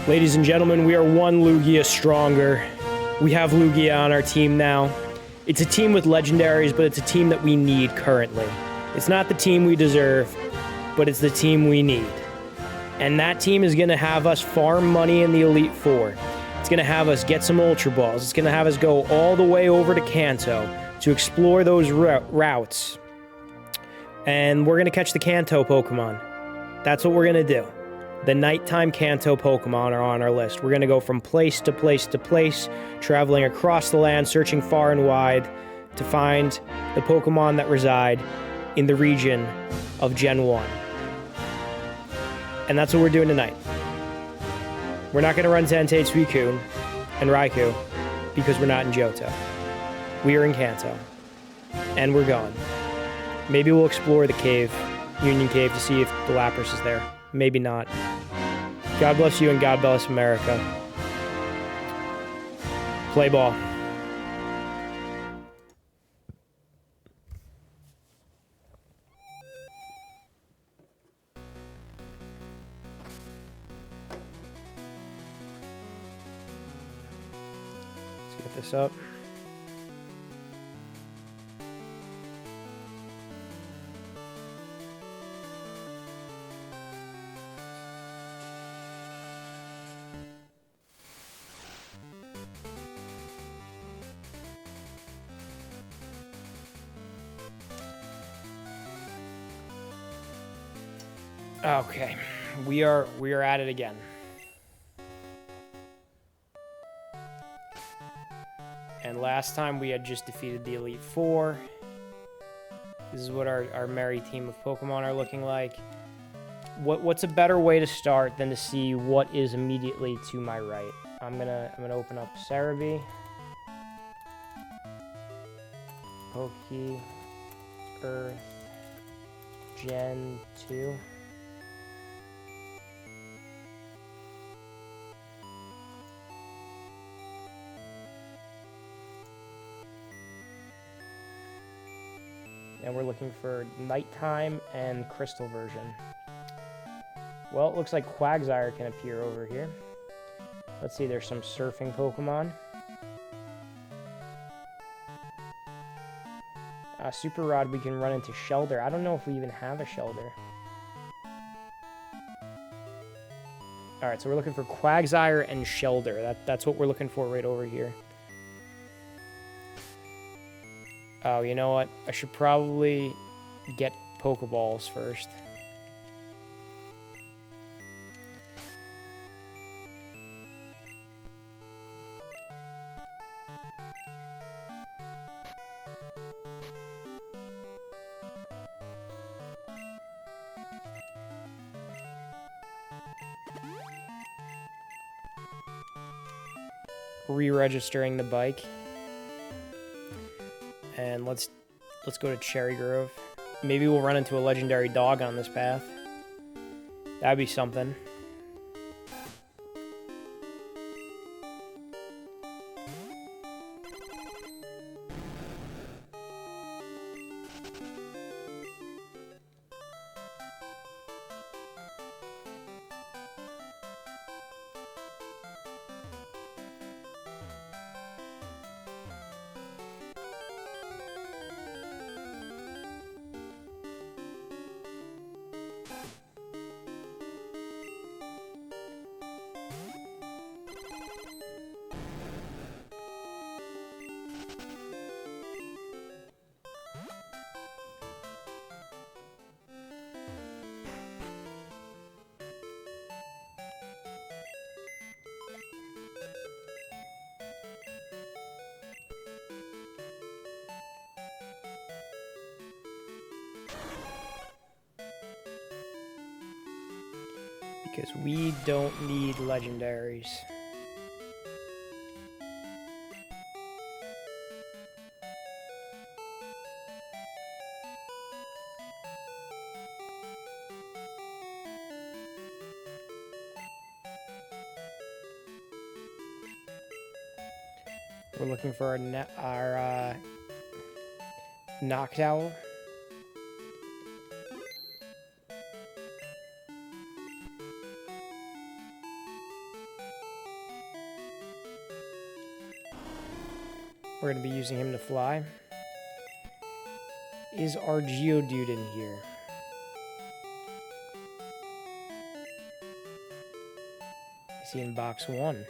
Ladies and gentlemen, we are one Lugia stronger. We have Lugia on our team now. It's a team with legendaries, but it's a team that we need currently. It's not the team we deserve, but it's the team we need. And that team is going to have us farm money in the Elite Four. It's going to have us get some Ultra Balls. It's going to have us go all the way over to Kanto to explore those routes. And we're going to catch the Kanto Pokemon. That's what we're going to do. The nighttime Kanto Pokemon are on our list. We're going to go from place to place to place, traveling across the land, searching far and wide to find the Pokemon that reside in the region of Gen 1. And that's what we're doing tonight. We're not going to run Entei, Suicune, and Raikou because we're not in Johto. We are in Kanto. And we're going. Maybe we'll explore the cave, Union Cave, to see if the Lapras is there. Maybe not. God bless you and God bless America. Play ball. Let's get this up. Okay, we are at it again. And last time we had just defeated the Elite Four. This is what our merry team of Pokemon are looking like. What's a better way to start than to see what is immediately to my right? I'm gonna open up Cerebi, Poke, Earth, Gen 2. And we're looking for nighttime and crystal version. Well, it looks like Quagsire can appear over here. Let's see, there's some surfing Pokemon. Super Rod, we can run into Shelder. I don't know if we even have a Shelder. Alright, so we're looking for Quagsire and Shelder. That's what we're looking for right over here. Oh, you know what? I should probably get Pokeballs first. Re-registering the bike. And let's go to Cherry Grove. Maybe we'll run into a legendary dog on this path. That'd be something. Because we don't need legendaries. We're looking for our Noctowl. We're going to be using him to fly. Is our Geodude in here? Is he in box 1?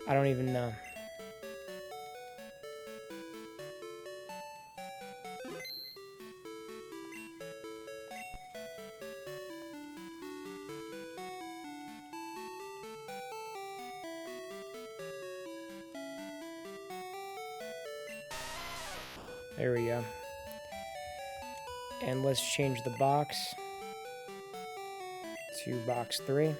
I don't even know. There we go. And let's change the box to box 3.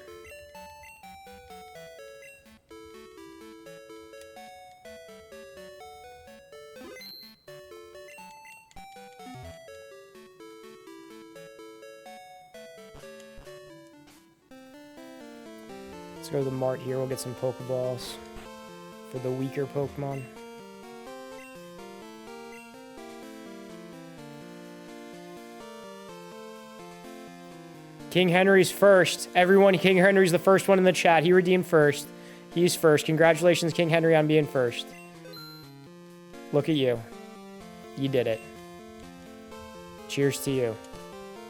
Let's go to the mart here. We'll get some Pokeballs for the weaker Pokemon. King Henry's first. Everyone, King Henry's the first one in the chat. He redeemed first. He's first. Congratulations, King Henry, on being first. Look at you. You did it. Cheers to you.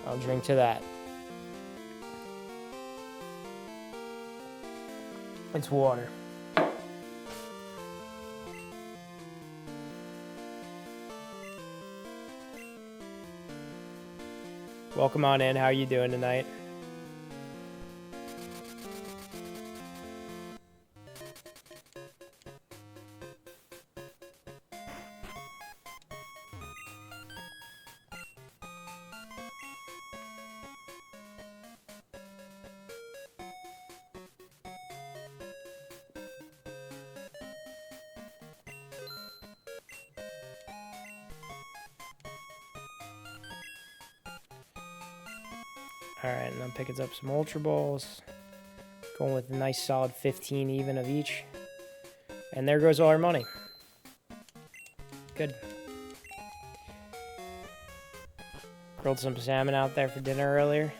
I'll drink to that. It's water. Welcome on in. How are you doing tonight? Alright, and I'm picking up some Ultra Balls. Going with a nice solid 15 even of each. And there goes all our money. Good. Grilled some salmon out there for dinner earlier.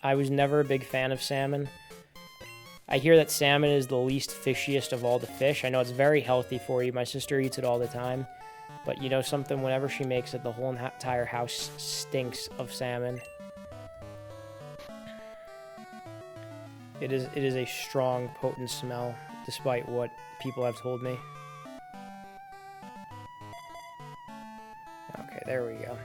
I was never a big fan of salmon. I hear that salmon is the least fishiest of all the fish. I know it's very healthy for you. My sister eats it all the time. But you know something? Whenever she makes it, the whole entire house stinks of salmon. It is a strong, potent smell, despite what people have told me. Okay, there we go.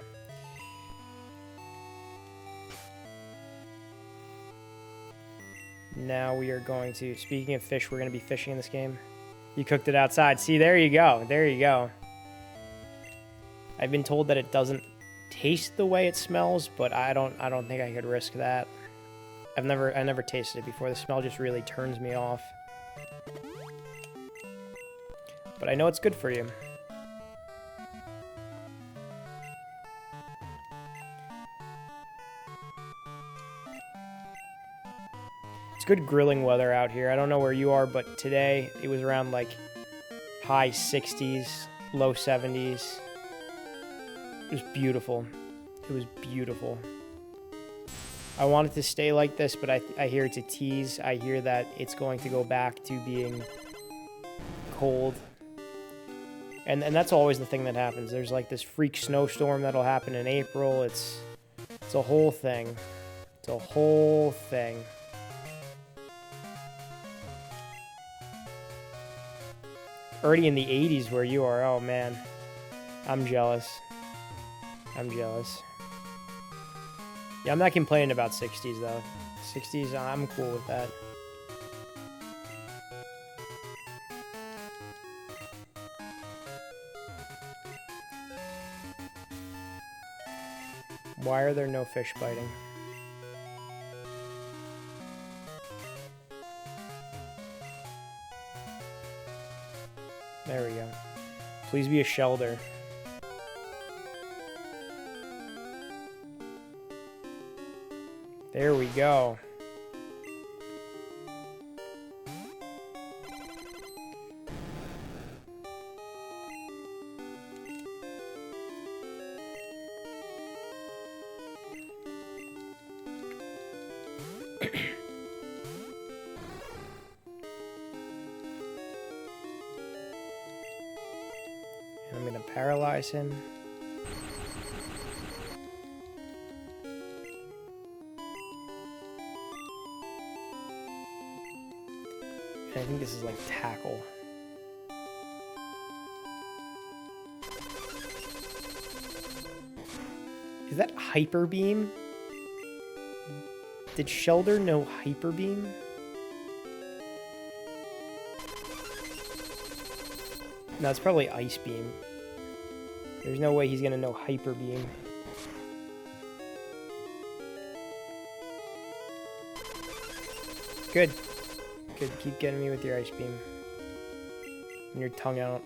Now we are going to, speaking of fish, we're going to be fishing in this game. You cooked it outside. See, there you go. There you go. I've been told that it doesn't taste the way it smells, but I don't think I could risk that. I never tasted it before. The smell just really turns me off. But I know it's good for you. It's good grilling weather out here. I don't know where you are, but today it was around like high 60s, low 70s. It was beautiful. It was beautiful. I want it to stay like this, but I hear it's a tease. I hear that it's going to go back to being cold. And that's always the thing that happens. There's like this freak snowstorm that'll happen in April. It's a whole thing. It's a whole thing. Already in the 80s where you are. Oh, man. I'm jealous. I'm jealous. Yeah, I'm not complaining about 60s, though. 60s, I'm cool with that. Why are there no fish biting? There we go. Please be a shelter. There we go. And I'm going to paralyze him. And I think this is like tackle. Is that hyper beam? Did Shelder know hyper beam? No, it's probably ice beam. There's no way he's gonna know hyper beam. Good. Good. Keep getting me with your ice beam. And your tongue out.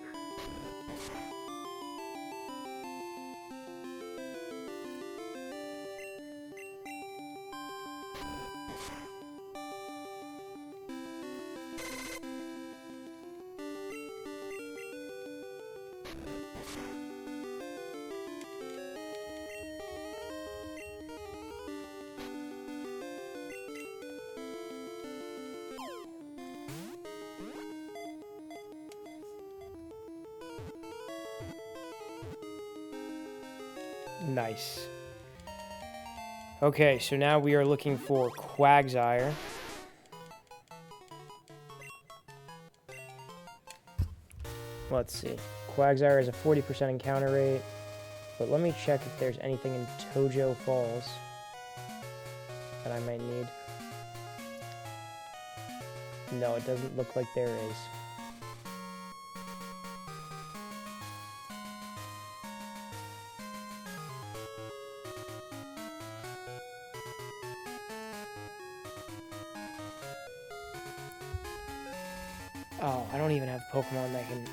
Nice. Okay, so now we are looking for Quagsire. Let's see. Quagsire has a 40% encounter rate, but let me check if there's anything in Tojo Falls that I might need. No, it doesn't look like there is. Oh, I don't even have Pokemon that can...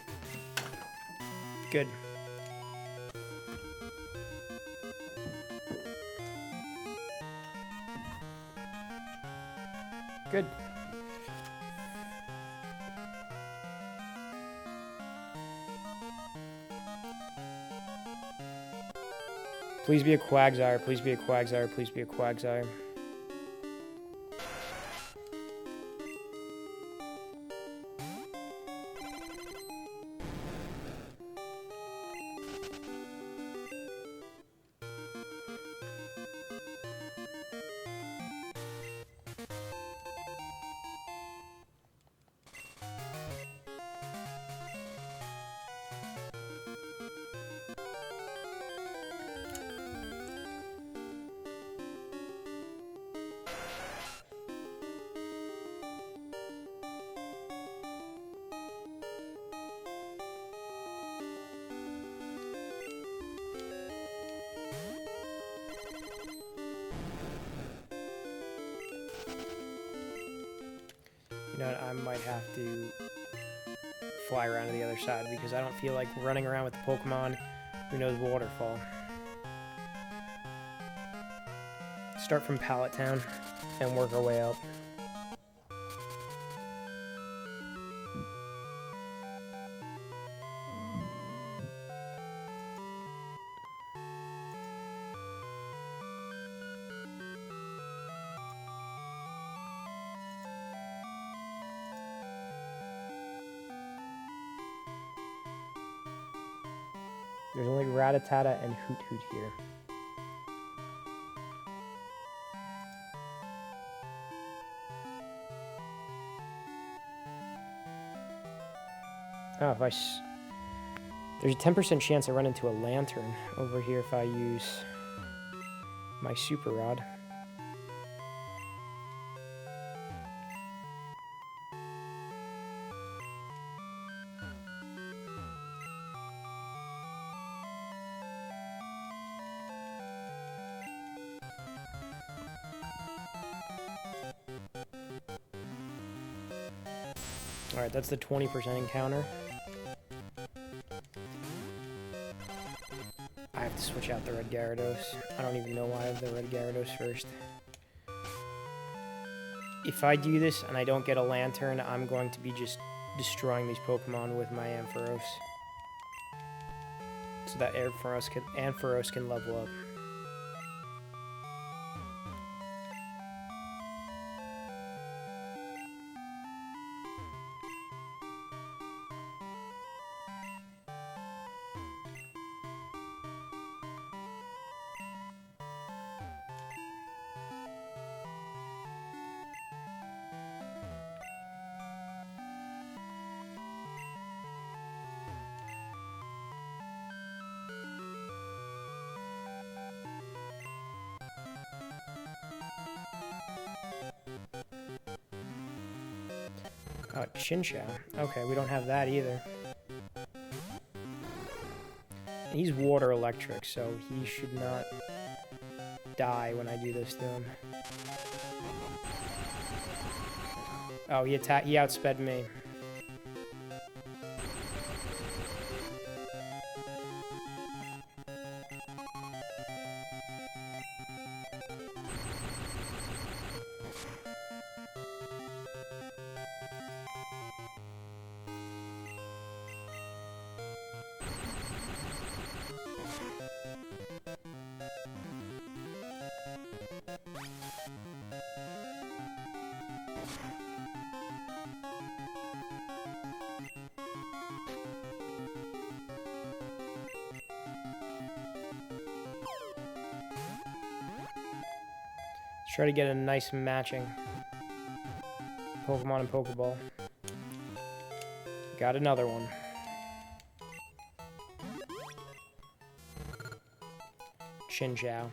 Good. Good. Please be a Quagsire, please be a Quagsire, please be a Quagsire. You know what, I might have to fly around to the other side because I don't feel like running around with the Pokemon who knows Waterfall. Start from Pallet Town and work our way up. There's only Rattata and Hoot Hoot here. Oh, there's a 10% chance I run into a Lantern over here if I use my Super Rod. Alright, that's the 20% encounter. I have to switch out the Red Gyarados. I don't even know why I have the Red Gyarados first. If I do this and I don't get a Lantern, I'm going to be just destroying these Pokemon with my Ampharos. So that Ampharos can level up. Oh, Chinchou. Okay, we don't have that either. He's water electric, so he should not die when I do this to him. Oh, he outsped me. Try to get a nice matching Pokemon and Pokeball. Got another one. Chinchou.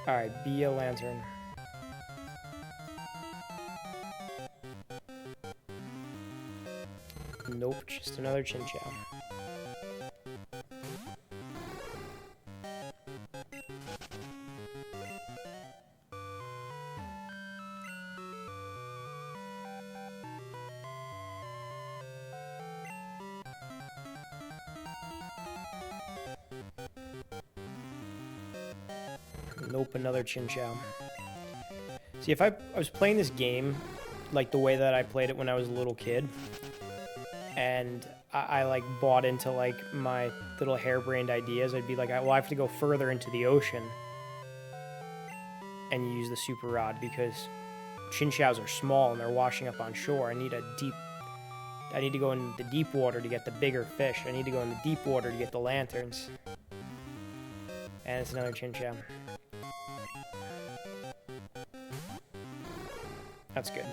Alright, be a Lantern. Nope, just another Chinchou. Nope, another Chinchou. See, if I was playing this game like the way that I played it when I was a little kid, and I like bought into like my little harebrained ideas, I'd be like, well, I have to go further into the ocean and use the Super Rod because Chinchous are small and they're washing up on shore. I need to go in the deep water to get the bigger fish. I need to go in the deep water to get the lanterns. And it's another Chinchou. That's good.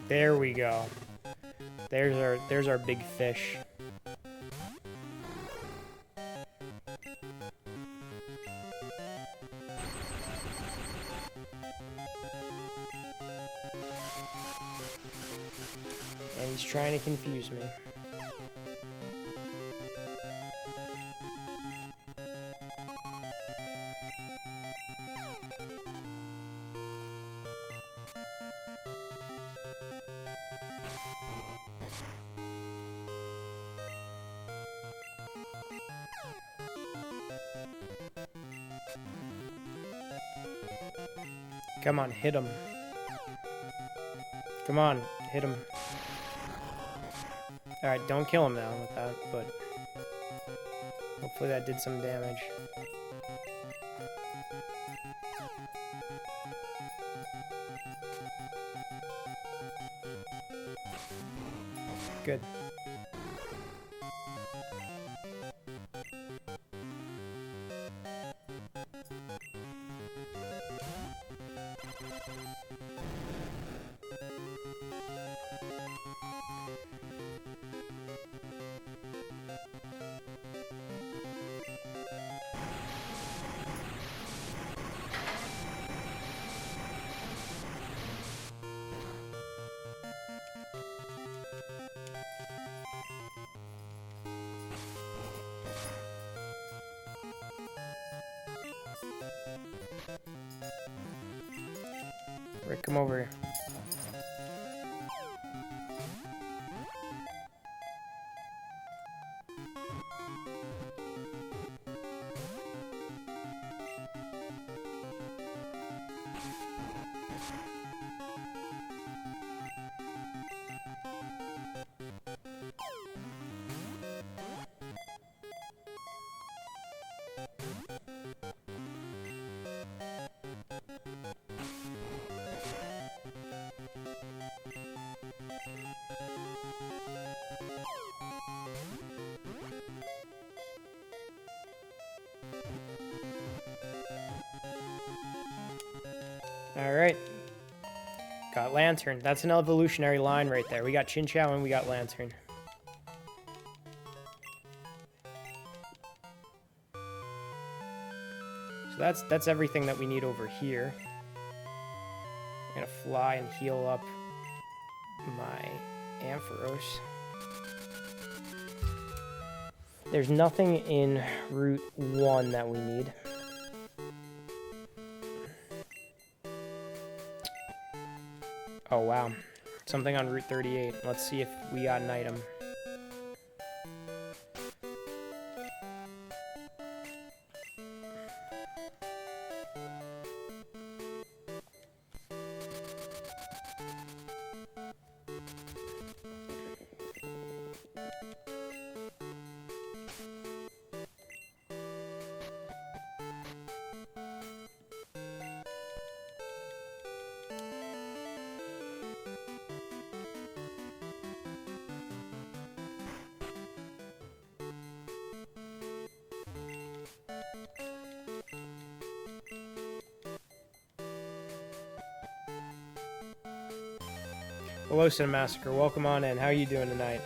There we go. There's our big fish. And he's trying to confuse me. Come on, hit him. Come on, hit him. Alright, don't kill him now with that, but hopefully that did some damage. Good. Rick, come over here. Alright. Got Lantern. That's an evolutionary line right there. We got Chinchou and we got Lantern. So that's everything that we need over here. I'm gonna fly and heal up my Ampharos. There's nothing in Route 1 that we need. Oh, wow. Something on Route 38. Let's see if we got an item. Hello, Cinemassacre. Welcome on in. How are you doing tonight?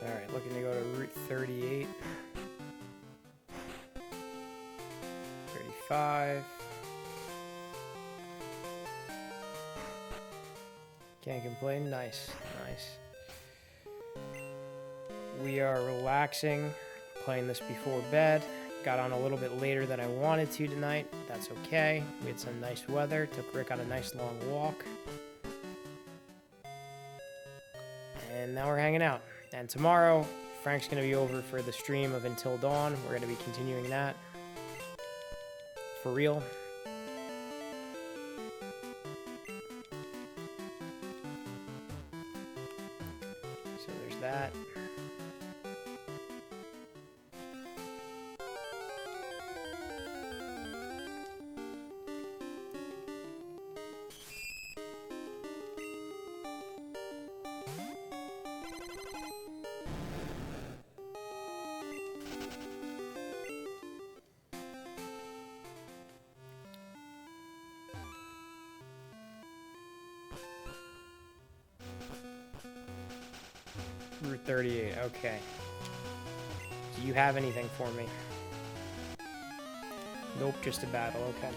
Alright, looking to go to Route 38. 35. Can't complain. Nice, nice. We are relaxing, playing this before bed. Got on a little bit later than I wanted to tonight. That's okay. We had some nice weather. Took Rick on a nice long walk. And now we're hanging out. And tomorrow, Frank's going to be over for the stream of Until Dawn. We're going to be continuing that. For real. So there's that. Route 38, okay. Do you have anything for me? Nope, just a battle, okay.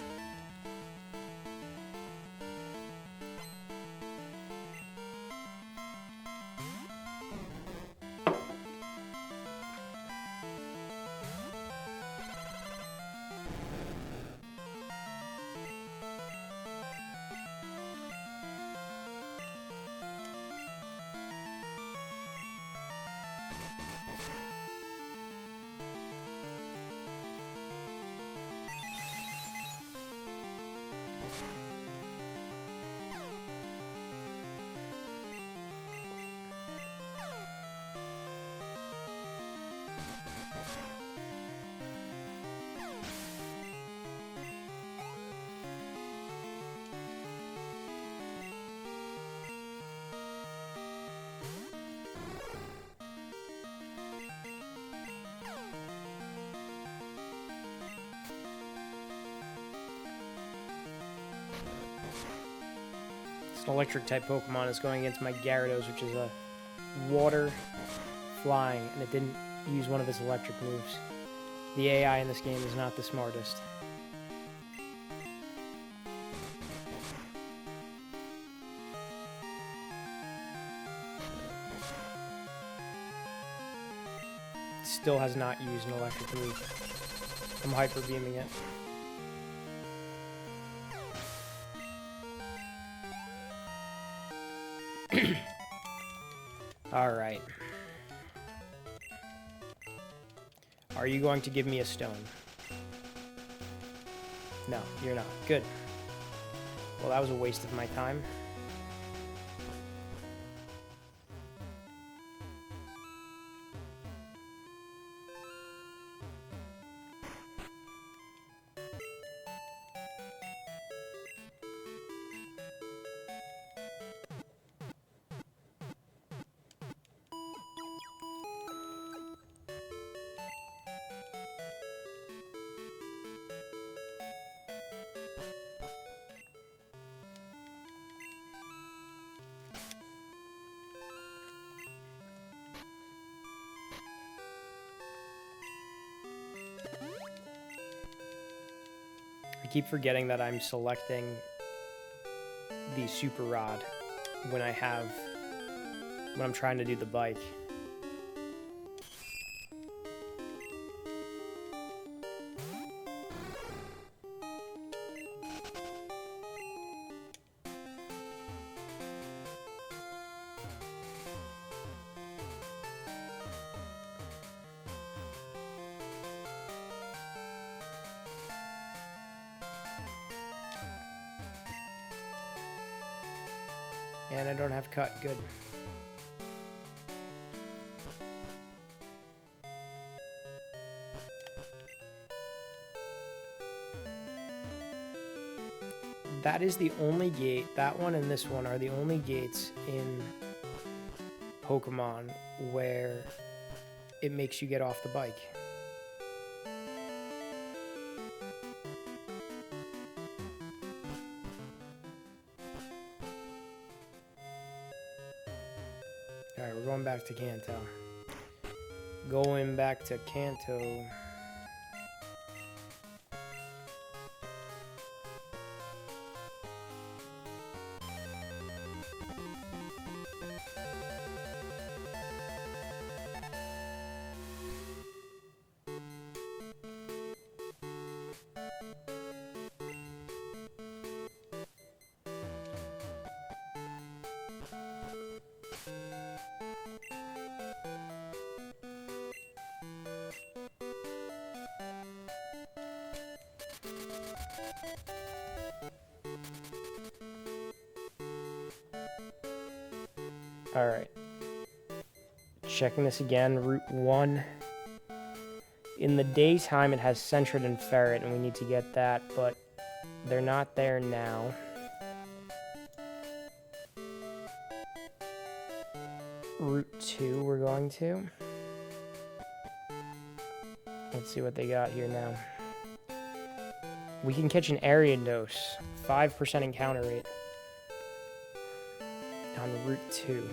An electric type Pokemon is going against my Gyarados, which is a water flying, and it didn't use one of its electric moves. The AI in this game is not the smartest. Still has not used an electric move. I'm hyper beaming it. Alright. Are you going to give me a stone? No, you're not. Good. Well, that was a waste of my time. keep forgetting that I'm selecting the super rod when I'm trying to do the bike. And I don't have cut. Good. That is the only gate. That one and this one are the only gates in Pokemon where it makes you get off the bike. Alright, we're going back to Kanto. Going back to Kanto. Alright. Checking this again. Route 1. In the daytime, it has Sentret and Ferret, and we need to get that, but they're not there now. Route 2 we're going to. Let's see what they got here now. We can catch an Ariados. 5% encounter rate. On Route 2.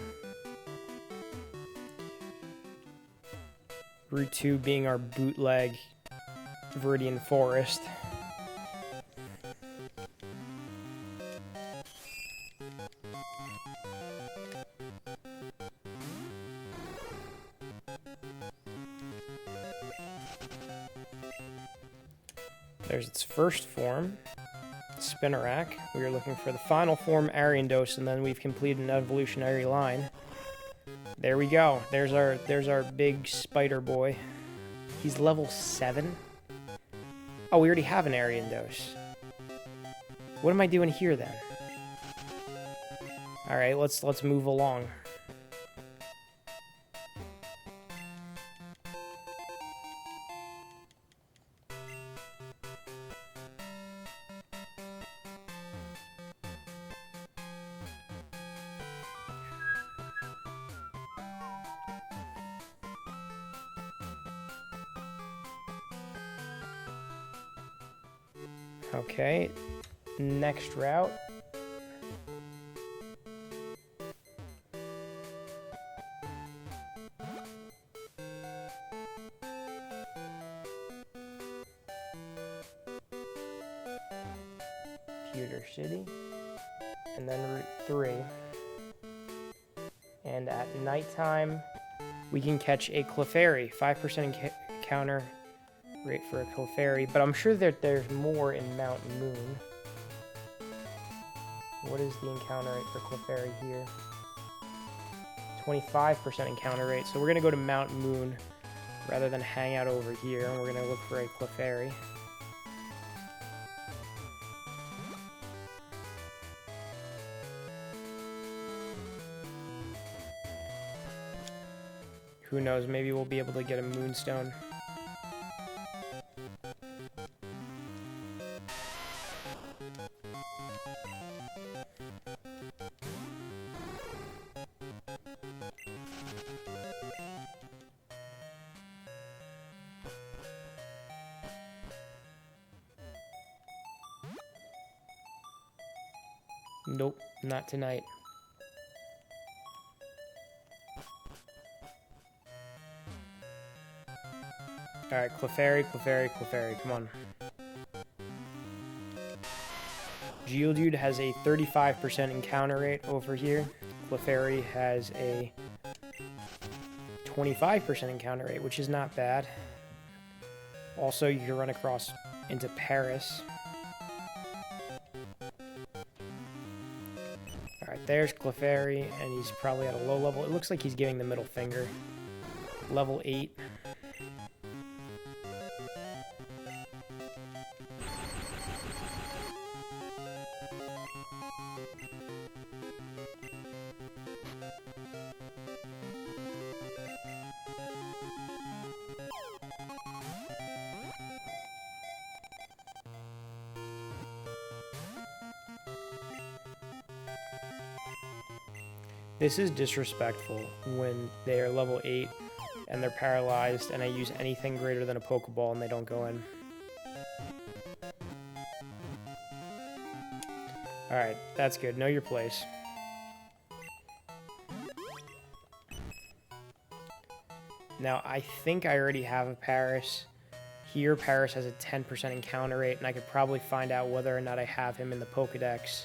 Route 2 being our bootleg Viridian Forest. There's its first form, Spinarak. We are looking for the final form, Ariados, and then we've completed an evolutionary line. There we go. There's our big spider boy. He's level 7. Oh, we already have an Ariados. What am I doing here then? All right, let's move along. Okay, next route. Pewter City, and then Route 3. And at nighttime, we can catch a Clefairy, 5% encounter rate for a Clefairy, but I'm sure that there's more in Mount Moon. What is the encounter rate for Clefairy here? 25% encounter rate, so we're going to go to Mount Moon rather than hang out over here, and we're going to look for a Clefairy. Who knows, maybe we'll be able to get a Moonstone. Nope, not tonight. Alright, Clefairy, Clefairy, Clefairy, come on. Geodude has a 35% encounter rate over here. Clefairy has a 25% encounter rate, which is not bad. Also, you can run across into Paris. Alright, there's Clefairy, and he's probably at a low level. It looks like he's giving the middle finger. Level 8. This is disrespectful when they are level 8 and they're paralyzed and I use anything greater than a Pokeball and they don't go in. Alright, that's good. Know your place. Now, I think I already have a Paris. Here, Paris has a 10% encounter rate, and I could probably find out whether or not I have him in the Pokedex.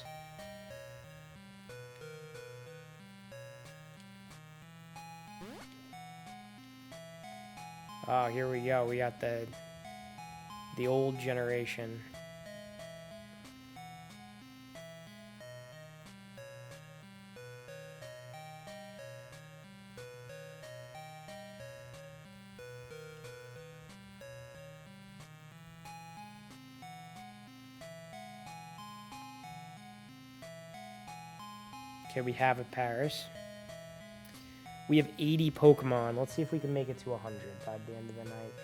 Oh, here we go. We got the old generation. Okay, we have a Paris. We have 80 Pokemon. Let's see if we can make it to 100 by the end of the night.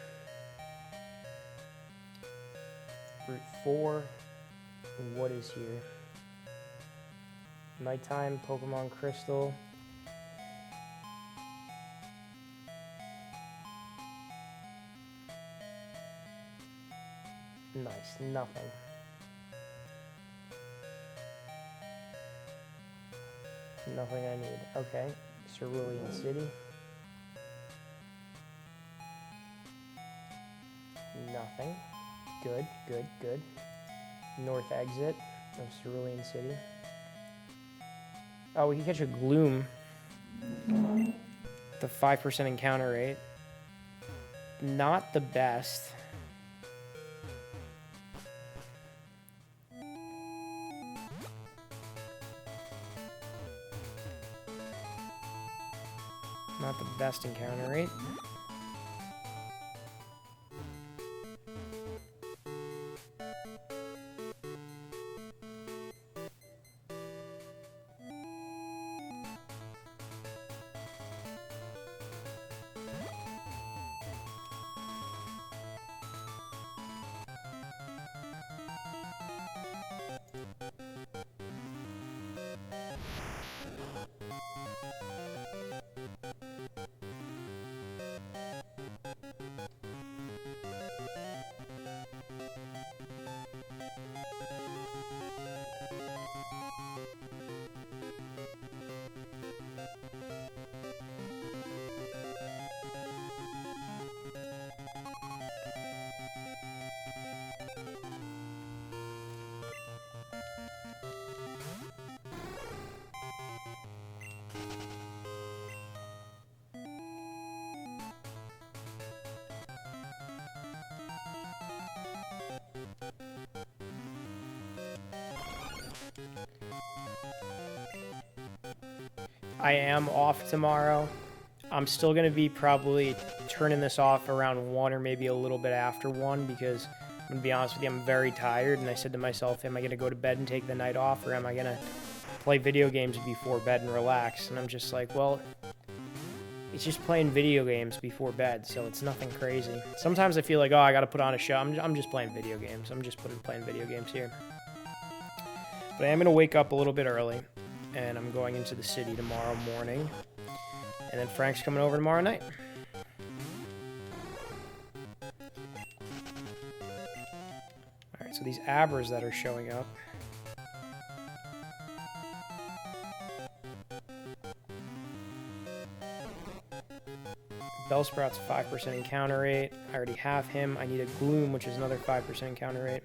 Route 4. What is here? Nighttime Pokemon Crystal. Nice, nothing. Nothing I need. Okay. Cerulean City. Nothing. Good, good, good. North exit of Cerulean City. Oh, we can catch a Gloom. The 5% encounter rate. Not the best. Not the best encounter rate. I am off tomorrow. I'm still going to be probably turning this off around 1 or maybe a little bit after 1 because I'm going to be honest with you, I'm very tired. And I said to myself, am I going to go to bed and take the night off or am I going to play video games before bed and relax? And I'm just like, well, it's just playing video games before bed, so it's nothing crazy. Sometimes I feel like, oh, I got to put on a show. I'm just playing video games. I'm just playing video games here. But I am going to wake up a little bit early. And I'm going into the city tomorrow morning. And then Frank's coming over tomorrow night. Alright, so these Abras that are showing up. Bellsprout's 5% encounter rate. I already have him. I need a Gloom, which is another 5% encounter rate.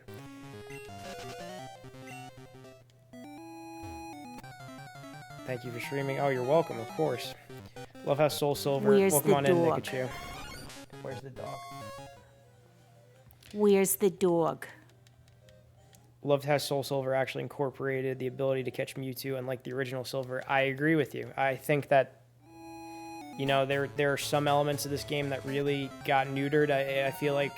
Thank you for streaming. Oh, you're welcome, of course. Love how Soul Silver. Where's Welcome the on in, dog? Nikachu. Where's the dog? Where's the dog? Loved how Soul Silver actually incorporated the ability to catch Mewtwo, unlike the original Silver. I agree with you. I think that, you know, there are some elements of this game that really got neutered. I feel like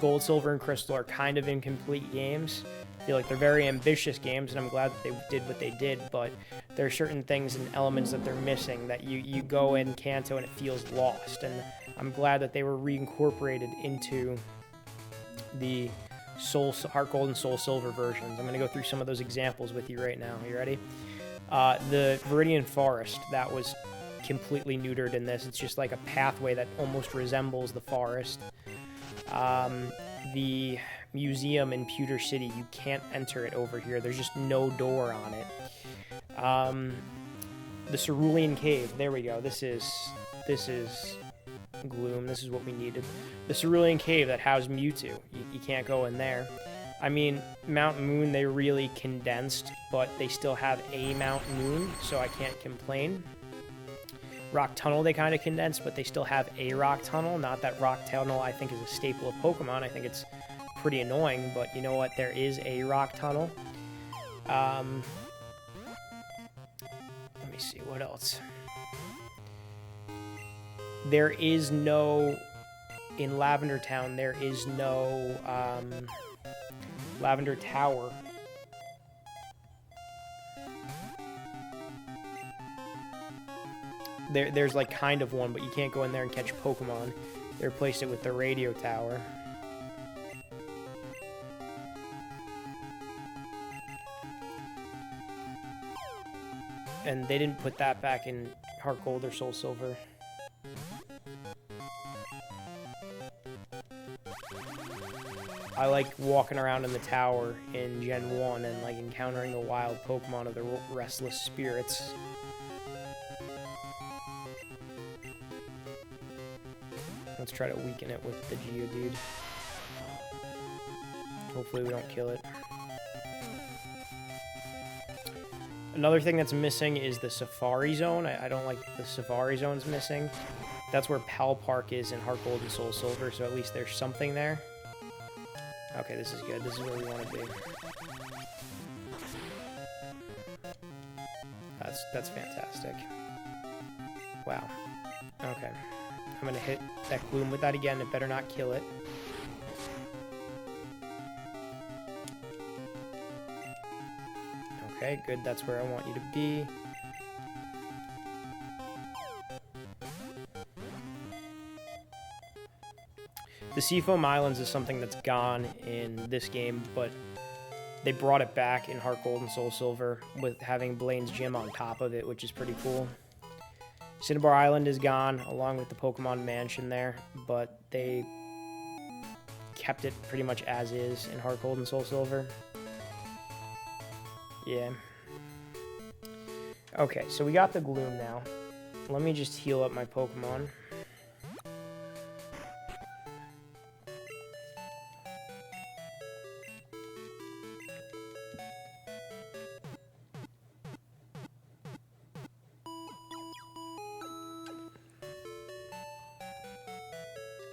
Gold, Silver, and Crystal are kind of incomplete games. I feel like they're very ambitious games, and I'm glad that they did what they did, but there are certain things and elements that they're missing that you go in Kanto and it feels lost, and I'm glad that they were reincorporated into the Heart Gold and Soul Silver versions. I'm going to go through some of those examples with you right now. Are you ready? The Viridian Forest, that was completely neutered in this. It's just like a pathway that almost resembles the forest. The museum in Pewter City, you can't enter it over here. There's just no door on it. The Cerulean Cave, there we go. This is Gloom. This is what we needed. The Cerulean Cave that housed Mewtwo. You can't go in there. I mean, Mount Moon, they really condensed, but they still have a Mount Moon, so I can't complain. Rock Tunnel, they kind of condensed, but they still have a Rock Tunnel. Not that Rock Tunnel, I think, is a staple of Pokemon. I think it's pretty annoying, but you know what? There is a Rock Tunnel. Let me see, what else? There is no... In Lavender Town, there is no Lavender Tower. There's like kind of one, but you can't go in there and catch Pokemon. They replaced it with the Radio Tower. And they didn't put that back in Heart Gold or Soul Silver. I like walking around in the tower in Gen 1 and like encountering the wild Pokemon of the Restless Spirits. Let's try to weaken it with the Geodude. Hopefully we don't kill it. Another thing that's missing is the Safari Zone. I don't like the Safari Zone's missing. That's where Pal Park is in Heart Gold and Soul Silver, so at least there's something there. Okay, this is good. This is where we want to be. That's fantastic. Wow. Okay. I'm going to hit that Gloom with that again. It better not kill it. Okay, good. That's where I want you to be. The Seafoam Islands is something that's gone in this game, but they brought it back in Heart Gold and Soul Silver with having Blaine's Gym on top of it, which is pretty cool. Cinnabar Island is gone, along with the Pokemon Mansion there, but they kept it pretty much as is in Heart Gold and Soul Silver. Yeah. Okay, so we got the Gloom now. Let me just heal up my Pokemon.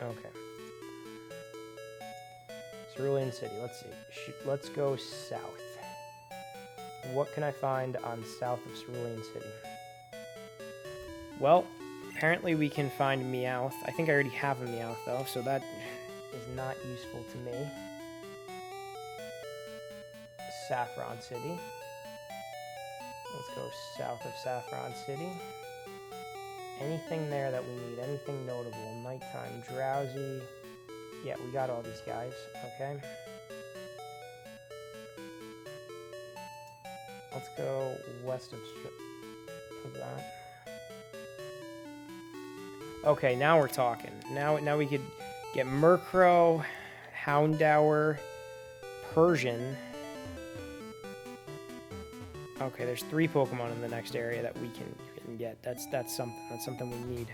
Okay. Cerulean City, let's see. Let's go south. What can I find on south of Cerulean City? Well, apparently we can find Meowth. I think I already have a Meowth though, so that is not useful to me. Saffron City. Let's go south of Saffron City. Anything there that we need, anything notable. Nighttime, Drowsy. Yeah, we got all these guys, okay? Let's go west of that. Okay, now we're talking. Now we could get Murkrow, Houndour, Persian. Okay, there's 3 Pokemon in the next area that we can get. That's something. That's something we need.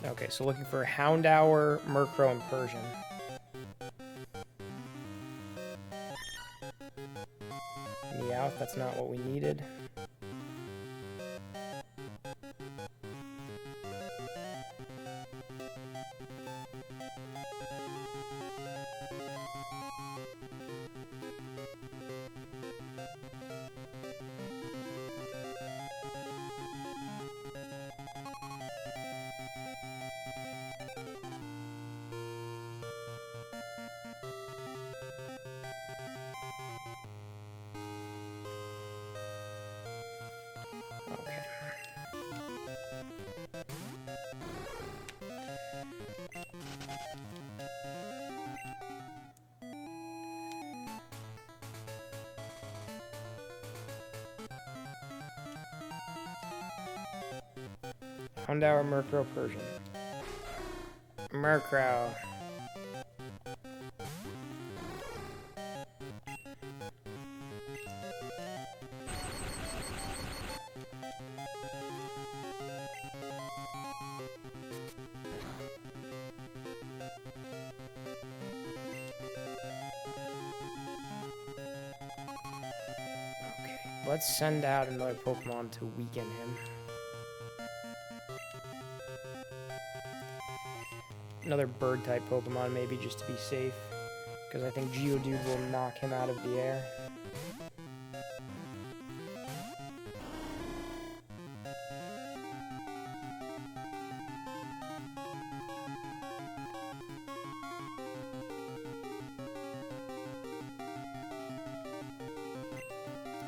Okay, so looking for Houndour, Murkrow, and Persian. Meowth, that's not what we needed. Okay. Houndour, Murkrow, Persian. Murkrow. Let's send out another Pokemon to weaken him. Another bird-type Pokemon, maybe, just to be safe. Because I think Geodude will knock him out of the air.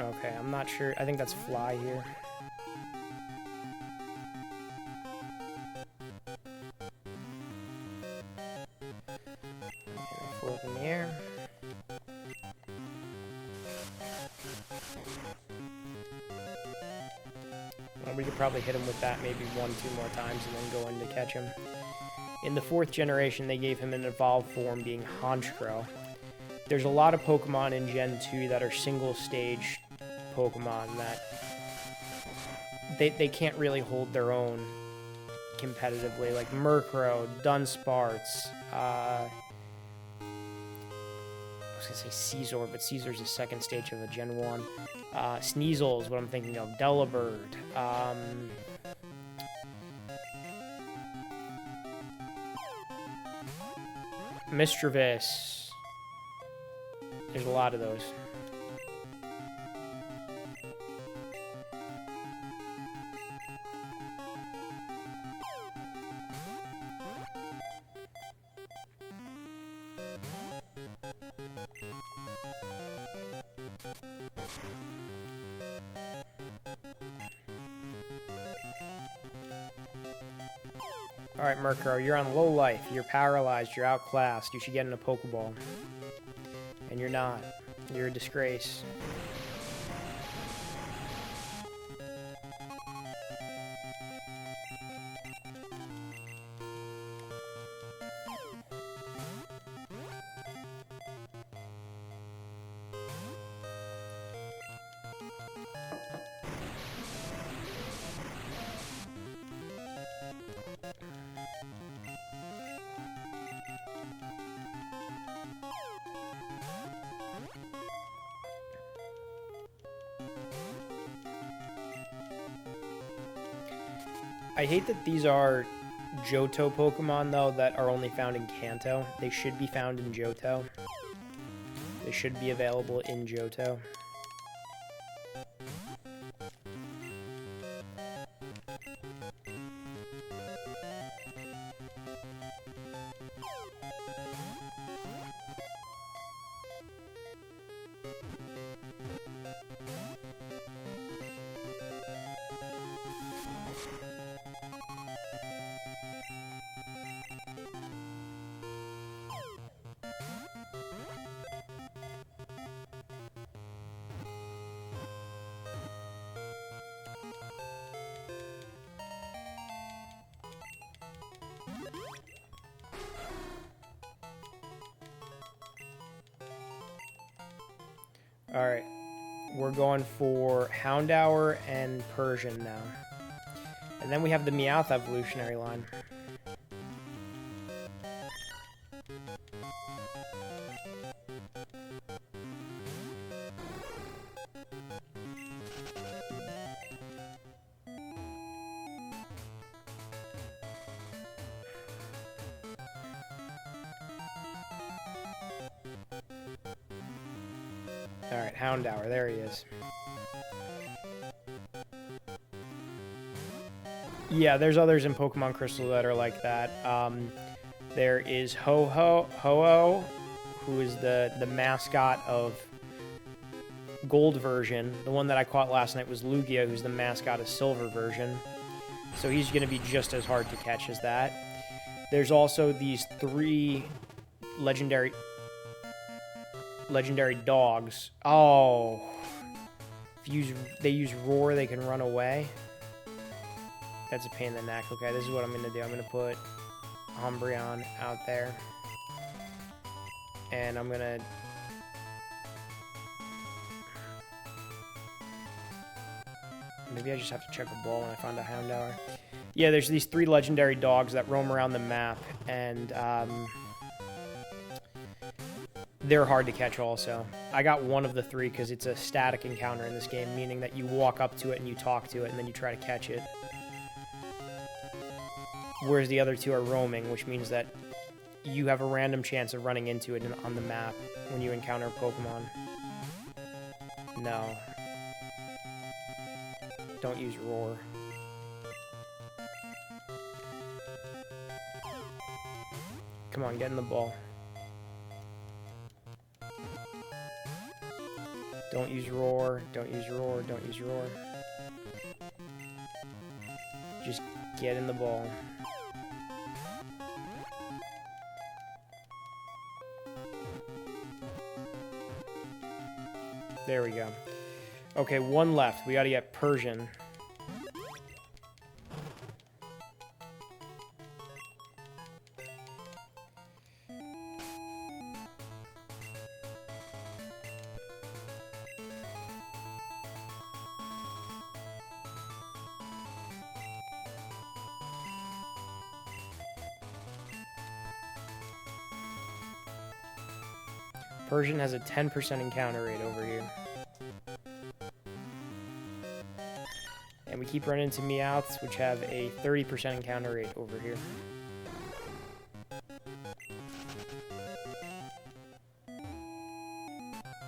Okay, I'm not sure. I think that's Fly here. And flew up in the air. Well, we could probably hit him with that maybe 1-2 more times and then go in to catch him. In the 4th generation, they gave him an evolved form being Honchkrow. There's a lot of Pokemon in Gen 2 that are single-stage Pokemon that they can't really hold their own competitively, like Murkrow, Dunsparce, I was gonna say Caesar, but Caesar's the 2nd stage of a Gen 1. Sneasel is what I'm thinking of. Delibird. Mischievous. There's a lot of those. Alright, Murkrow, you're on low life. You're paralyzed. You're outclassed. You should get in a Pokeball. And you're not. You're a disgrace. I hate that these are Johto Pokemon, though, that are only found in Kanto. They should be found in Johto. They should be available in Johto. Alright, we're going for Houndour and Persian now. And then we have the Meowth evolutionary line. Alright, Houndour, there he is. Yeah, there's others in Pokemon Crystal that are like that. There is Ho-Oh, who is the mascot of Gold version. The one that I caught last night was Lugia, who's the mascot of Silver version. So he's going to be just as hard to catch as that. There's also these 3 legendary dogs. Oh. If they use Roar, they can run away. That's a pain in the neck. Okay, this is what I'm going to do. I'm going to put Umbreon out there. And I'm going to... Maybe I just have to check a ball when I find a Houndour. Yeah, there's these 3 legendary dogs that roam around the map. And they're hard to catch also. I got one of the 3 because it's a static encounter in this game, meaning that you walk up to it and you talk to it and then you try to catch it. Whereas the other 2 are roaming, which means that you have a random chance of running into it on the map when you encounter a Pokemon. No. Don't use Roar. Come on, get in the ball. Don't use Roar, don't use Roar, don't use Roar. Just get in the ball. There we go. Okay, 1 left. We gotta get Persian. Persian has a 10% encounter rate over here. And we keep running into Meowths, which have a 30% encounter rate over here.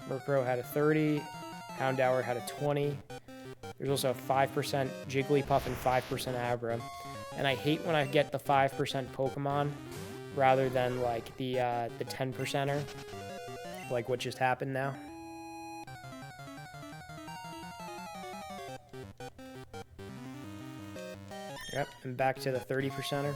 Murkrow had a 30, Houndour had a 20. There's also a 5% Jigglypuff and 5% Abra. And I hate when I get the 5% Pokemon rather than like the 10%er. Like what just happened now. Yep, and back to the 30%er.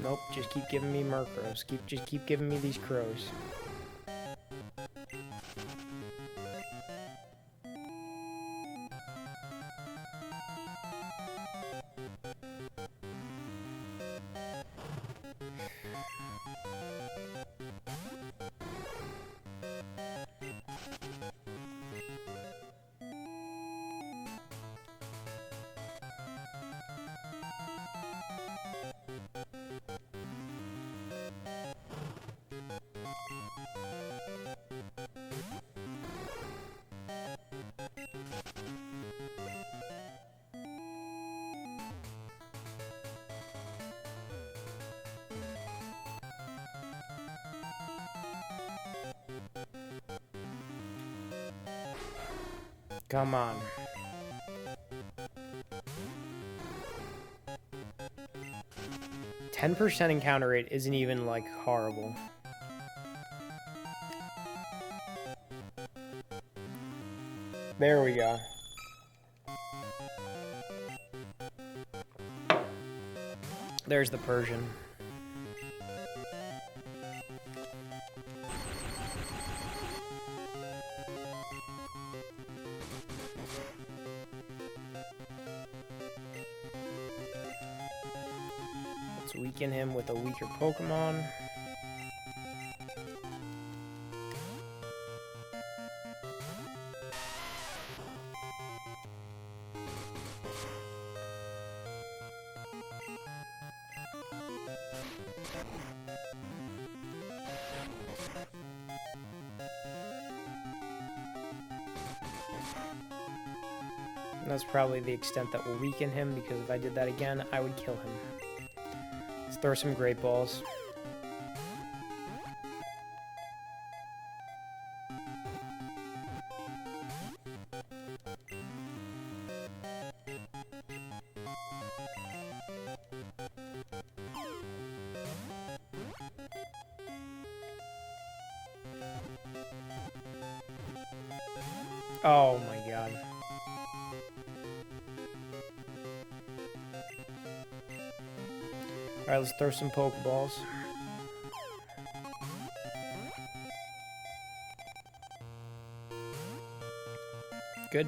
Nope, just keep giving me Murkrows. Just keep giving me these crows. Come on. 10% encounter rate isn't even, like, horrible. There we go. There's the Persian. Let's weaken him with a weaker Pokemon. And that's probably the extent that will weaken him, because if I did that again, I would kill him. Let's throw some Great Balls. Oh my god. Alright, let's throw some Pokeballs. Good.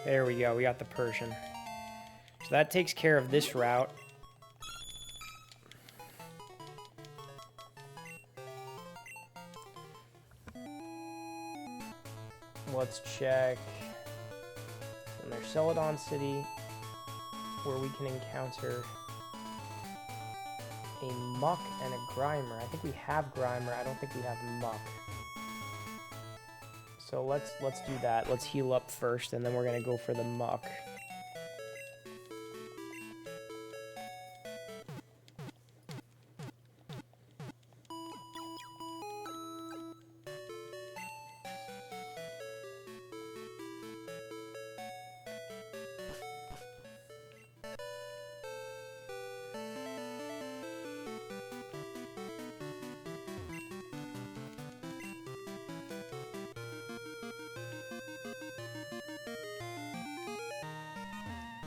There we go, we got the Persian. So that takes care of this route. Let's check in their Celadon City, where we can encounter a Muck and a Grimer. I think we have Grimer, I don't think we have Muck. So let's do that. Let's heal up first, and then we're gonna go for the Muck.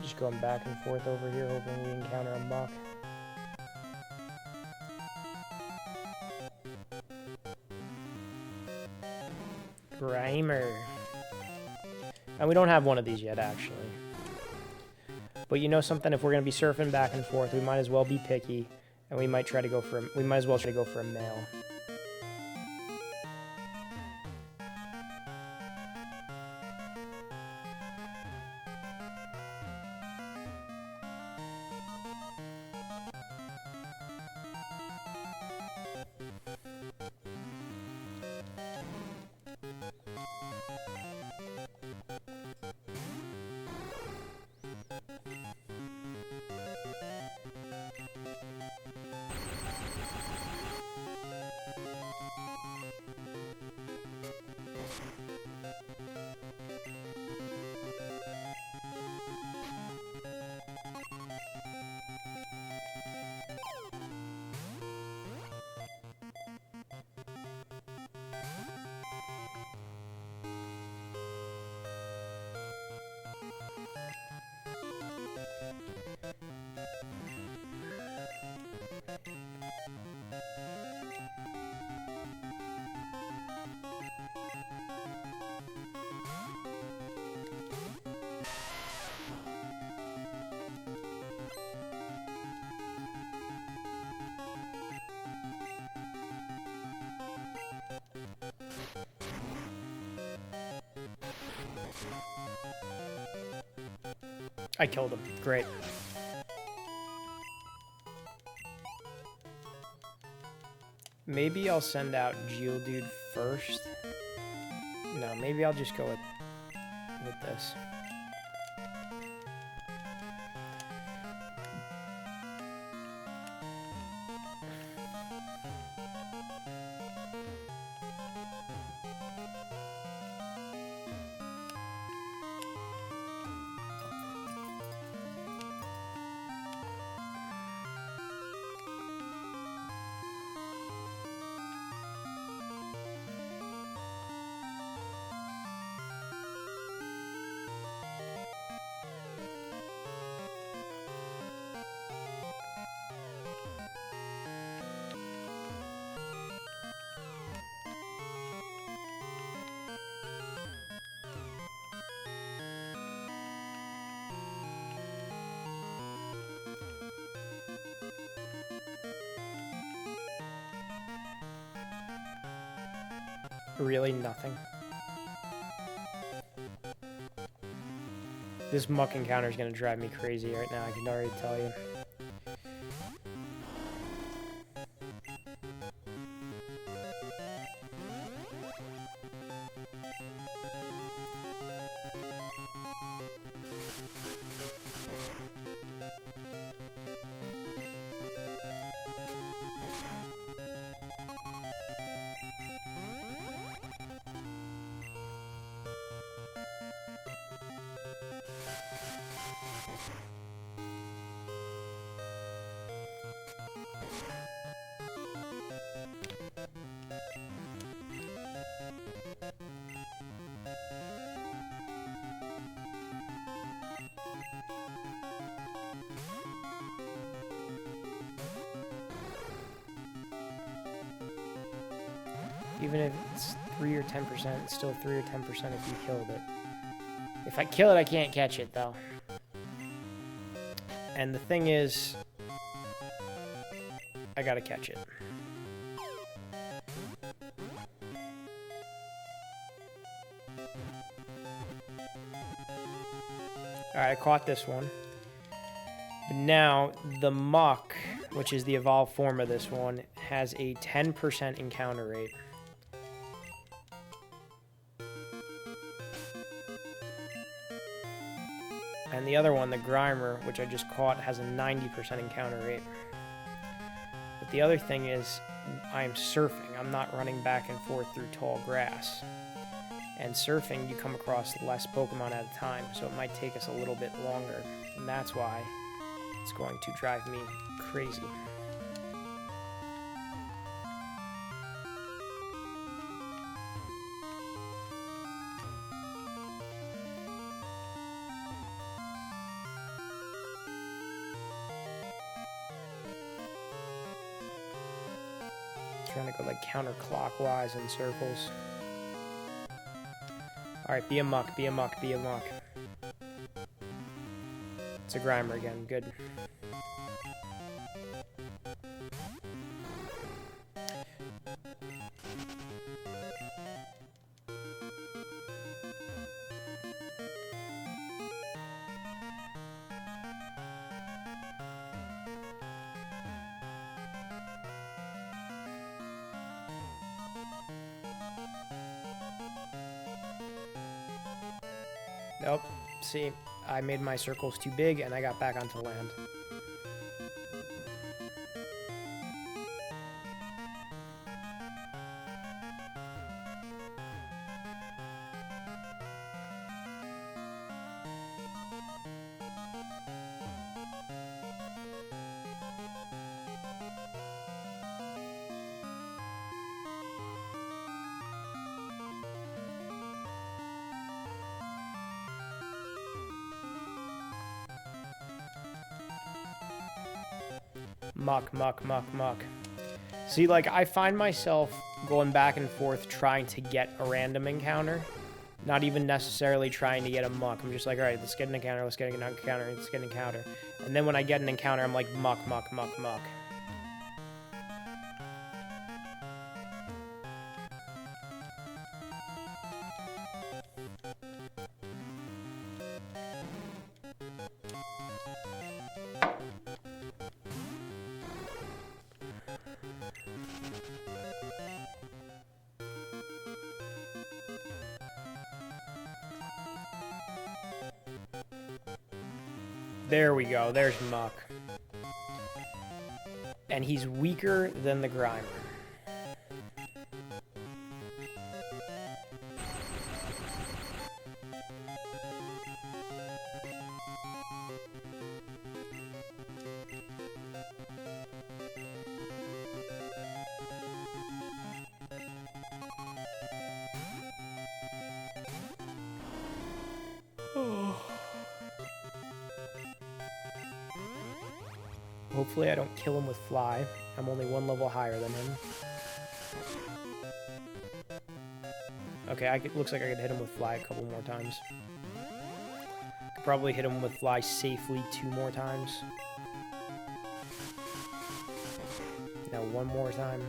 Just going back and forth over here, hoping we encounter a Muck. Grimer. And we don't have one of these yet, actually. But you know something? If we're going to be surfing back and forth, we might as well be picky, and we might as well try to go for a male. I killed him. Great. Maybe I'll send out Geodude first. No, maybe I'll just go with this. Really? Nothing? This muck encounter is going to drive me crazy right now, I can already tell you. Even if it's 3 or 10%, it's still 3 or 10% if you killed it. If I kill it, I can't catch it, though. And the thing is, I gotta catch it. Alright, I caught this one. But now, the muck, which is the evolved form of this one, has a 10% encounter rate. And the other one, the Grimer, which I just caught, has a 90% encounter rate. But the other thing is, I'm surfing. I'm not running back and forth through tall grass. And surfing, you come across less Pokemon at a time, so it might take us a little bit longer. And that's why it's going to drive me crazy. Trying to go like counterclockwise in circles. Alright, be a muck, be a muck, be a muck. It's a Grimer again, good. Nope. See, I made my circles too big and I got back onto land. Muck, muck, muck, muck. See, like, I find myself going back and forth trying to get a random encounter. Not even necessarily trying to get a muck. I'm just like, alright, let's get an encounter, let's get an encounter, let's get an encounter. And then when I get an encounter, I'm like, muck, muck, muck, muck. There we go, there's Muck. And he's weaker than the Grimer. Hopefully I don't kill him with Fly. I'm only one level higher than him. Okay, looks like I could hit him with Fly a couple more times. Could probably hit him with Fly safely 2 more times. Now 1 more time.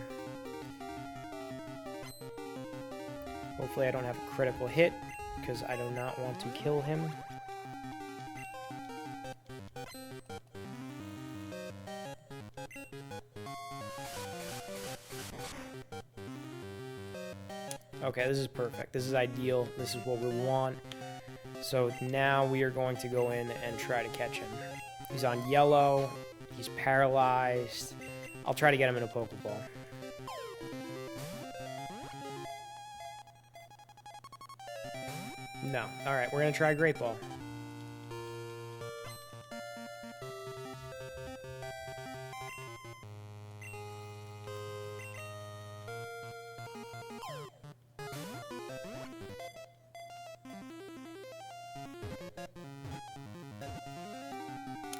Hopefully I don't have a critical hit, because I do not want to kill him. Okay, this is perfect. This is ideal. This is what we want. So now we are going to go in and try to catch him. He's on yellow. He's paralyzed. I'll try to get him in a Pokeball. No. Alright, we're going to try Great Ball.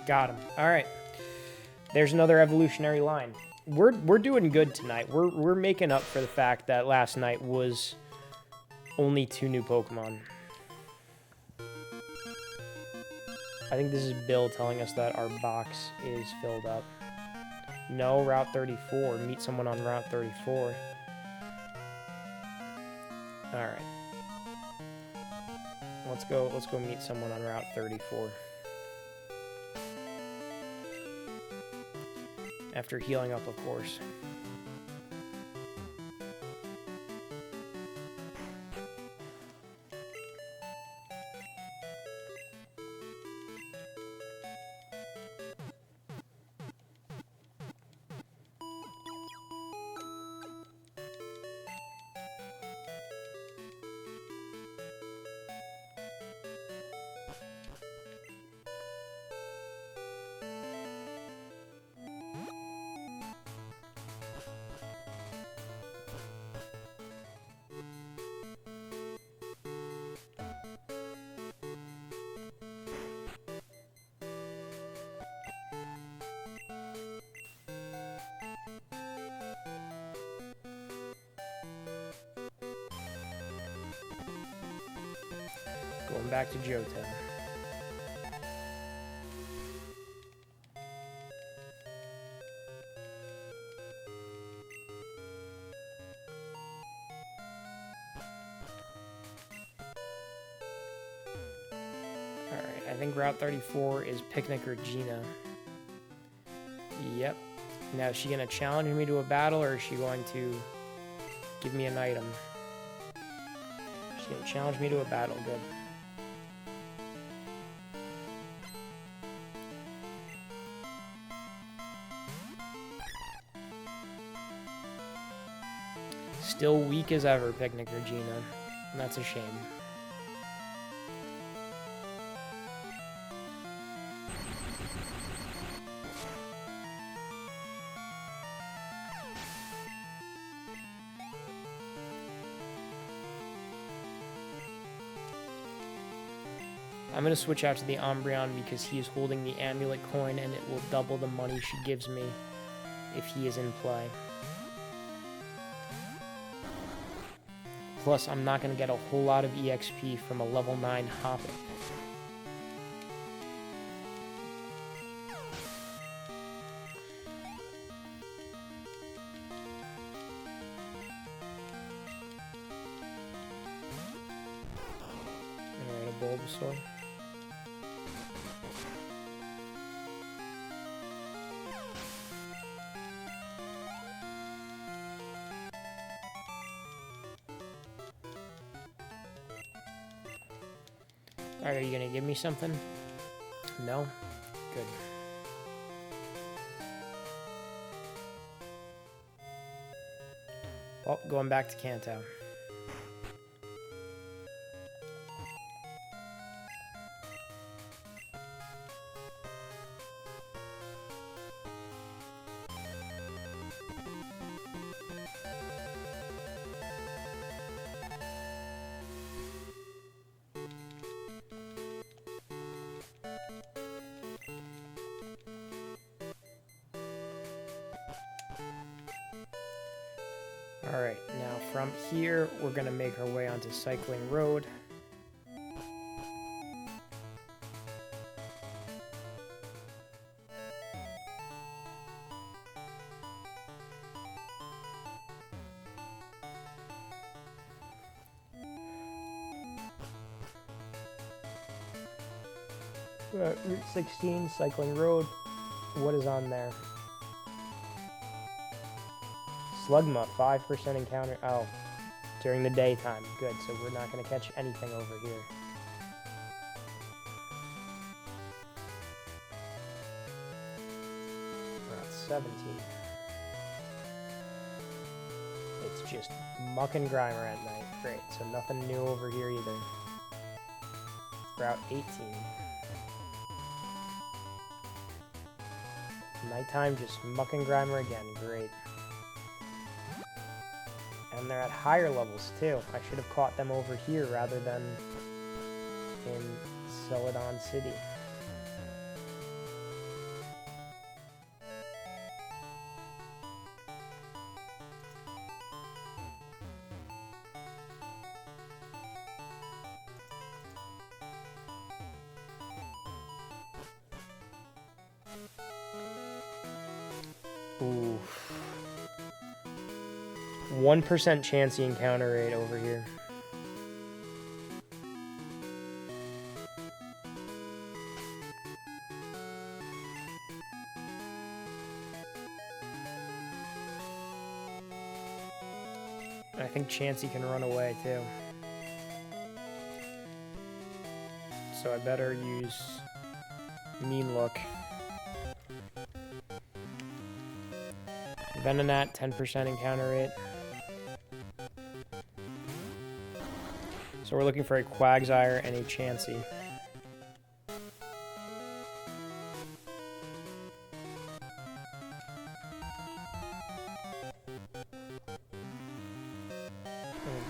Got him. All right. There's another evolutionary line. We're doing good tonight. We're making up for the fact that last night was only 2 new Pokemon. I think this is Bill telling us that our box is filled up. No, Route 34. Meet someone on Route 34. All right. Let's go meet someone on Route 34. After healing up, of course. Going back to Johto. Alright, I think Route 34 is Picnic or Gina. Yep. Now, is she going to challenge me to a battle, or is she going to give me an item? She's going to challenge me to a battle. Good. Still weak as ever, Picnic or Gina. And that's a shame. I'm going to switch out to the Umbreon because he is holding the amulet coin and it will double the money she gives me if he is in play. Plus, I'm not going to get a whole lot of EXP from a level 9 Hoppip. Alright, a Bulbasaur. Alright, are you gonna give me something? No? Good. Well, going back to Kanto. Alright, now from here, we're going to make our way onto Cycling Road. Route 16, Cycling Road. What is on there? Slugma, 5% encounter. Oh, during the daytime. Good, so we're not going to catch anything over here. Route 17. It's just muck and grimer at night. Great, so nothing new over here either. Route 18. Nighttime, just muck and grimer again. Great. And they're at higher levels, too. I should have caught them over here rather than in Celadon City. Ooh. 1% chance encounter rate over here. I think Chansey can run away too. So I better use Mean Look. Venonat, 10% encounter rate. So we're looking for a Quagsire and a Chansey.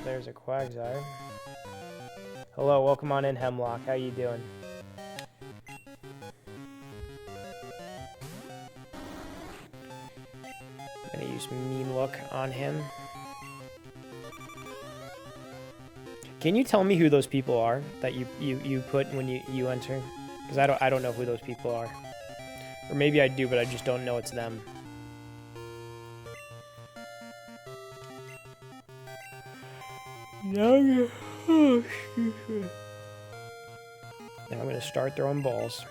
There's a Quagsire. Hello, welcome on in, Hemlock. How you doing? I'm gonna use Mean Look on him. Can you tell me who those people are that you put when you enter? Because I don't know who those people are. Or maybe I do, but I just don't know it's them. Now I'm gonna start throwing balls.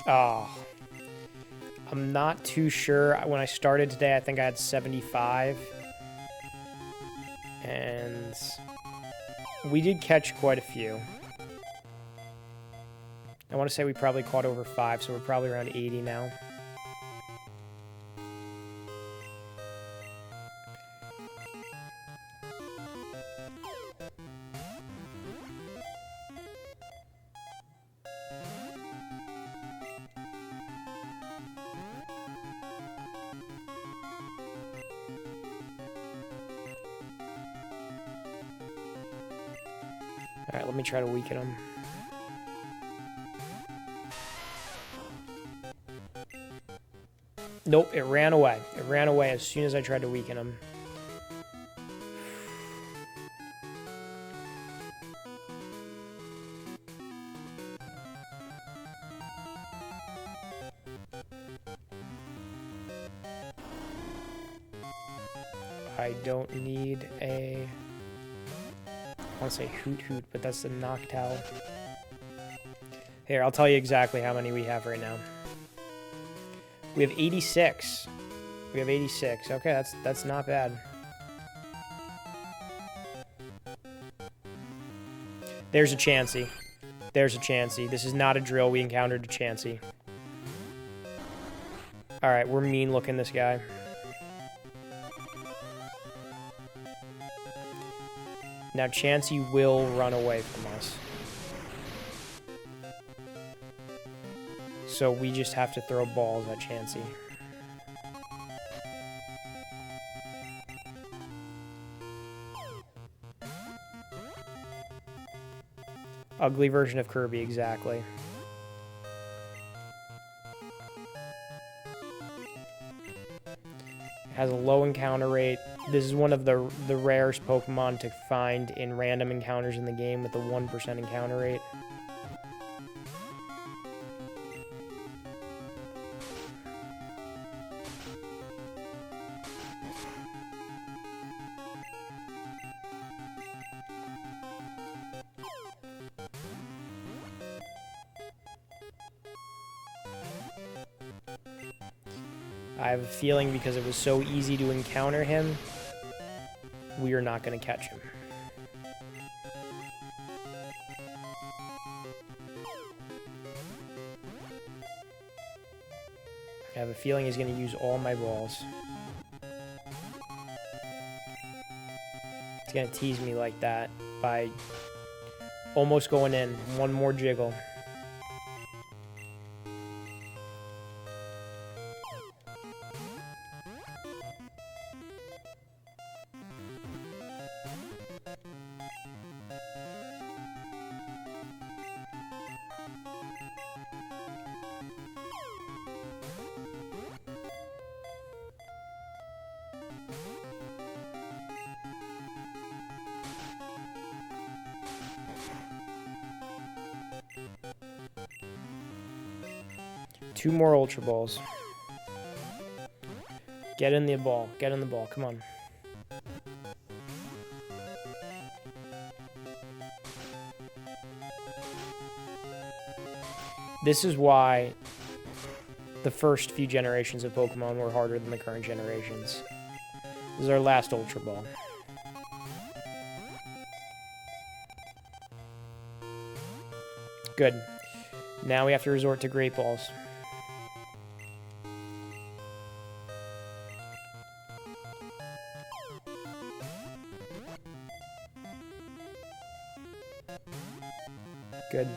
Oh, I'm not too sure. When I started today, I think I had 75. And we did catch quite a few. I want to say we probably caught over 5, so we're probably around 80 now. Alright, let me try to weaken him. Nope, it ran away. It ran away as soon as I tried to weaken him. I don't need a... I want to say Hoot Hoot, but that's the Noctowl. Here, I'll tell you exactly how many we have right now. We have 86. We have 86. Okay, that's not bad. There's a Chansey. There's a Chansey. This is not a drill. We encountered a Chansey. Alright, we're mean looking this guy. Now Chansey will run away from us. So we just have to throw balls at Chansey. Ugly version of Kirby, exactly. Has a low encounter rate. This is one of the rarest Pokemon to find in random encounters in the game with a 1% encounter rate. I have a feeling because it was so easy to encounter him, we are not going to catch him. I have a feeling he's going to use all my balls. He's going to tease me like that by almost going in. One more jiggle. Two more Ultra Balls. Get in the ball. Get in the ball. Come on. This is why the first few generations of Pokemon were harder than the current generations. This is our last Ultra Ball. Good. Now we have to resort to Great Balls. Good.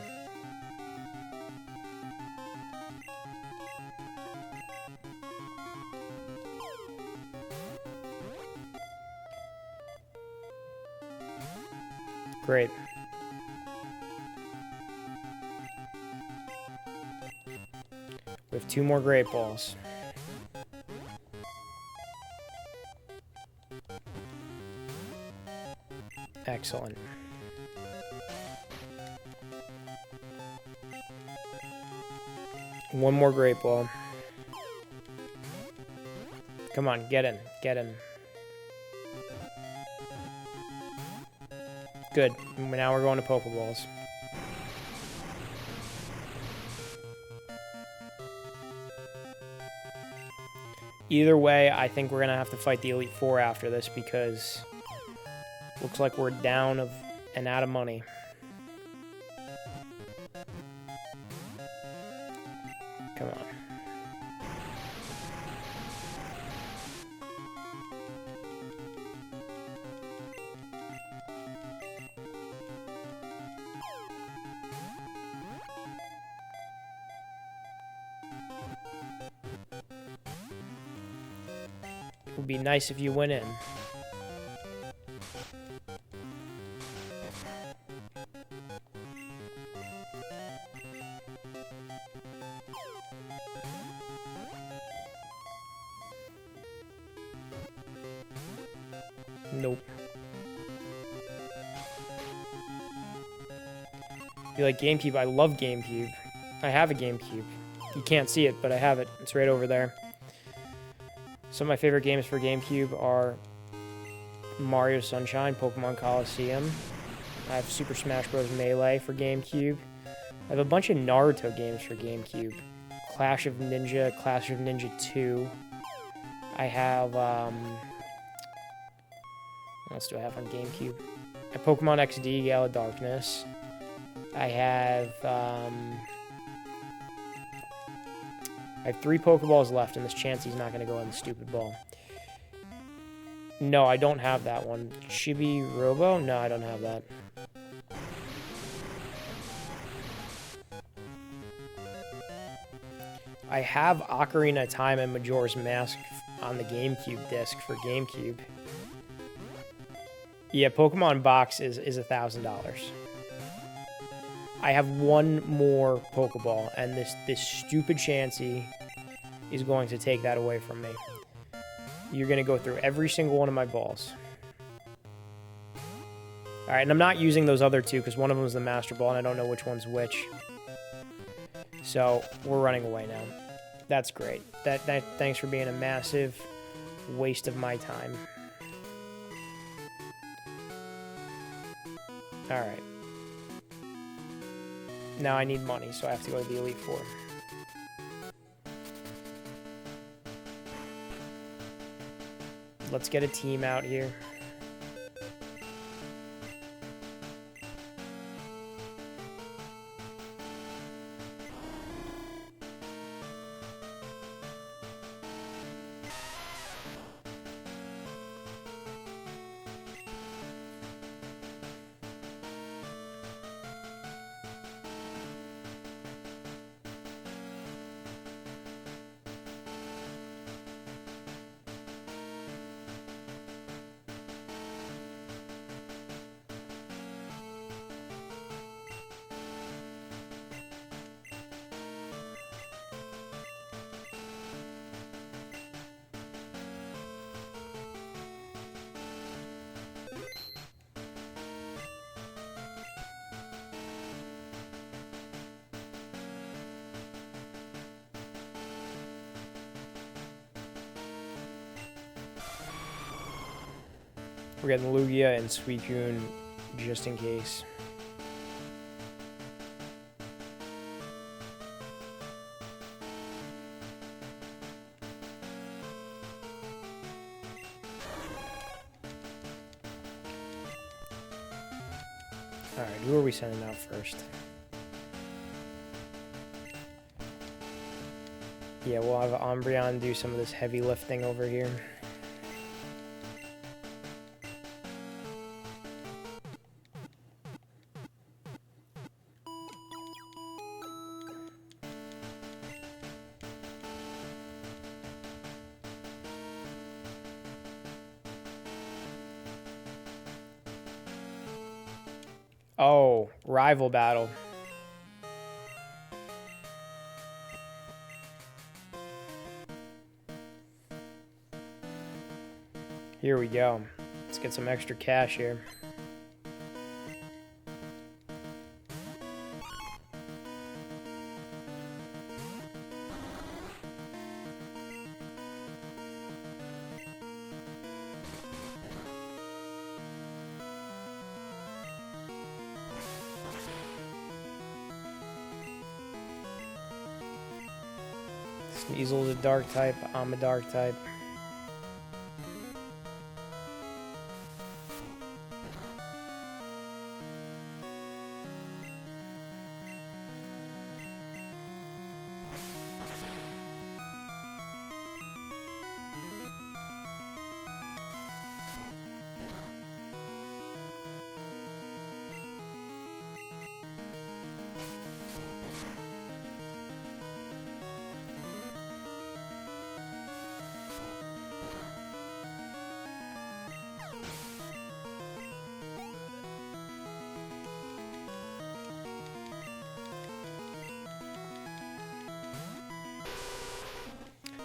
Great. We have two more Great Balls. Excellent. One more Great Ball. Come on, get in. Get in. Good. Now we're going to Pokeballs. Either way, I think we're going to have to fight the Elite Four after this because looks like we're down and out of money. Come on. It would be nice if you went in. Nope. You like GameCube? I love GameCube. I have a GameCube. You can't see it, but I have it. It's right over there. Some of my favorite games for GameCube are Mario Sunshine, Pokemon Coliseum. I have Super Smash Bros. Melee for GameCube. I have a bunch of Naruto games for GameCube. Clash of Ninja 2. I have, what else do I have on GameCube? I have Pokemon XD, Gale of Darkness. I have 3 Pokeballs left, and this Chansey's not going to go in the stupid ball. No, I don't have that one. Chibi Robo? No, I don't have that. I have Ocarina of Time and Majora's Mask on the GameCube disc for GameCube. Yeah, Pokemon Box is $1,000. I have one more Pokeball, and this stupid Chansey is going to take that away from me. You're going to go through every single one of my balls. Alright, and I'm not using those other two because one of them is the Master Ball, and I don't know which one's which. So, we're running away now. That's great. Thanks for being a massive waste of my time. Alright. Now I need money, so I have to go to the Elite Four. Let's get a team out here. We're getting Lugia and Suicune just in case. Alright, who are we sending out first? Yeah, we'll have Umbreon do some of this heavy lifting over here. Oh, rival battle. Here we go. Let's get some extra cash here. Sneasel's a dark type, I'm a dark type.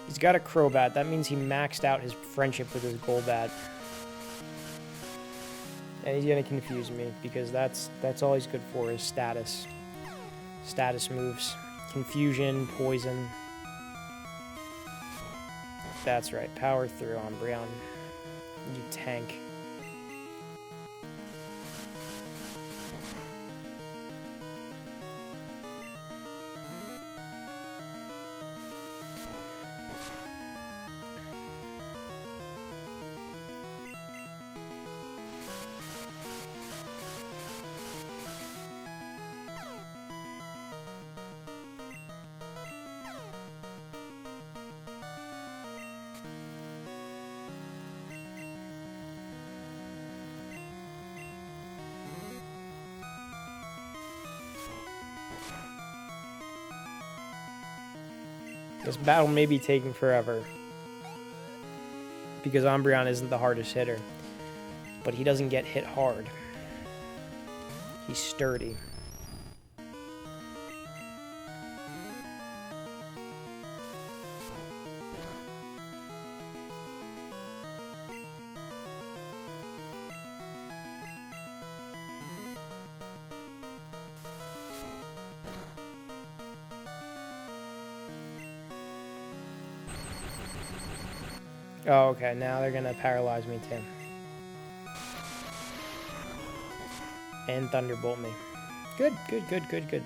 He's got a Crobat. That means he maxed out his friendship with his Golbat. And he's gonna confuse me because that's all he's good for is status. Status moves. Confusion, poison. That's right. Power through Umbreon. You tank. This battle may be taking forever because Umbreon isn't the hardest hitter, but he doesn't get hit hard. He's sturdy. Oh, okay. Now they're gonna paralyze me too. And thunderbolt me. Good, good, good, good, good.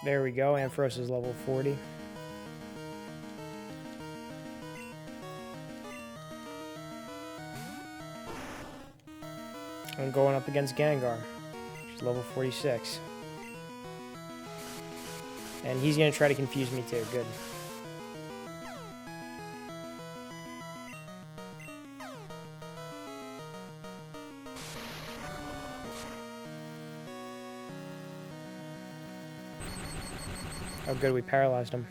There we go. Ampharos is level 40. I'm going up against Gengar, which is level 46. And he's going to try to confuse me too. Good. Oh, good. We paralyzed him.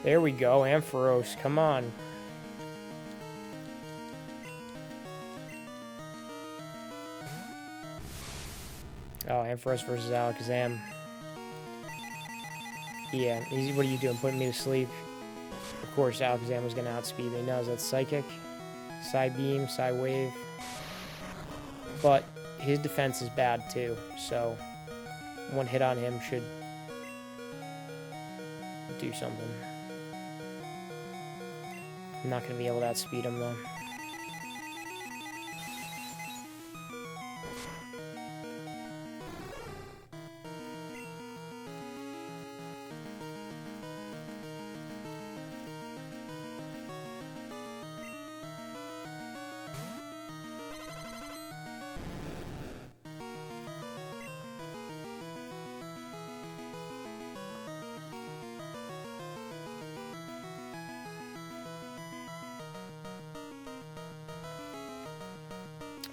There we go. Ampharos. Come on. Oh, Ampharos versus Alakazam. Yeah, easy. What are you doing? Putting me to sleep? Of course, Alakazam was going to outspeed me. Knows that's Psychic. Side Beam, Side Wave. But his defense is bad too, so one hit on him should do something. I'm not going to be able to outspeed him though.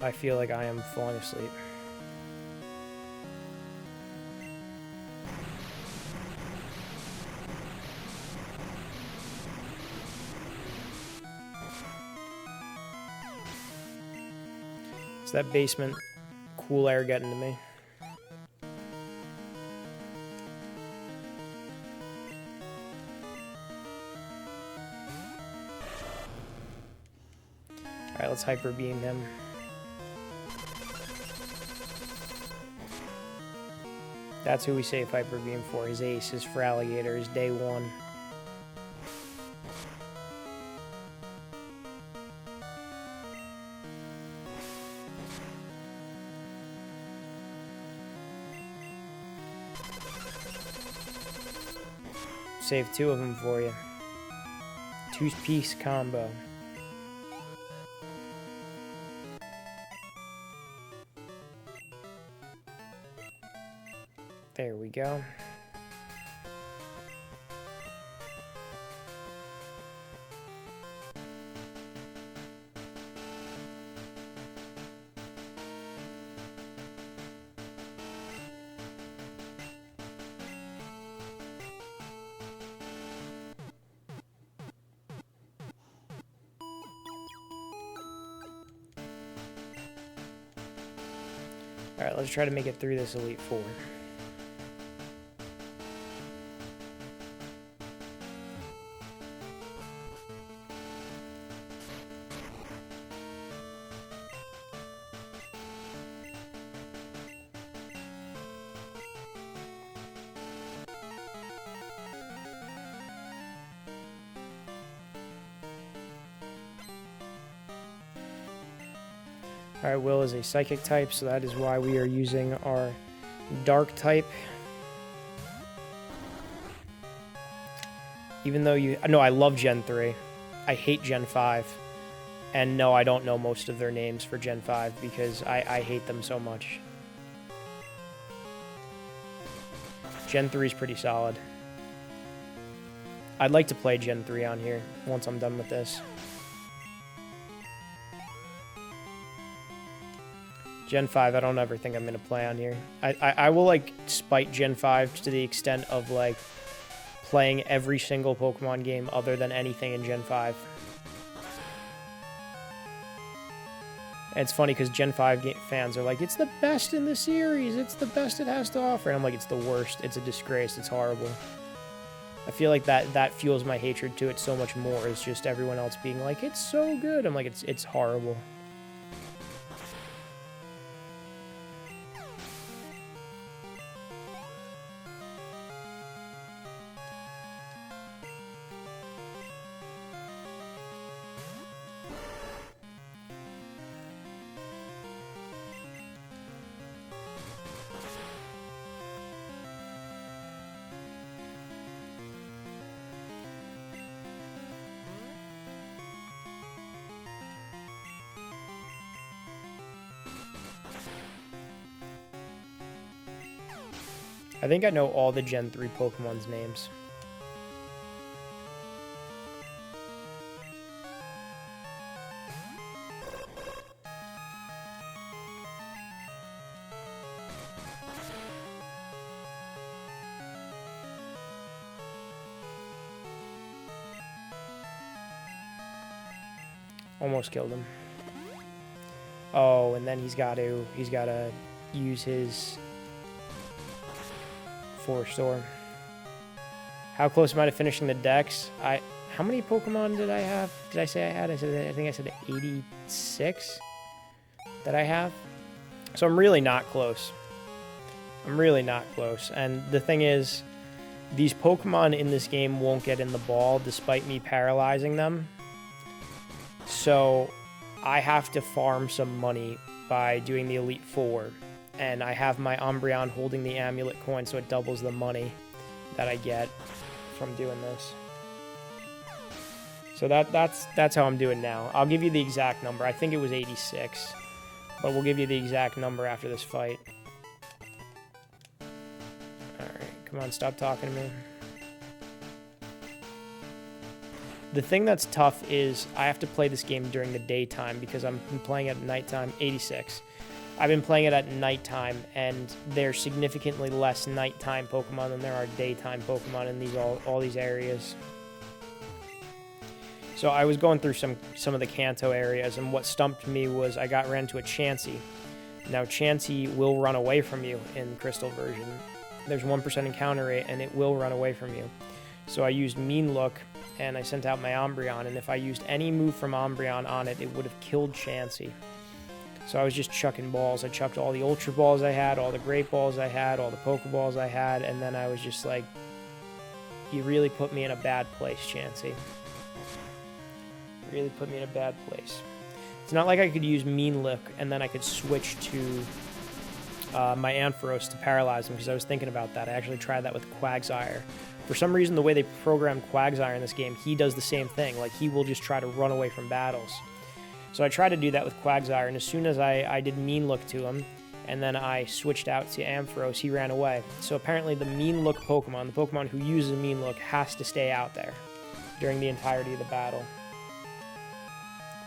I feel like I am falling asleep. It's that basement cool air getting to me. Alright, let's Hyper Beam him. That's who we save Hyper Beam for. His ace, his Feraligatr, his day one. Save two of them for you. Two-piece combo. There we go. All right, let's try to make it through this Elite Four. Alright, Will is a Psychic type, so that is why we are using our Dark type. Even though you... No, I love Gen 3. I hate Gen 5. And no, I don't know most of their names for Gen 5 because I hate them so much. Gen 3 is pretty solid. I'd like to play Gen 3 on here once I'm done with this. Gen 5, I don't ever think I'm going to play on here. I will, like, spite Gen 5 to the extent of, like, playing every single Pokemon game other than anything in Gen 5. And it's funny because Gen 5 fans are like, it's the best in the series. It's the best it has to offer. And I'm like, it's the worst. It's a disgrace. It's horrible. I feel like that fuels my hatred to it so much more. It's just everyone else being like, it's so good. I'm like, it's horrible. I think I know all the Gen 3 Pokemon's names. Almost killed him. Oh, and then he's got to use his Force Storm. How close am I to finishing the decks? How many Pokemon did I have? Did I say I had? I think I said 86 that I have. So I'm really not close. I'm really not close. And the thing is, these Pokemon in this game won't get in the ball despite me paralyzing them. So I have to farm some money by doing the Elite Four. And I have my Umbreon holding the amulet coin, so it doubles the money that I get from doing this. So that's how I'm doing now. I'll give you the exact number. I think it was 86, but we'll give you the exact number after this fight. All right, come on, stop talking to me. The thing that's tough is I have to play this game during the daytime because I'm playing it at nighttime. 86. I've been playing it at nighttime, and there's significantly less nighttime Pokemon than there are daytime Pokemon in all these areas. So I was going through some of the Kanto areas, and what stumped me was I ran into a Chansey. Now, Chansey will run away from you in Crystal version. There's 1% encounter rate, and it will run away from you. So I used Mean Look, and I sent out my Umbreon, and if I used any move from Umbreon on it, it would have killed Chansey. So I was just chucking balls. I chucked all the Ultra Balls I had, all the Great Balls I had, all the Pokeballs I had, and then I was just like, you really put me in a bad place, Chansey. You really put me in a bad place. It's not like I could use Mean Look and then I could switch to my Ampharos to paralyze him, because I was thinking about that. I actually tried that with Quagsire. For some reason, the way they programmed Quagsire in this game, he does the same thing. Like, he will just try to run away from battles. So I tried to do that with Quagsire, and as soon as I did Mean Look to him, and then I switched out to Ampharos, he ran away. So apparently the Mean Look Pokemon, the Pokemon who uses a Mean Look, has to stay out there during the entirety of the battle,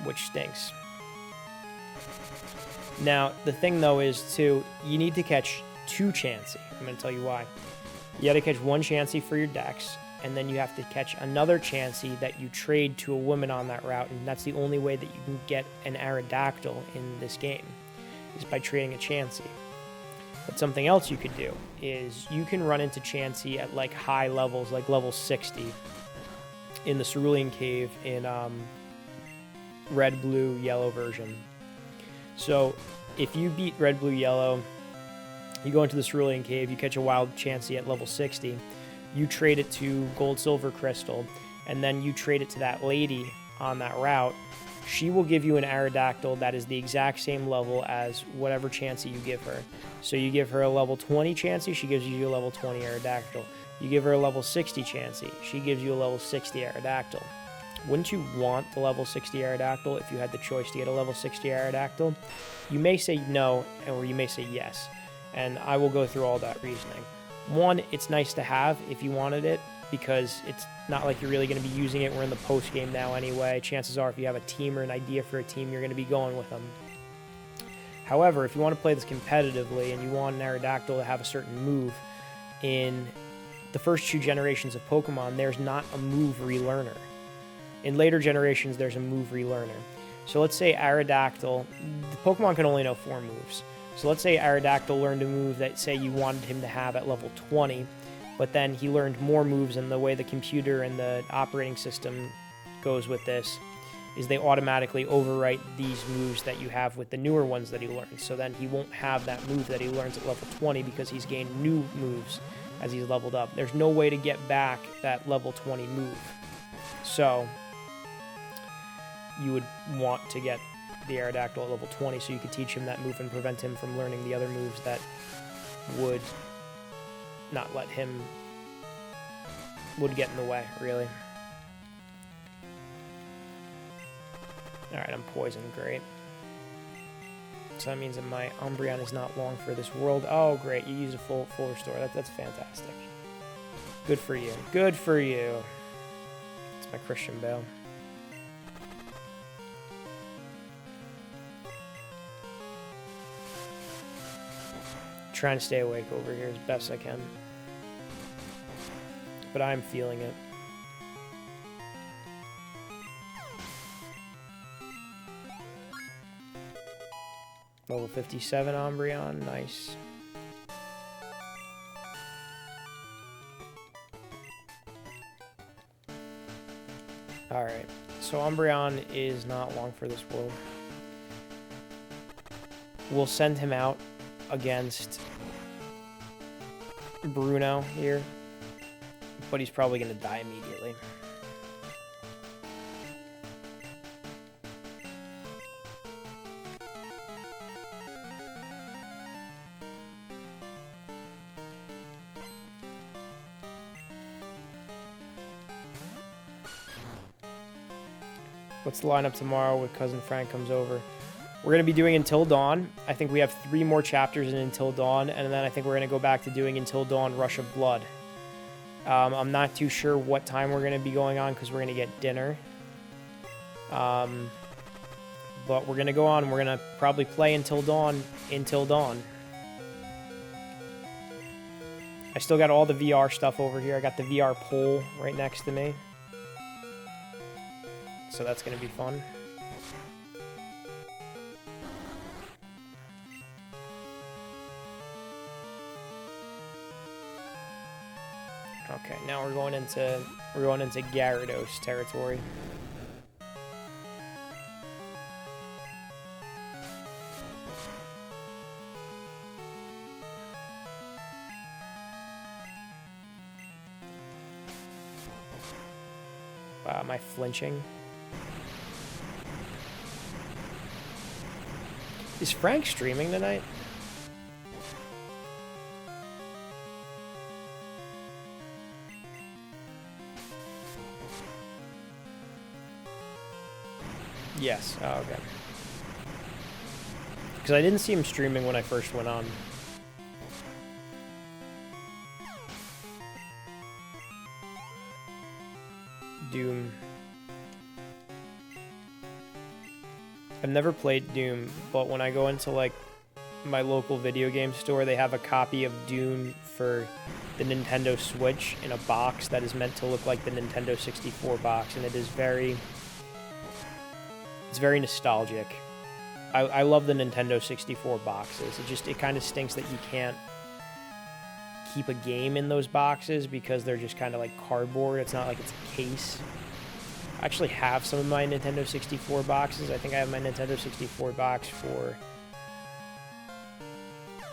which stinks. Now, the thing, though, is, too, you need to catch 2 Chansey. I'm going to tell you why. You got to catch 1 Chansey for your dex, and then you have to catch another Chansey that you trade to a woman on that route, and that's the only way that you can get an Aerodactyl in this game, is by trading a Chansey. But something else you could do is you can run into Chansey at, like, high levels, like level 60, in the Cerulean Cave in Red, Blue, Yellow version. So if you beat Red, Blue, Yellow, you go into the Cerulean Cave, you catch a wild Chansey at level 60, you trade it to Gold, Silver, Crystal, and then you trade it to that lady on that route. She will give you an Aerodactyl that is the exact same level as whatever Chansey you give her. So you give her a level 20 Chansey, she gives you a level 20 Aerodactyl. You give her a level 60 Chansey, she gives you a level 60 Aerodactyl. Wouldn't you want the level 60 Aerodactyl if you had the choice to get a level 60 Aerodactyl? You may say no, or you may say yes, and I will go through all that reasoning. One, it's nice to have if you wanted it, because it's not like you're really going to be using it. We're in the post game now anyway. Chances are if you have a team or an idea for a team, you're going to be going with them. However, if you want to play this competitively and you want an Aerodactyl to have a certain move, in the first 2 generations of Pokemon, there's not a move relearner. In later generations, there's a move relearner. So let's say Aerodactyl, the Pokemon can only know 4 moves. So let's say Aerodactyl learned a move that, say, you wanted him to have at level 20, but then he learned more moves, and the way the computer and the operating system goes with this is they automatically overwrite these moves that you have with the newer ones that he learns. So then he won't have that move that he learns at level 20 because he's gained new moves as he's leveled up. There's no way to get back that level 20 move. So you would want to get the Aerodactyl at level 20 so you could teach him that move and prevent him from learning the other moves that would not let him, would get in the way, really. Alright, I'm poisoned, great. So that means that my Umbreon is not long for this world. Oh, great, you used a full restore. That's fantastic. Good for you. Good for you. It's my Christian Bale. Trying to stay awake over here as best I can. But I'm feeling it. Level 57 Umbreon, nice. Alright, so Umbreon is not long for this world. We'll send him out against Bruno here, but he's probably going to die immediately. What's the lineup tomorrow when Cousin Frank comes over? We're going to be doing Until Dawn. I think we have 3 more chapters in Until Dawn, and then I think we're going to go back to doing Until Dawn Rush of Blood. I'm not too sure what time we're going to be going on because we're going to get dinner. But we're going to go on. We're going to probably play Until Dawn. I still got all the VR stuff over here. I got the VR pole right next to me. So that's going to be fun. Okay, now we're going into Gyarados territory. Wow, am I flinching? Is Frank streaming tonight? Yes. Oh, okay. Because I didn't see him streaming when I first went on. Doom. I've never played Doom, but when I go into, like, my local video game store, they have a copy of Doom for the Nintendo Switch in a box that is meant to look like the Nintendo 64 box, and it is very... It's very nostalgic. I love the Nintendo 64 boxes. It kind of stinks that you can't keep a game in those boxes because they're just kind of like cardboard. It's not like it's a case. I actually have some of my Nintendo 64 boxes. I think I have my Nintendo 64 box for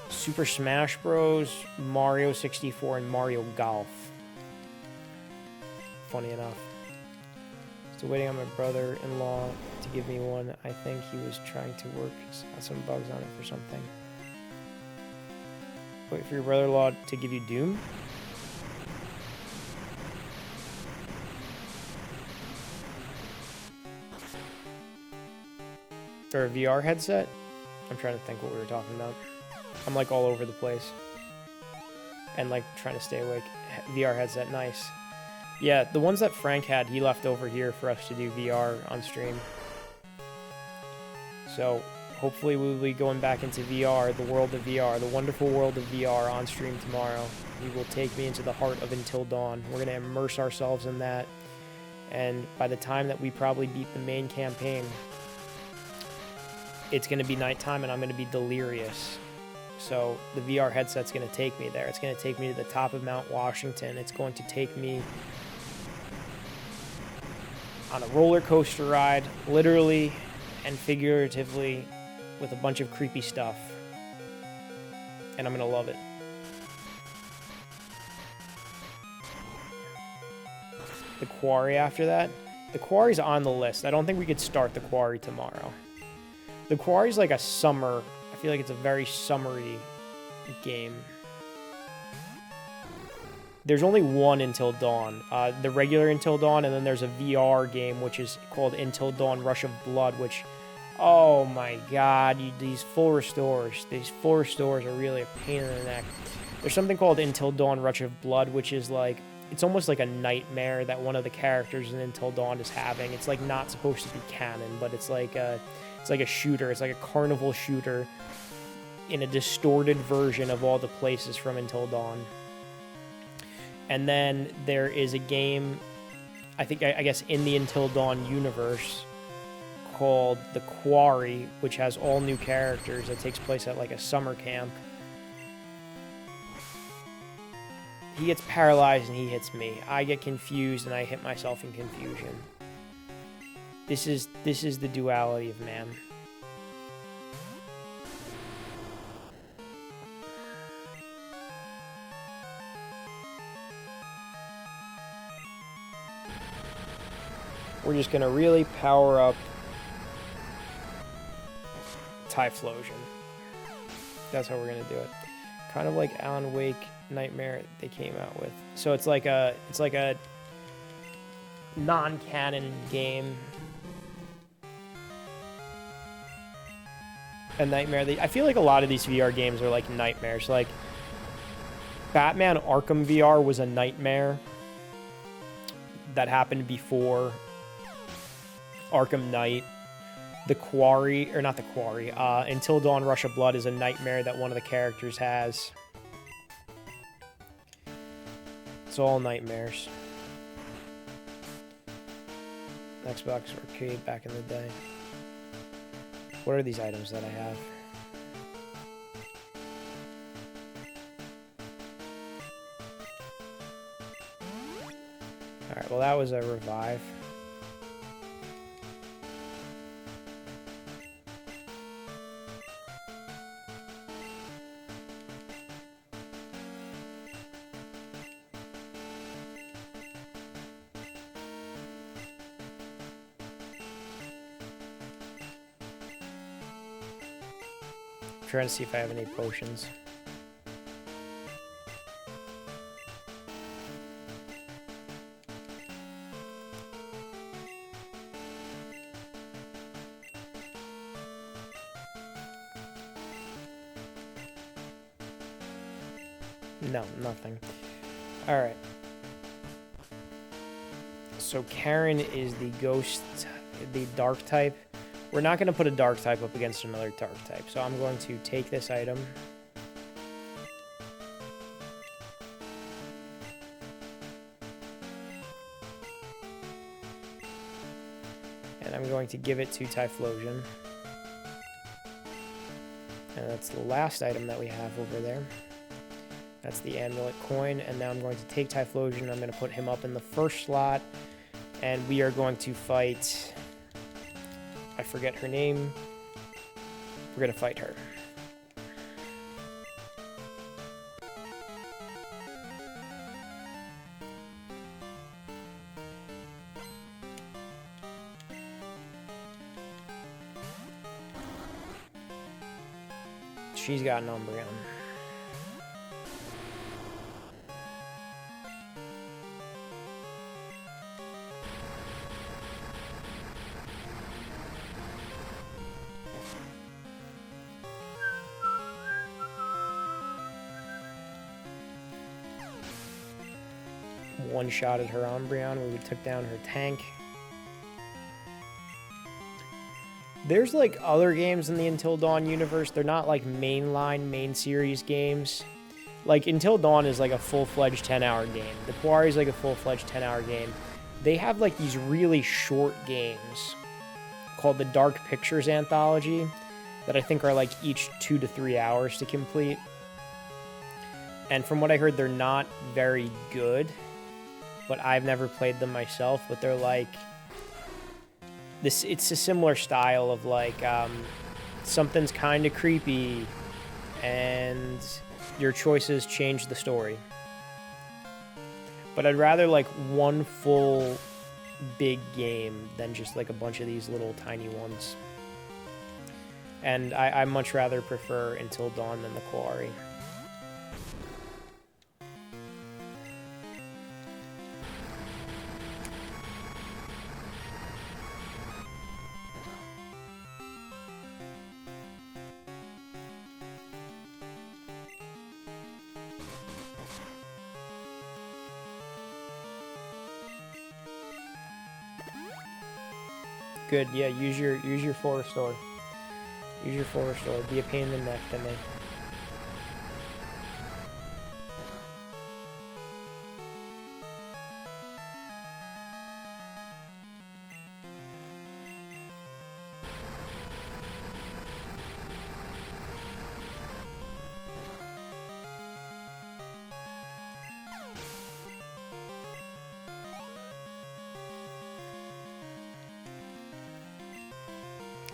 Super Smash Bros., Mario 64, and Mario Golf. Funny enough. Still waiting on my brother-in-law to give me one. I think he was trying to work some bugs on it for something. Wait for your brother-in-law to give you Doom? Or a VR headset? I'm trying to think what we were talking about. I'm like all over the place. and like trying to stay awake. VR headset, nice. Yeah, the ones that Frank had, he left over here for us to do VR on stream. So hopefully we'll be going back into VR, the world of VR, the wonderful world of VR on stream tomorrow. He will take me into the heart of Until Dawn. We're going to immerse ourselves in that. And by the time that we probably beat the main campaign, it's going to be nighttime and I'm going to be delirious. So the VR headset's going to take me there. It's going to take me to the top of Mount Washington. It's going to take me on a roller coaster ride, literally and figuratively, with a bunch of creepy stuff. And I'm going to love it. The quarry after that. The quarry's on the list. I don't think we could start the quarry tomorrow. The quarry's like a summer. I feel like it's a very summery game. There's only one Until Dawn. The regular Until Dawn, and then there's a VR game which is called Until Dawn Rush of Blood, which, oh my god, these full restores. These full restores are really a pain in the neck. There's something called Until Dawn Rush of Blood, which is like, it's almost like a nightmare that one of the characters in Until Dawn is having. It's like not supposed to be canon, but it's like a shooter. It's like a carnival shooter in a distorted version of all the places from Until Dawn. And then there is a game, I guess in the Until Dawn universe, called The Quarry, which has all new characters that takes place at like a summer camp. He gets paralyzed and he hits me. I get confused and I hit myself in confusion. This is the duality of man. We're just gonna really power up Typhlosion. That's how we're gonna do it. Kind of like Alan Wake Nightmare they came out with. So it's like a non-canon game. A nightmare. I feel like a lot of these VR games are like nightmares. Like Batman Arkham VR was a nightmare that happened before Arkham Knight. The Quarry, or not the Quarry, Until Dawn Rush of Blood is a nightmare that one of the characters has. It's all nightmares. Xbox Arcade back in the day. What are these items that I have? Alright, well that was a revive. Trying to see if I have any potions. No, nothing. Alright. So Karen is the ghost, the dark type. We're not going to put a dark type up against another dark type, so I'm going to take this item. And I'm going to give it to Typhlosion. And that's the last item that we have over there. That's the amulet coin, and now I'm going to take Typhlosion. I'm going to put him up in the first slot, and we are going to fight... I forget her name. We're gonna fight her. She's got an Umbreon. one-shotted her Umbreon when we took down her tank. There's like other games in the Until Dawn universe. They're not like main series games. Like Until Dawn is like a full-fledged 10-hour game. The Quarry is like a full-fledged 10-hour game. They have like these really short games called the Dark Pictures Anthology that I think are like each 2 to 3 hours to complete. And from what I heard, they're not very good, but I've never played them myself. But they're like this. It's a similar style of like something's kind of creepy, and your choices change the story. But I'd rather like one full big game than just like a bunch of these little tiny ones. And I much rather prefer Until Dawn than the Quarry. Good, yeah, use your Forest Door. Use your Forest Door. Be a pain in the neck to me.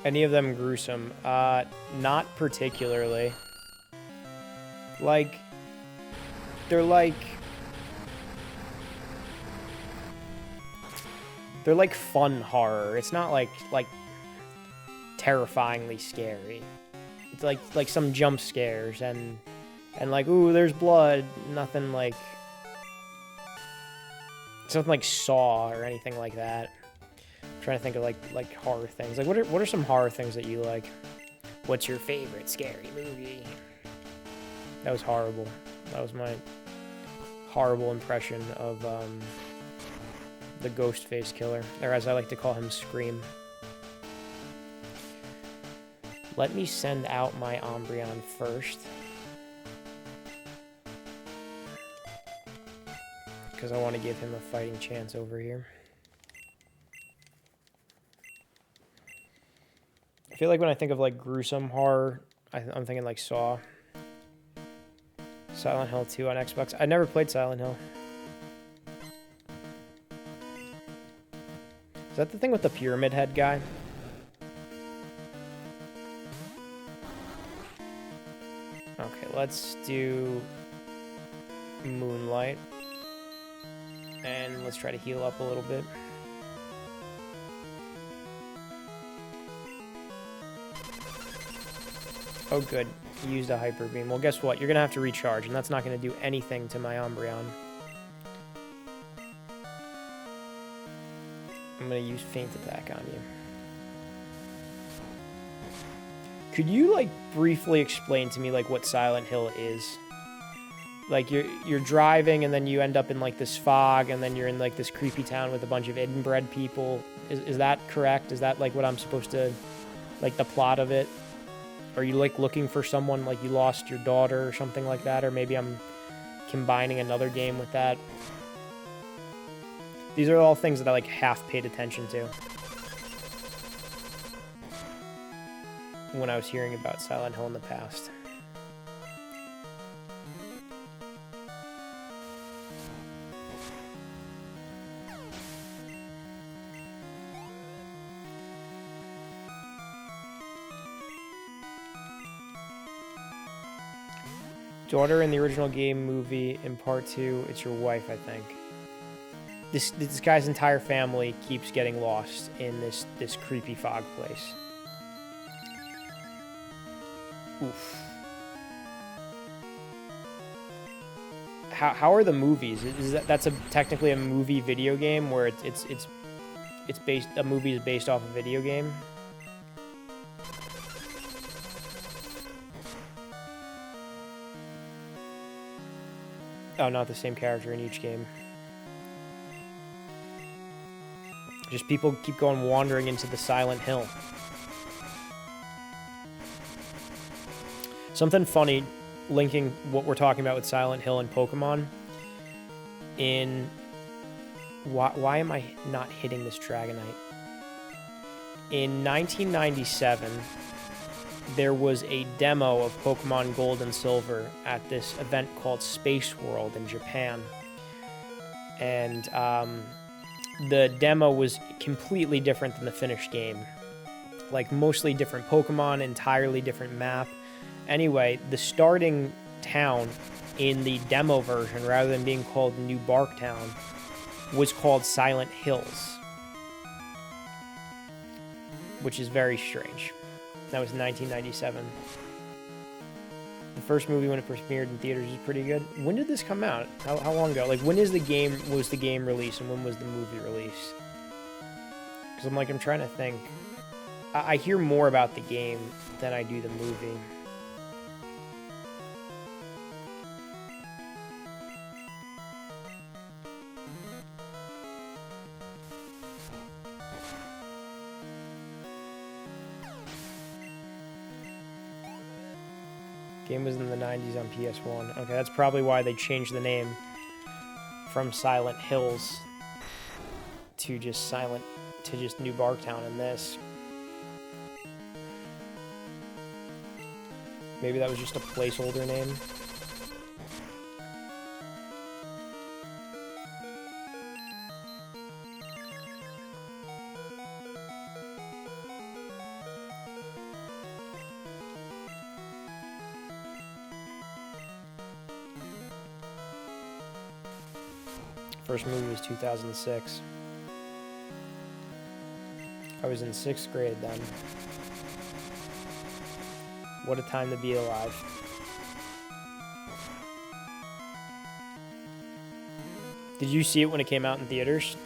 Any of them gruesome? Not particularly. Like, they're like fun horror. It's not like terrifyingly scary. It's like some jump scares and like, ooh, there's blood. Nothing like something like Saw or anything like that. Trying to think of like horror things. Like what are some horror things that you like? What's your favorite scary movie? That was horrible. That was my horrible impression of the Ghostface killer, or as I like to call him, Scream. Let me send out my Umbreon first, because I want to give him a fighting chance over here. I feel like when I think of like gruesome horror, I'm thinking like Saw. Silent Hill 2 on Xbox. I never played Silent Hill. Is that the thing with the Pyramid Head guy? Okay, let's do Moonlight. And let's try to heal up a little bit. Oh, good. He used a Hyper Beam. Well, guess what? You're going to have to recharge, and that's not going to do anything to my Umbreon. I'm going to use Feint Attack on you. Could you, like, briefly explain to me, like, what Silent Hill is? Like, you're driving, and then you end up in, like, this fog, and then you're in, like, this creepy town with a bunch of inbred people. Is that correct? Is that, like, what I'm supposed to... Like, the plot of it? Are you, like, looking for someone, like you lost your daughter or something like that? Or maybe I'm combining another game with that. These are all things that I, like, half paid attention to when I was hearing about Silent Hill in the past. Daughter in the original game, movie, in part 2, it's your wife, I think. This guy's entire family keeps getting lost in this creepy fog place. Oof. How are the movies? Is that's technically a movie video game where a movie is based off a video game? Oh, not the same character in each game. Just people keep going wandering into the Silent Hill. Something funny, linking what we're talking about with Silent Hill and Pokemon. Why am I not hitting this Dragonite? In 1997, there was a demo of Pokemon Gold and Silver at this event called Space World in Japan. And the demo was completely different than the finished game. Like, mostly different Pokemon, entirely different map. Anyway, the starting town in the demo version, rather than being called New Barktown, was called Silent Hills, which is very strange. That was 1997. The first movie, when it premiered in theaters, was pretty good. When did this come out? How long ago? Like, when was the game released, and when was the movie released? Because I'm trying to think. I hear more about the game than I do the movie. Game was in the 90s on PS1. Okay, that's probably why they changed the name from Silent Hills to just New Barktown in this. Maybe that was just a placeholder name. First movie was 2006. I was in 6th grade then. What a time to be alive. Did you see it when it came out in theaters?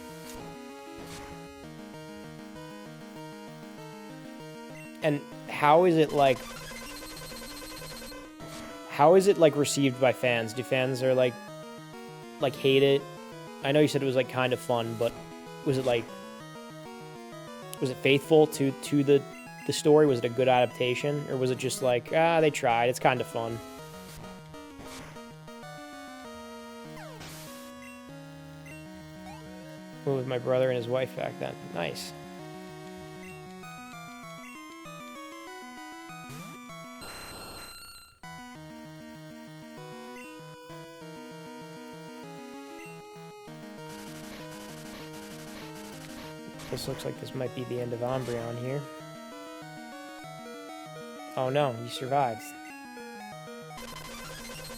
And how is it received by fans? Do fans are like hate it? I know you said it was kind of fun, but was it faithful to the story? Was it a good adaptation, or was it just they tried, it's kind of fun? Went with my brother and his wife back then. Nice. This looks like this might be the end of Umbreon here. Oh no, he survived.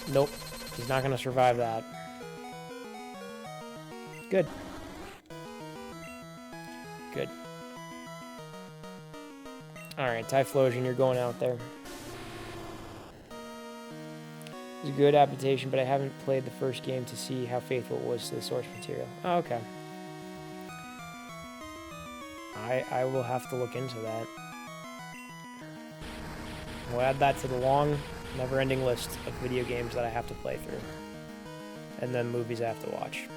Nope, he's not going to survive that. Good. Good. Alright, Typhlosion, you're going out there. It's a good adaptation, but I haven't played the first game to see how faithful it was to the source material. Oh, okay. I will have to look into that. We'll add that to the long, never-ending list of video games that I have to play through. And then movies I have to watch.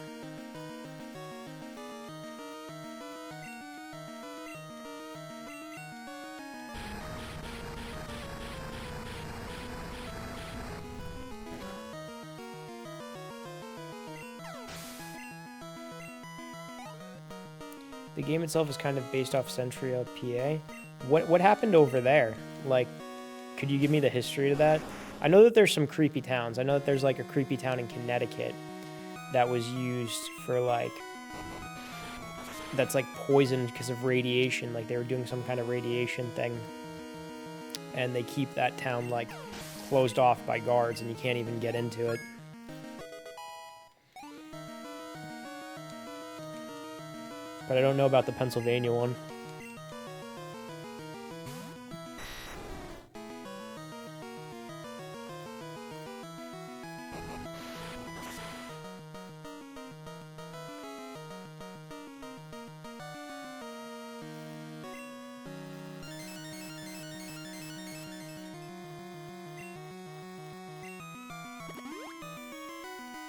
The game itself is kind of based off Centria, PA. What happened over there? Could you give me the history to that? I know that there's some creepy towns. I know that there's a creepy town in Connecticut that was used for that's poisoned because of radiation. They were doing some kind of radiation thing. And they keep that town closed off by guards, and you can't even get into it. But I don't know about the Pennsylvania one.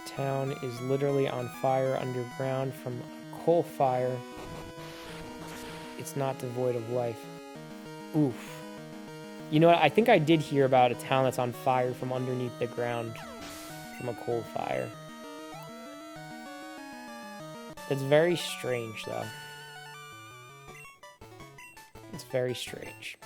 Town is literally on fire underground from a coal fire It's not devoid of life. Oof. You know what? I think I did hear about a town that's on fire from underneath the ground from a coal fire. That's very strange, though. It's very strange.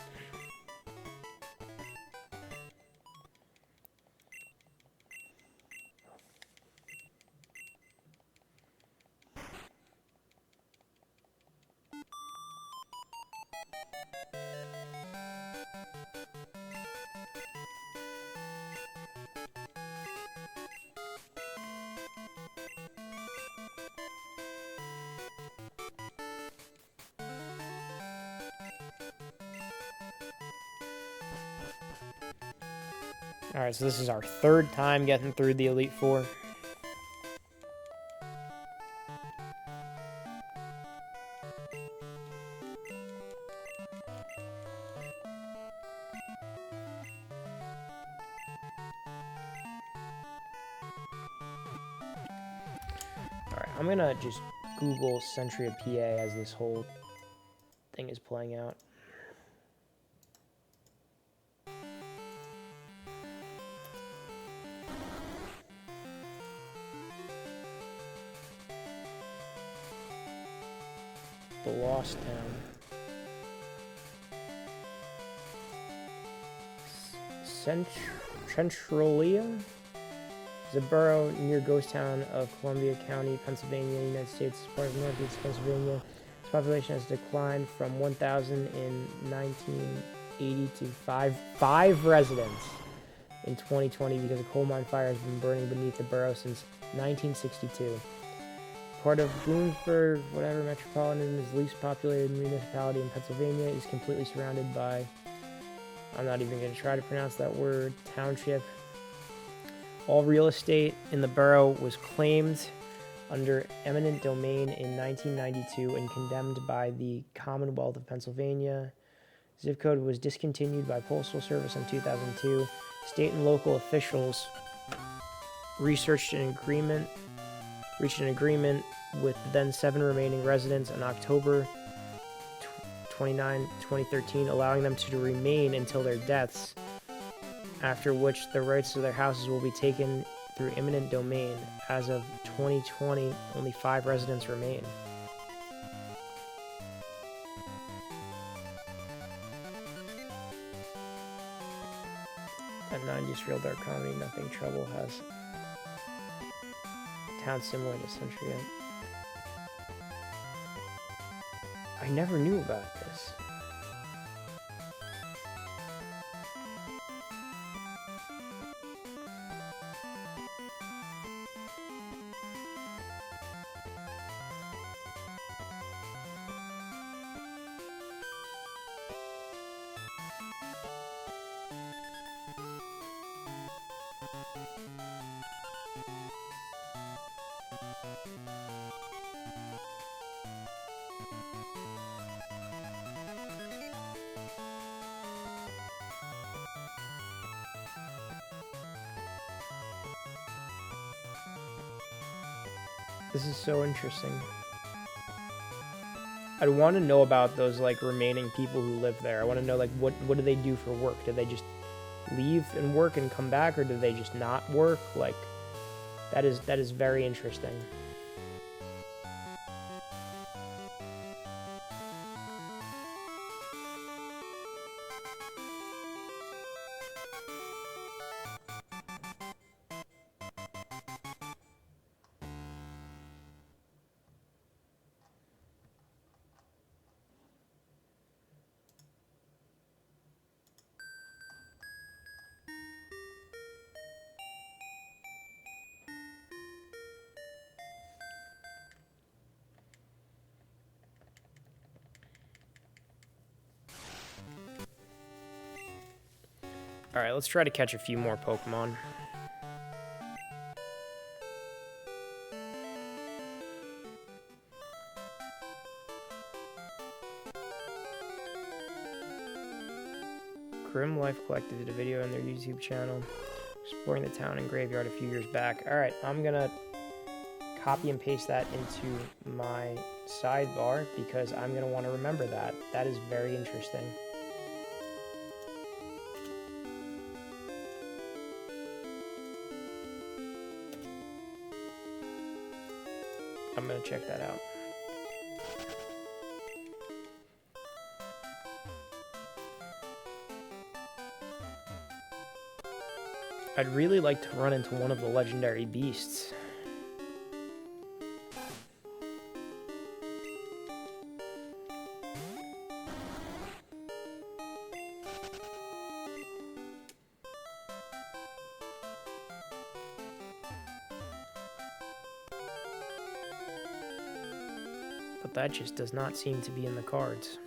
Alright, so this is our third time getting through the Elite Four. Alright, I'm gonna just Google Century of PA as this whole thing is playing out. The Lost Town. Centralia is a borough near ghost town of Columbia County, Pennsylvania, United States. Part of Northeast Pennsylvania. Its population has declined from 1,000 in 1980 to five residents in 2020 because a coal mine fire has been burning beneath the borough since 1962. Part of Bloomsburg, whatever metropolitan is least populated municipality in Pennsylvania, is completely surrounded by, I'm not even going to try to pronounce that word, township. All real estate in the borough was claimed under eminent domain in 1992 and condemned by the Commonwealth of Pennsylvania. Zip code was discontinued by Postal Service in 2002. State and local officials reached an agreement with the then 7 remaining residents on October 29, 2013, allowing them to remain until their deaths, after which the rights to their houses will be taken through eminent domain. As of 2020, only 5 residents remain. That 90s real dark comedy, Nothing Trouble, has a town similar to Century. I never knew about this. This is so interesting. I'd want to know about those like remaining people who live there. I want to know like what do they do for work? Did they just leave and work and come back, or did they just not work? Like that is very interesting. Alright, let's try to catch a few more Pokemon. Grim Life Collective did a video on their YouTube channel exploring the town and graveyard a few years back. Alright, I'm gonna copy and paste that into my sidebar because I'm going to want to remember that. That is very interesting. I'm going to check that out. I'd really like to run into one of the legendary beasts. But that just does not seem to be in the cards.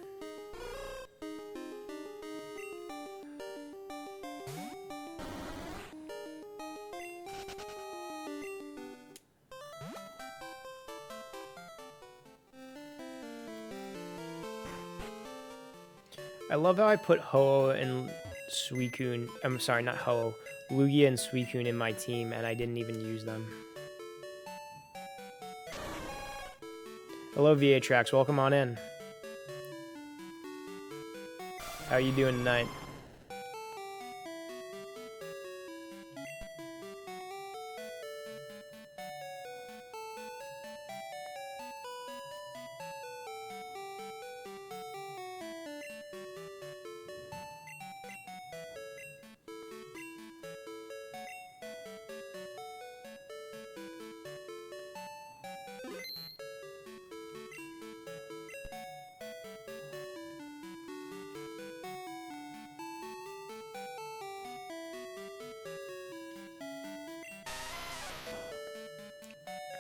I love how I put Ho-Oh and Suicune, I'm sorry, not Ho-Oh, Lugia and Suicune in my team, and I didn't even use them. Hello, VA-Trax, welcome on in. How are you doing tonight?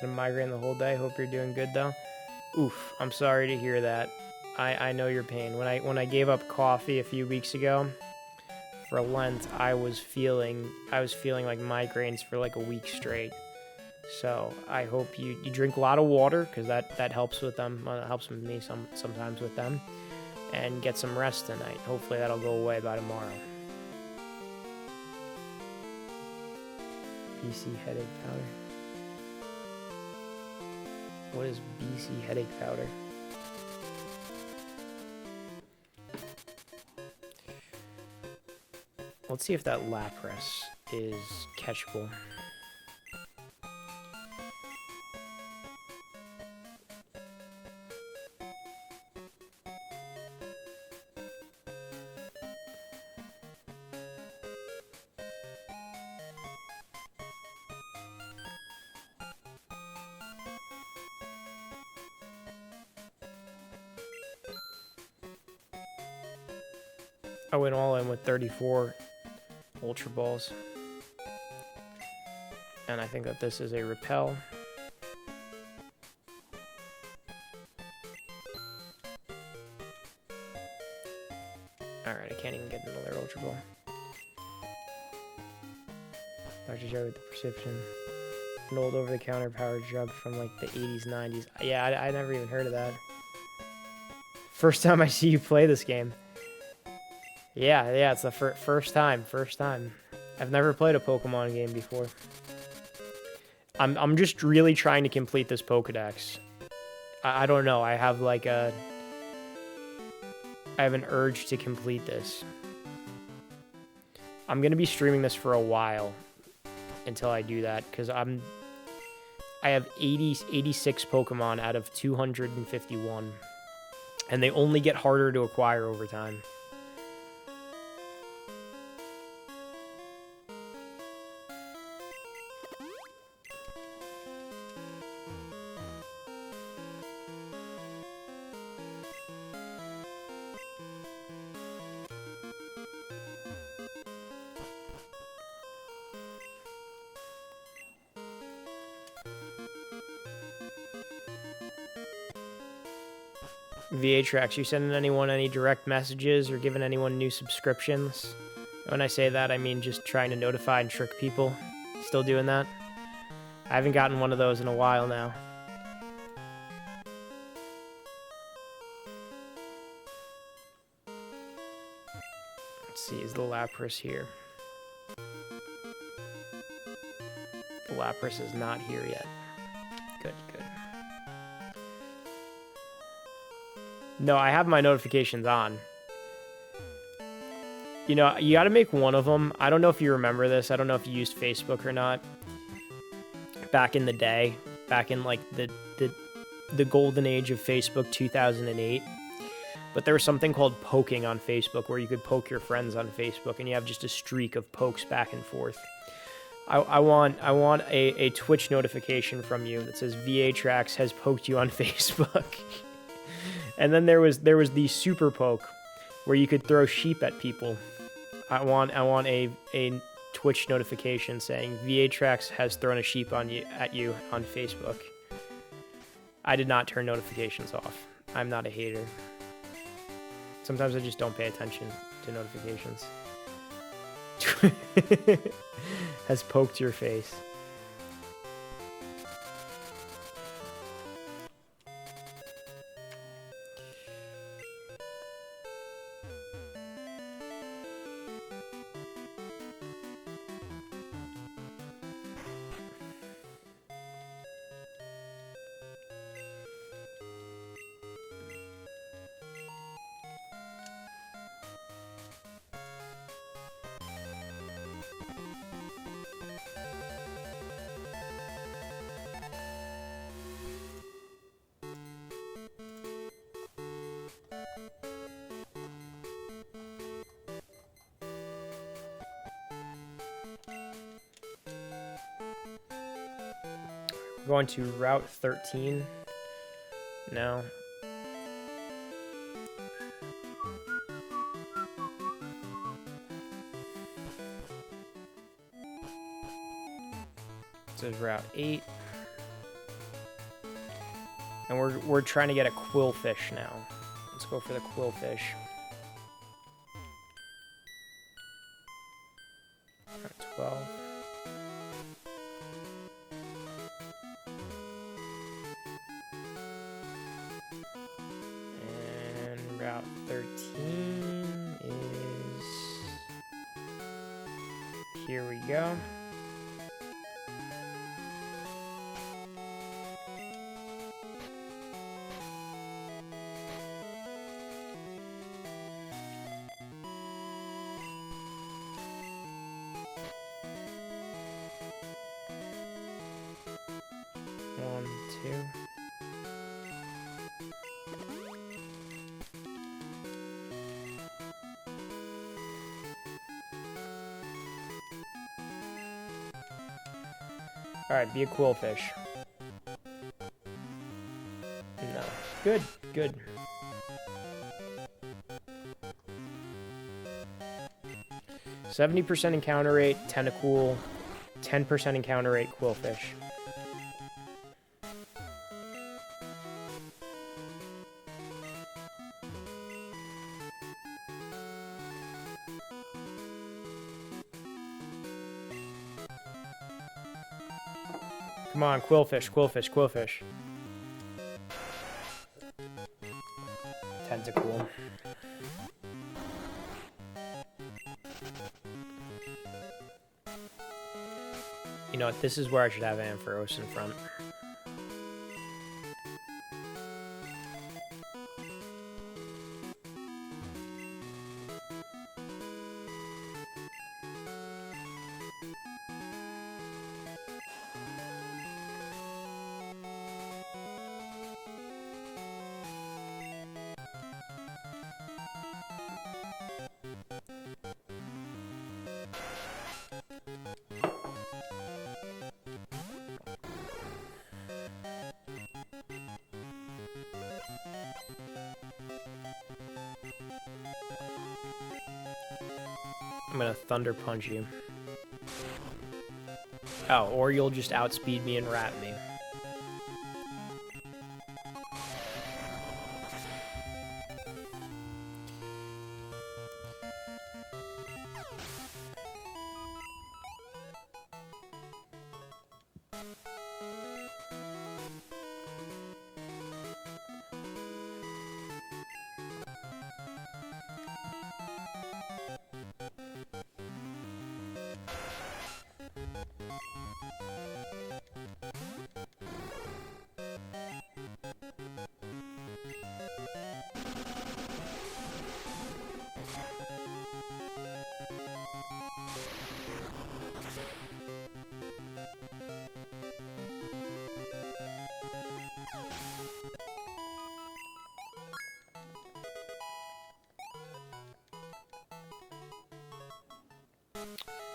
A migraine the whole day. Hope you're doing good though. Oof, I'm sorry to hear that. I know your pain. When I gave up coffee a few weeks ago for Lent, I was feeling like migraines for like a week straight. So I hope you drink a lot of water because that helps with them. Helps with me sometimes with them. And get some rest tonight. Hopefully that'll go away by tomorrow. BC headache powder. What is BC headache powder? Let's see if that Lapras is catchable. I went all in with 34 Ultra Balls. And I think that this is a repel. Alright, I can't even get another Ultra Ball. Dr. Joe with the prescription. An old over-the-counter power drug from like the 80s, 90s. Yeah, I never even heard of that. First time I see you play this game. Yeah, it's the first time. I've never played a Pokemon game before. I'm just really trying to complete this Pokedex. I don't know, I have an urge to complete this. I'm gonna be streaming this for a while until I do that, because I have 86 Pokemon out of 251. And they only get harder to acquire over time. VA-Trax, you sending anyone any direct messages or giving anyone new subscriptions? When I say that, I mean just trying to notify and trick people. Still doing that? I haven't gotten one of those in a while now. Let's see, is the Lapras here? The Lapras is not here yet. Good, good. No, I have my notifications on. You know, you got to make one of them. I don't know if you remember this. I don't know if you used Facebook or not. Back in the day, back in like the golden age of Facebook, 2008. But there was something called poking on Facebook where you could poke your friends on Facebook and you have just a streak of pokes back and forth. I want a Twitch notification from you that says VATrax has poked you on Facebook. And then there was the super poke where you could throw sheep at people. I want a Twitch notification saying VATrax has thrown a sheep at you on Facebook. I did not turn notifications off. I'm not a hater. Sometimes I just don't pay attention to notifications. Has poked your face. Going to Route 13 now. This is Route 8. And we're trying to get a quillfish now. Let's go for the quillfish. Route 12. Route 13 is... Here we go. One, two. Alright, be a quillfish. No. Good, good. 70% encounter rate, tentacool, 10% encounter rate, quillfish. Come on, quillfish, quillfish, quillfish. Tentacool. You know what, this is where I should have Ampharos in front. I'm gonna thunder punch you. Oh, or you'll just outspeed me and rat me.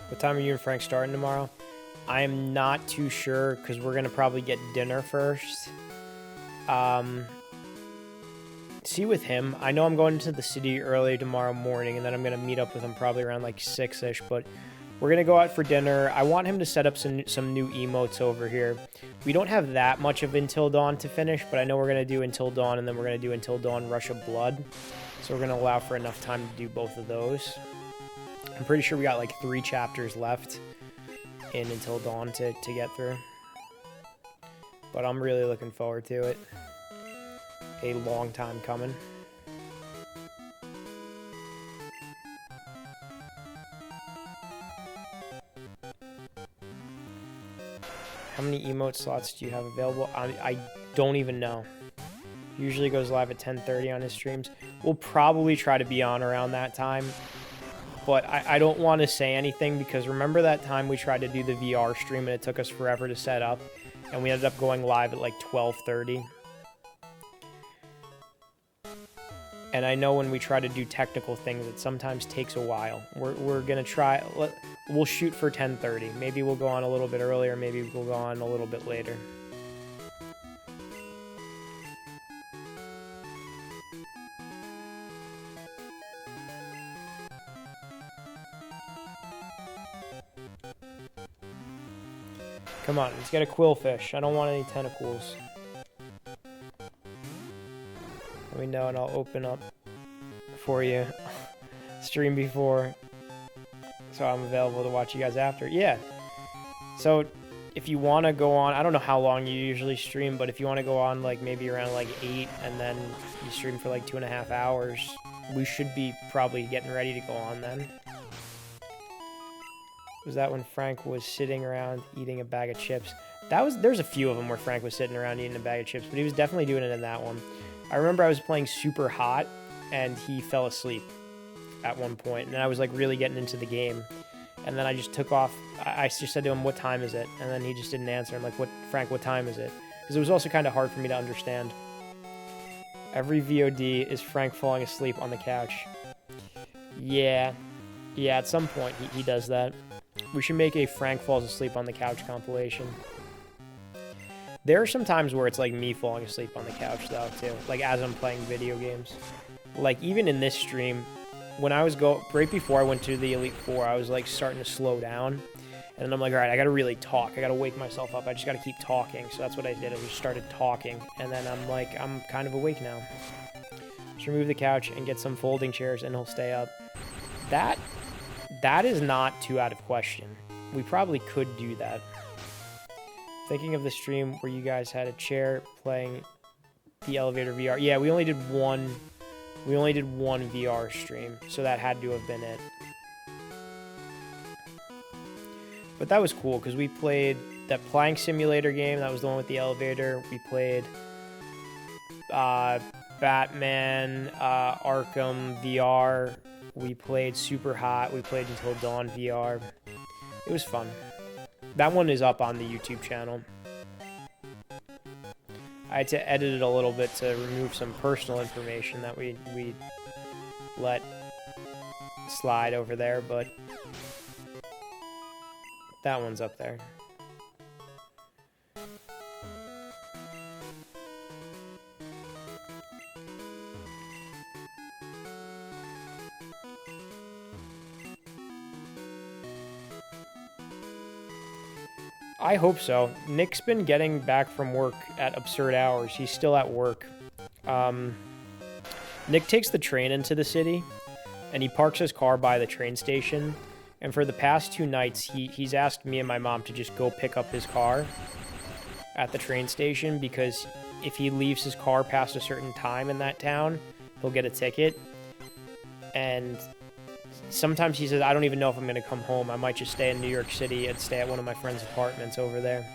What time are you and Frank starting tomorrow? I am not too sure because we're going to probably get dinner first. See with him. I know I'm going to the city early tomorrow morning, and then I'm going to meet up with him probably around like 6-ish, but we're going to go out for dinner. I want him to set up some new emotes over here. We don't have that much of Until Dawn to finish, but I know we're going to do Until Dawn, and then we're going to do Until Dawn Rush of Blood. So we're going to allow for enough time to do both of those. I'm pretty sure we got like 3 chapters left in Until Dawn to get through. But I'm really looking forward to it. A long time coming. How many emote slots do you have available? I don't even know. Usually goes live at 10:30 on his streams. We'll probably try to be on around that time. But I don't want to say anything because remember that time we tried to do the VR stream and it took us forever to set up? And we ended up going live at like 12:30. And I know when we try to do technical things, it sometimes takes a while. We're going to try, we'll shoot for 10:30. Maybe we'll go on a little bit earlier, maybe we'll go on a little bit later. Come on, let's get a quillfish. I don't want any tentacles. Let me know and I'll open up for you. Stream before. So I'm available to watch you guys after. Yeah. So if you want to go on, I don't know how long you usually stream, but if you want to go on like maybe around like 8 and then you stream for like 2.5 hours, we should be probably getting ready to go on then. Was that when Frank was sitting around eating a bag of chips? There's a few of them where Frank was sitting around eating a bag of chips, but he was definitely doing it in that one. I remember I was playing super hot and he fell asleep at one point, and I was like really getting into the game. And then I just took off. I just said to him, "What time is it?" And then he just didn't answer. I'm like, Frank, what time is it?" Because it was also kind of hard for me to understand. Every VOD is Frank falling asleep on the couch. Yeah, at some point he does that. We should make a Frank falls asleep on the couch compilation. There are some times where it's like me falling asleep on the couch though too, like as I'm playing video games. Like even in this stream, when I was right before I went to the Elite Four, I was like starting to slow down, and then I'm like, all right, I gotta really talk. I gotta wake myself up. I just gotta keep talking. So that's what I did. I just started talking, and then I'm like, I'm kind of awake now. Just remove the couch and get some folding chairs, and he'll stay up. That is not too out of question. We probably could do that. Thinking of the stream where you guys had a chair playing the elevator VR. Yeah, we only did one VR stream, so that had to have been it. But that was cool because we played that plank simulator game. That was the one with the elevator. We played Batman Arkham VR. We played Super Hot. We played Until Dawn VR. It was fun. That one is up on the YouTube channel. I had to edit it a little bit to remove some personal information that we let slide over there, but that one's up there. I hope so. Nick's been getting back from work at absurd hours. He's still at work. Nick takes the train into the city, and he parks his car by the train station. And for the past 2 nights, he's asked me and my mom to just go pick up his car at the train station, because if he leaves his car past a certain time in that town, he'll get a ticket. And sometimes he says, I don't even know if I'm going to come home. I might just stay in New York City and stay at one of my friend's apartments over there.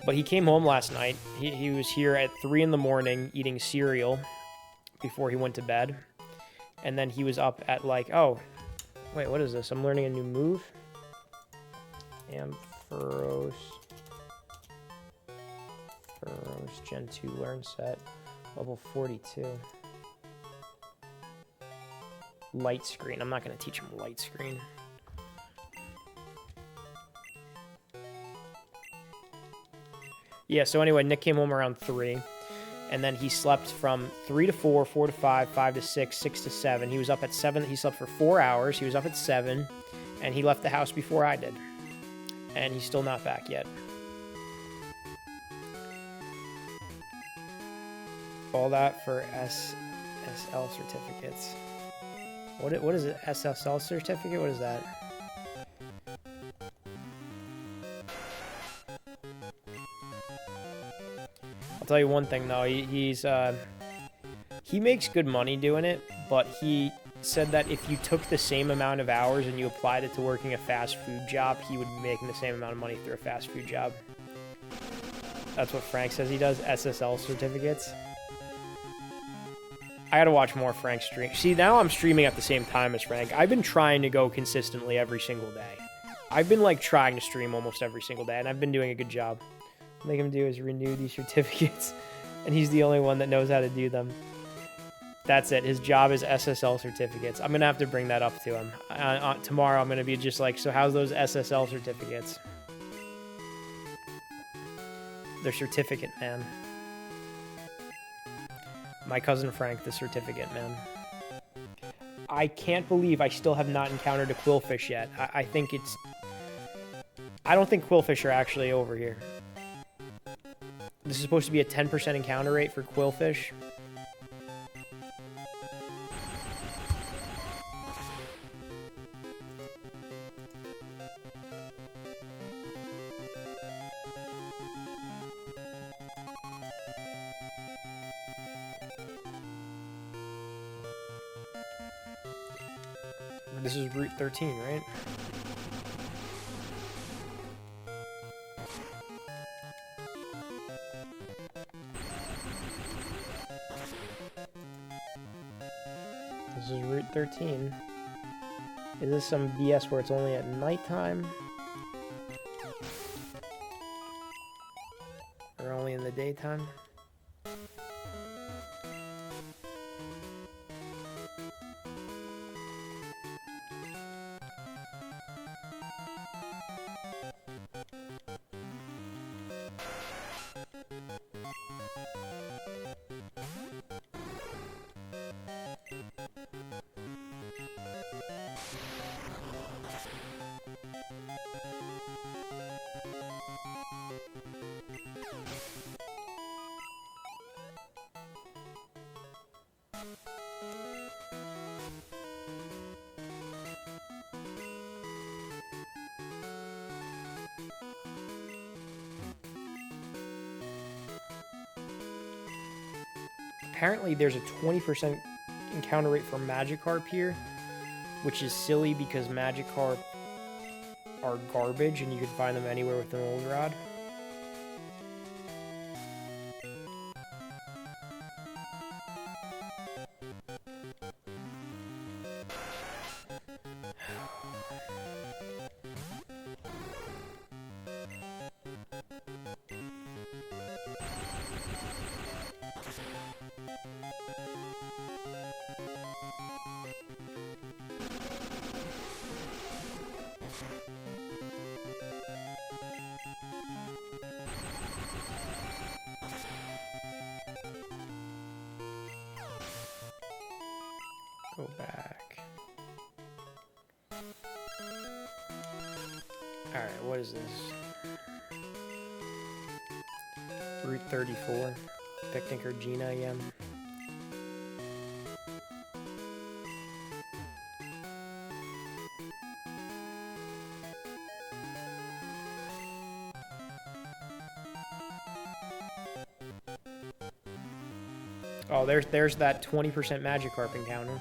But he came home last night. He was here at 3 in the morning eating cereal before he went to bed. And then he was up at like, oh, wait, what is this? I'm learning a new move. Ampharos Gen 2 learn set. Level 42. Light screen. I'm not going to teach him light screen. Yeah, so anyway, Nick came home around 3. And then he slept from 3 to 4, 4 to 5, 5 to 6, 6 to 7. He was up at 7. He slept for 4 hours. He was up at 7. And he left the house before I did. And he's still not back yet. All that for SSL certificates. What is it? SSL certificate? What is that? I'll tell you one thing though. He makes good money doing it, but he said that if you took the same amount of hours and you applied it to working a fast food job, he would be making the same amount of money through a fast food job. That's what Frank says he does. SSL certificates. I gotta watch more Frank stream. See, now I'm streaming at the same time as Frank. I've been trying to go consistently every single day. I've been, like, trying to stream almost every single day, and I've been doing a good job. What I make him do is renew these certificates, and he's the only one that knows how to do them. That's it. His job is SSL certificates. I'm gonna have to bring that up to him. Tomorrow, I'm gonna be just like, so how's those SSL certificates? They're certificate, man. My cousin Frank, the certificate man. I can't believe I still have not encountered a quillfish yet. I think it's... I don't think quillfish are actually over here. This is supposed to be a 10% encounter rate for quillfish. This is Route 13, right? This is Route 13. Is this some BS where it's only at nighttime? Or only in the daytime? Apparently there's a 20% encounter rate for Magikarp here, which is silly because Magikarp are garbage and you can find them anywhere with an old rod. Go back. Alright, what is this? Route 34. Picnic or Gina again. Oh, there's that 20% Magikarp encounter.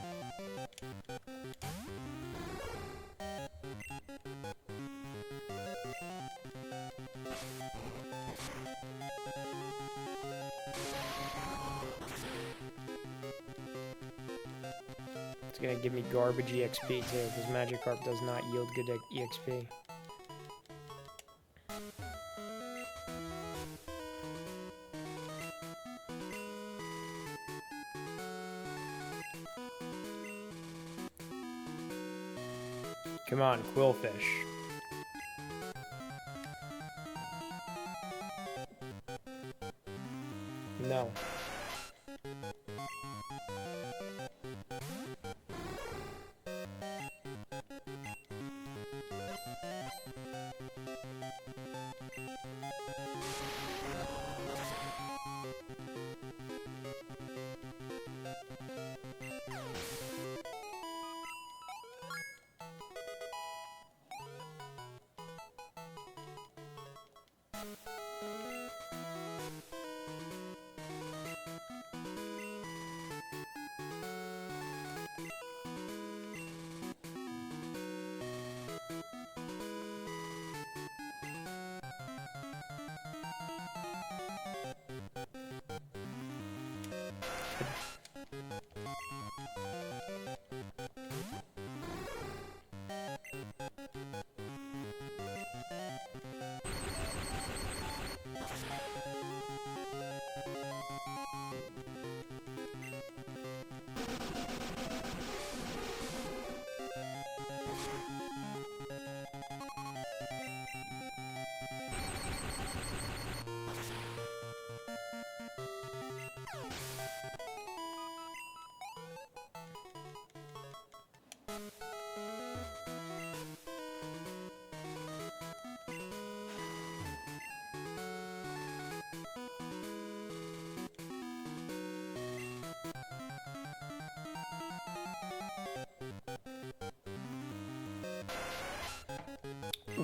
It's gonna give me garbage EXP too, because Magikarp does not yield good EXP. Come on, Quillfish.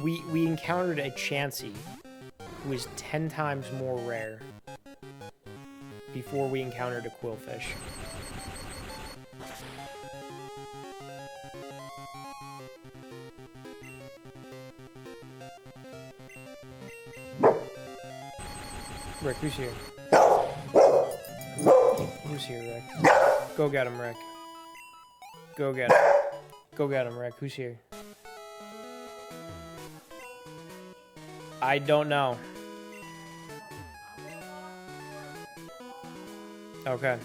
We encountered a Chansey who is 10 times more rare before we encountered a Quillfish. Rick, who's here? Who's here, Rick? Go get him, Rick. Go get him. Go get him, Rick. Who's here? I don't know. Okay.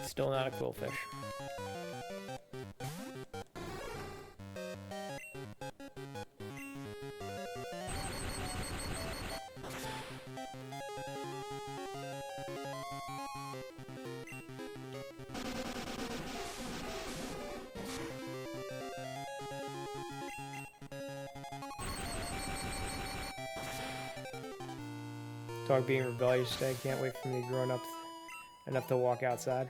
Still not a Quillfish. Dog being rebellious today. Can't wait for me to grow up enough to walk outside.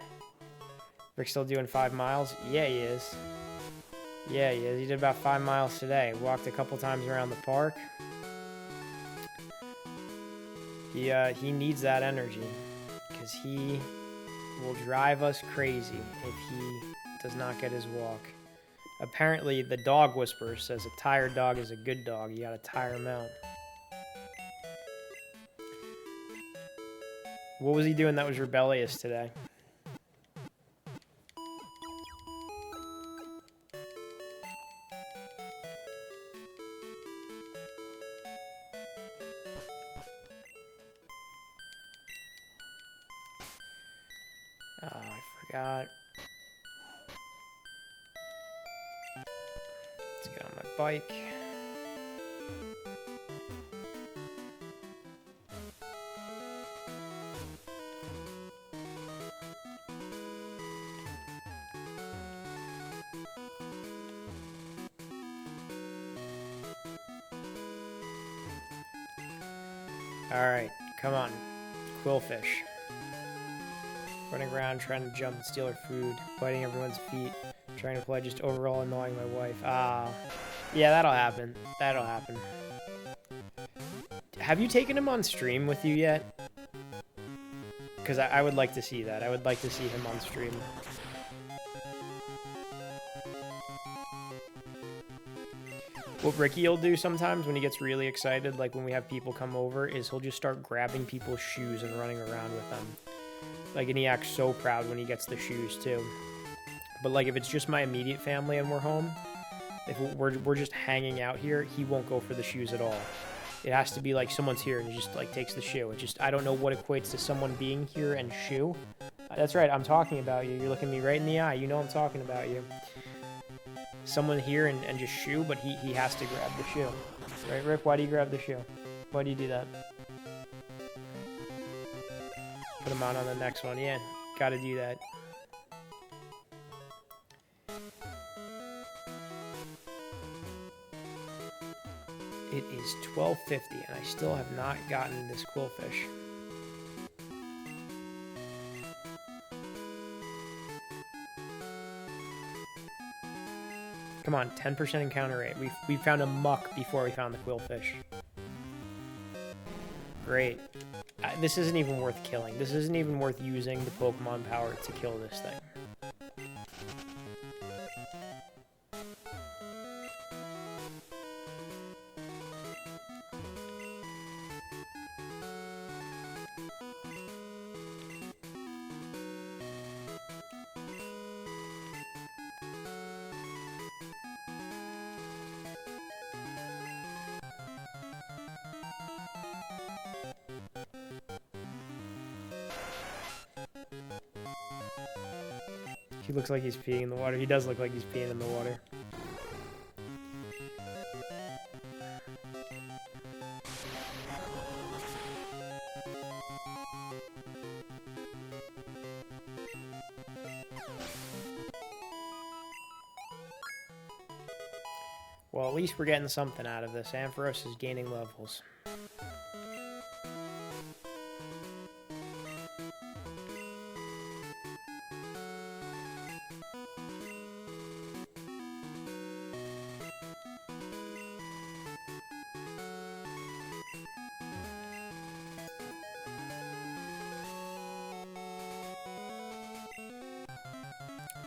Rick's still doing 5 miles? Yeah, he is. Yeah, he is. He did about 5 miles today. Walked a couple times around the park. He needs that energy because he will drive us crazy if he does not get his walk. Apparently, the dog whisperer says a tired dog is a good dog. You gotta tire him out. What was he doing that was rebellious today? Oh, I forgot. Let's get on my bike. Alright, come on. Quillfish. Running around, trying to jump and steal her food, biting everyone's feet, trying to play, just overall annoying my wife. Ah. Yeah, that'll happen. That'll happen. Have you taken him on stream with you yet? Because I would like to see that. I would like to see him on stream. What Ricky will do sometimes when he gets really excited, like when we have people come over, is he'll just start grabbing people's shoes and running around with them. Like, and he acts so proud when he gets the shoes, too. But, like, if it's just my immediate family and we're home, if we're just hanging out here, he won't go for the shoes at all. It has to be, like, someone's here and he just, like, takes the shoe. It just, I don't know what equates to someone being here and shoe. That's right, I'm talking about you. You're looking me right in the eye. You know I'm talking about you. Someone here and just shoe, but he has to grab the shoe. Right, Rick? Why do you grab the shoe? Why do you do that? Put him on the next one. Yeah, gotta do that. It is 12:50 and I still have not gotten this Quillfish. Come on, 10% encounter rate. We found a muck before we found the quillfish. Great. This isn't even worth killing. This isn't even worth using the Pokemon power to kill this thing. He looks like he's peeing in the water. He does look like he's peeing in the water. Well, at least we're getting something out of this. Ampharos is gaining levels.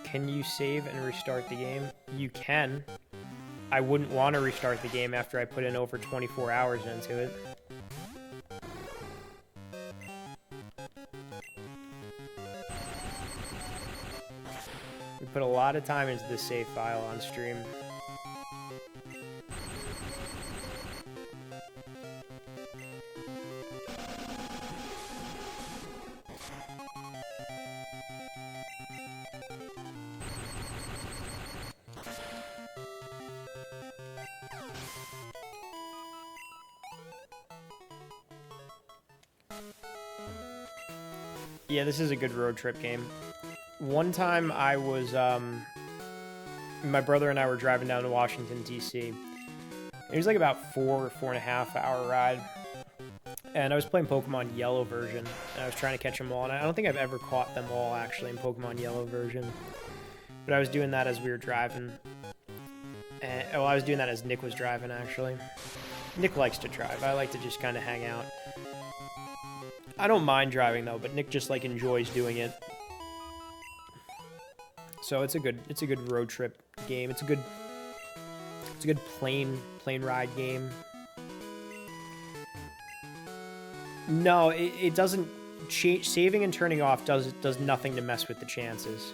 Can you save and restart the game? You can. I wouldn't want to restart the game after I put in over 24 hours into it. We put a lot of time into this save file on stream. Yeah, this is a good road trip game. One time I was, my brother and I were driving down to Washington, D.C. It was like about 4.5 hour ride. And I was playing Pokemon Yellow version, and I was trying to catch them all. And I don't think I've ever caught them all, actually, in Pokemon Yellow version. But I was doing that as we were driving. And, well, I was doing that as Nick was driving, actually. Nick likes to drive. I like to just kind of hang out. I don't mind driving though, but Nick just like enjoys doing it. So it's a good road trip game. It's a good plane ride game. No, it doesn't change. Saving and turning off does nothing to mess with the chances.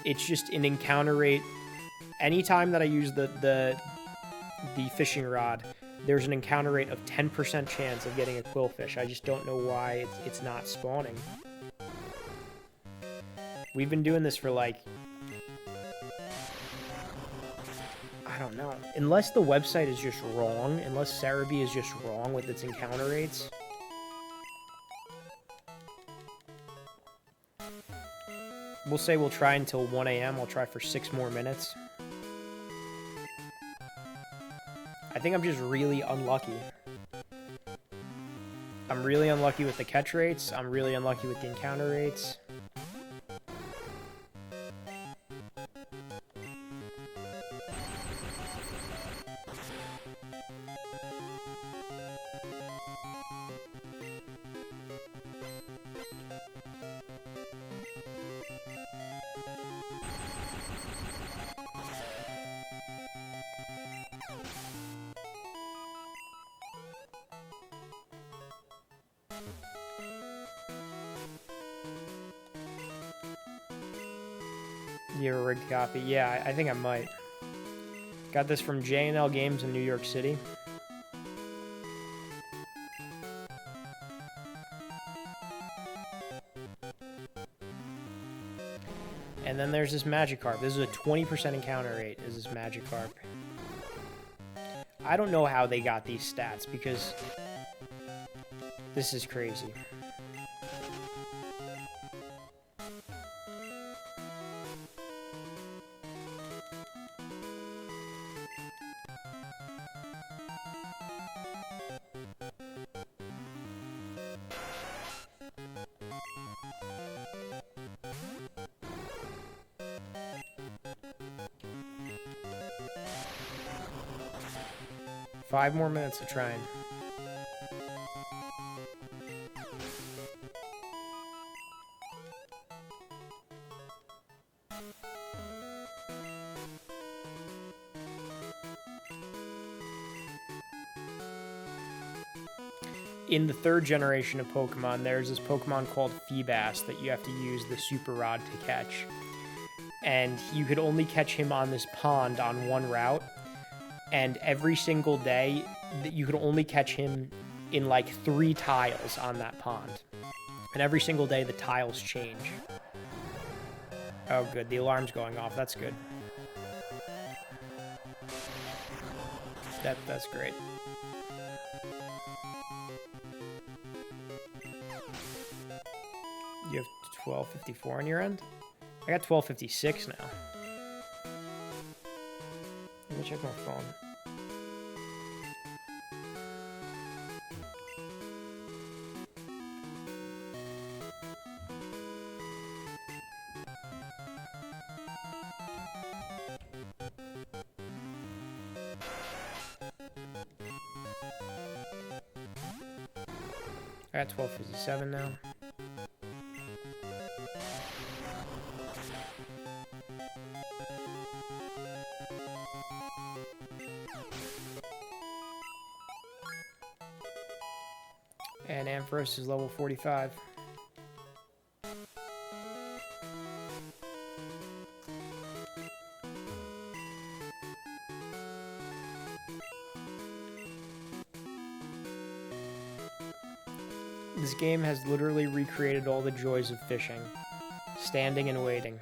It's just an encounter rate. Anytime that I use the fishing rod, there's an encounter rate of 10% chance of getting a quillfish. I just don't know why it's not spawning. We've been doing this for like, I don't know. Unless the website is just wrong, unless Cerebi is just wrong with its encounter rates. We'll say we'll try until 1 a.m. I'll try for 6 more minutes. I think I'm just really unlucky. I'm really unlucky with the catch rates. I'm really unlucky with the encounter rates. You have a rigged copy? Yeah, I think I might. Got this from J&L Games in New York City. And then there's this Magikarp. This is a 20% encounter rate, is this Magikarp. I don't know how they got these stats, because this is crazy. 5 more minutes of trying. In the 3rd generation of Pokemon, there's this Pokemon called Feebas that you have to use the Super Rod to catch. And you could only catch him on this pond on one route. And every single day, you could only catch him in like 3 tiles on that pond. And every single day, the tiles change. Oh, good. The alarm's going off. That's good. That's great. You have 1254 on your end? I got 1256 now. Let me check my phone. I got 1257 now. And Ampharos is level 45. This game has literally recreated all the joys of fishing. Standing and waiting.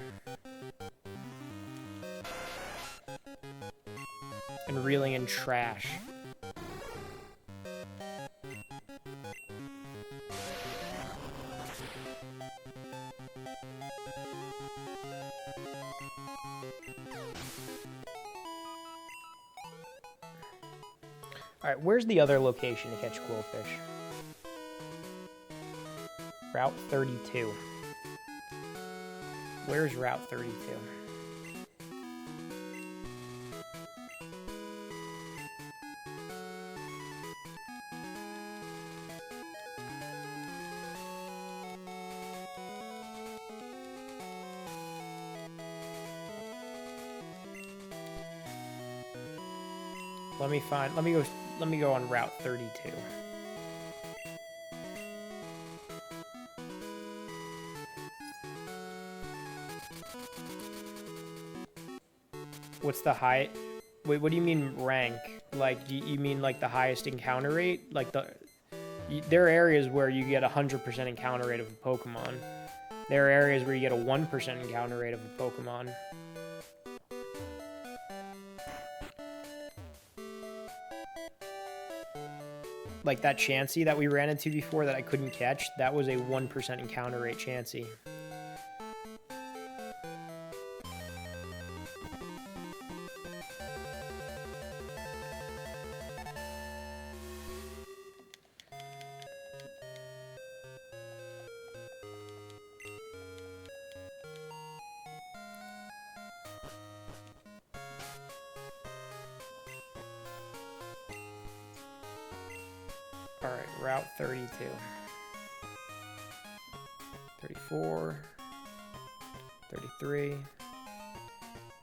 And reeling in trash. Alright, where's the other location to catch quillfish? Route 32. Where's Route 32? Let me go on Route 32. What's the high? Wait, what do you mean rank? Like, you mean like the highest encounter rate? Like there are areas where you get 100% encounter rate of a Pokemon. There are areas where you get a 1% encounter rate of a Pokemon. Like that Chansey that we ran into before that I couldn't catch, that was a 1% encounter rate Chansey. Alright, Route 32. 34. 33.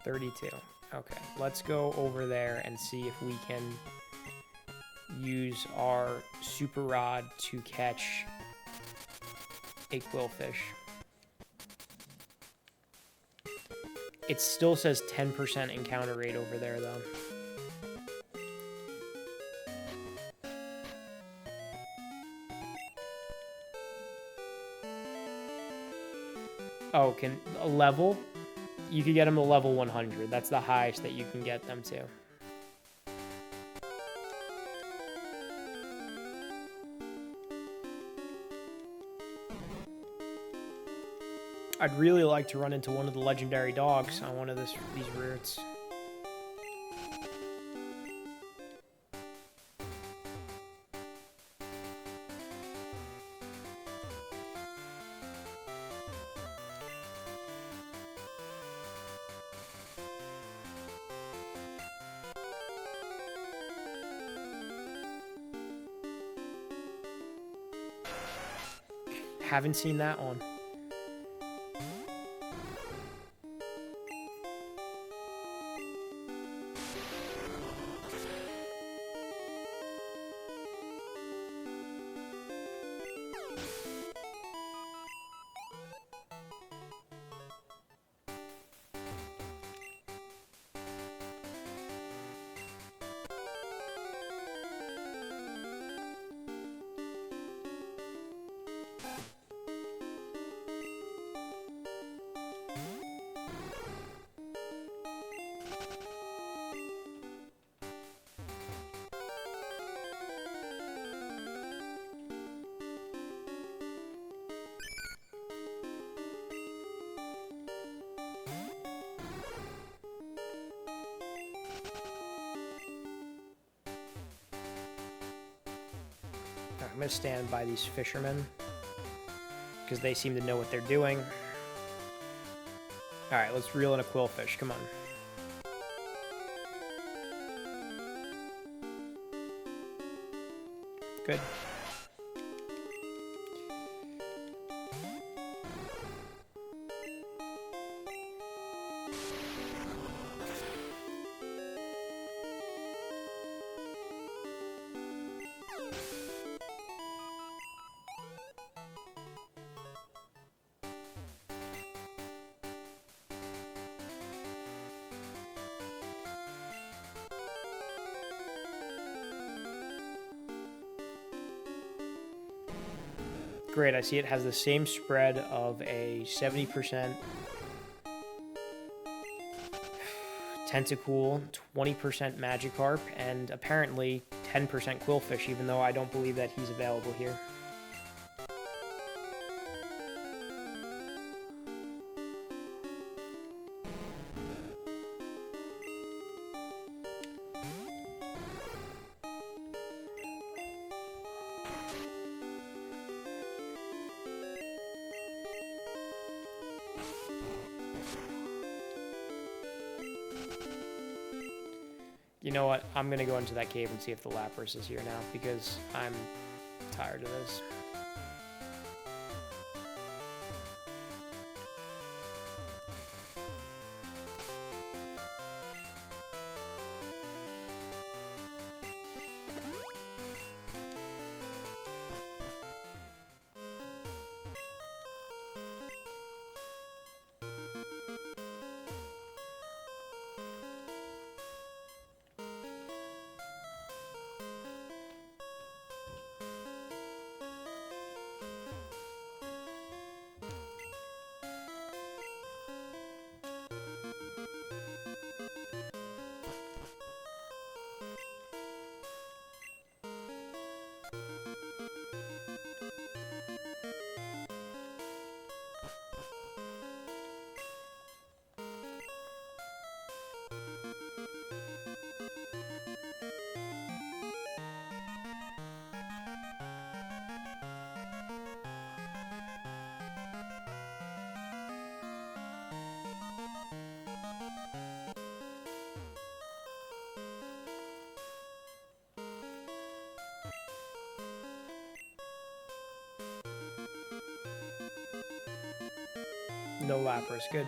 32. Okay, let's go over there and see if we can use our Super Rod to catch a quillfish. It still says 10% encounter rate over there, though. Oh, can a level? You could get them to level 100. That's the highest that you can get them to. I'd really like to run into one of the legendary dogs on one of these routes. Haven't seen that one. I'm going to stand by these fishermen because they seem to know what they're doing. All right, let's reel in a quillfish. Come on. Good. Great, I see it has the same spread of a 70% Tentacool, 20% Magikarp, and apparently 10% Quillfish, even though I don't believe that he's available here. You know what? I'm going to go into that cave and see if the Lapras is here now, because I'm tired of this. No Lapras, good.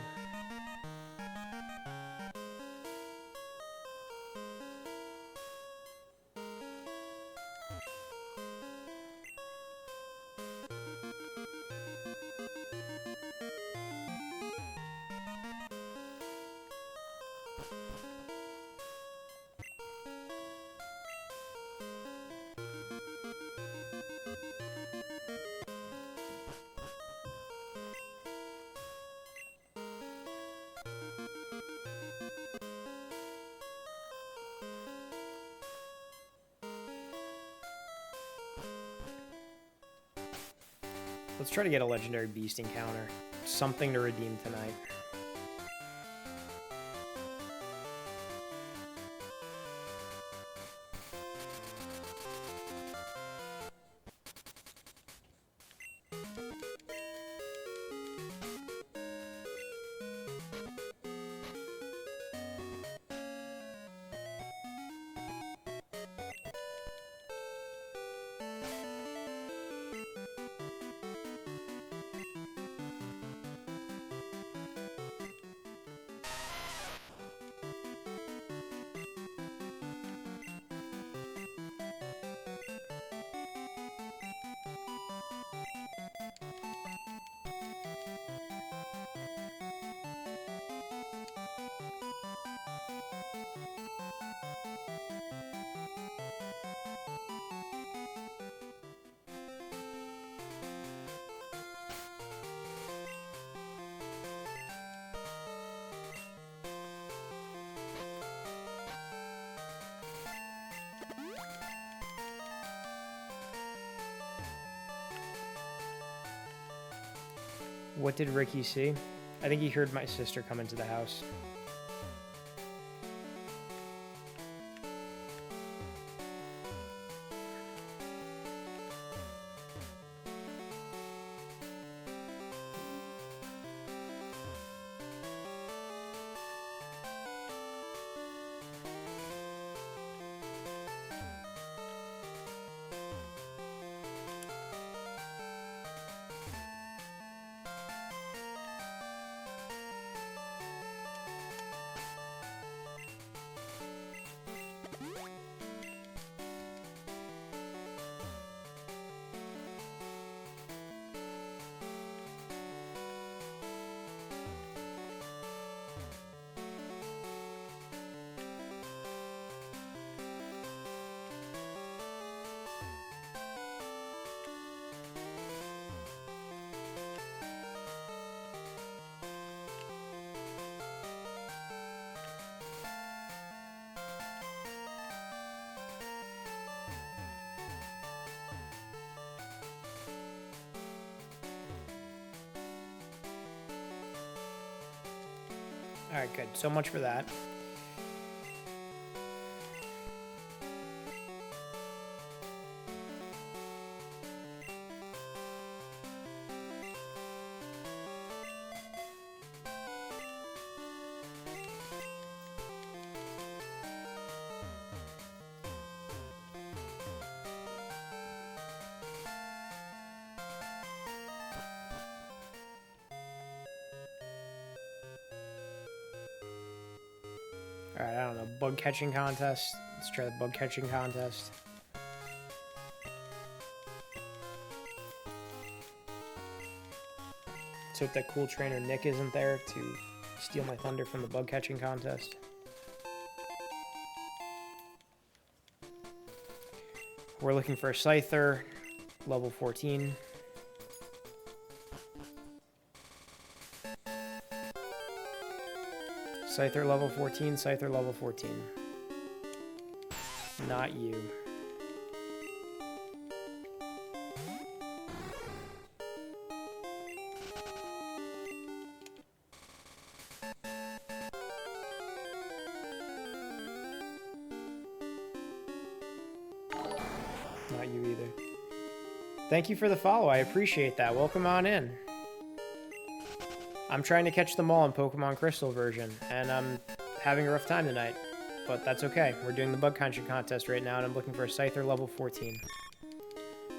Let's try to get a legendary beast encounter. Something to redeem tonight. What did Ricky see? I think he heard my sister come into the house. All right, good. So much for that. Alright, I don't know. Bug catching contest. Let's try the bug catching contest. Let's hope that cool trainer Nick isn't there to steal my thunder from the bug catching contest. We're looking for a Scyther, level 14. Scyther level 14, Scyther level 14. Not you. Not you either. Thank you for the follow. I appreciate that. Welcome on in. I'm trying to catch them all in Pokemon Crystal version, and I'm having a rough time tonight. But that's okay. We're doing the bug catching contest right now, and I'm looking for a Scyther level 14.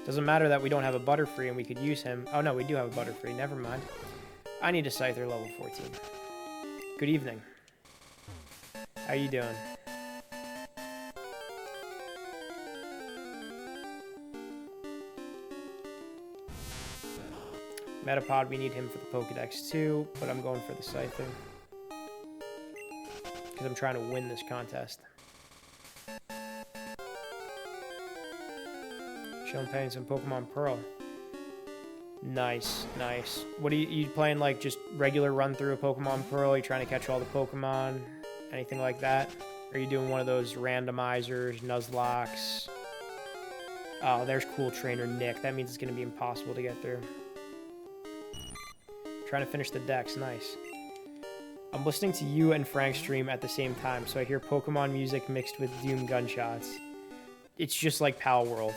Doesn't matter that we don't have a Butterfree and we could use him. Oh no, we do have a Butterfree. Never mind. I need a Scyther level 14. Good evening. How you doing? Metapod, we need him for the Pokedex too, but I'm going for the Scyther. Because I'm trying to win this contest. Chilling playing some Pokemon Pearl. Nice, nice. What are you playing, like just regular run through of Pokemon Pearl? Are you trying to catch all the Pokemon? Anything like that? Or are you doing one of those randomizers, Nuzlocks? Oh, there's cool trainer Nick. That means it's going to be impossible to get through. Trying to finish the decks, nice. I'm listening to you and Frank's stream at the same time, so I hear Pokemon music mixed with Doom gunshots. It's just like Pal World.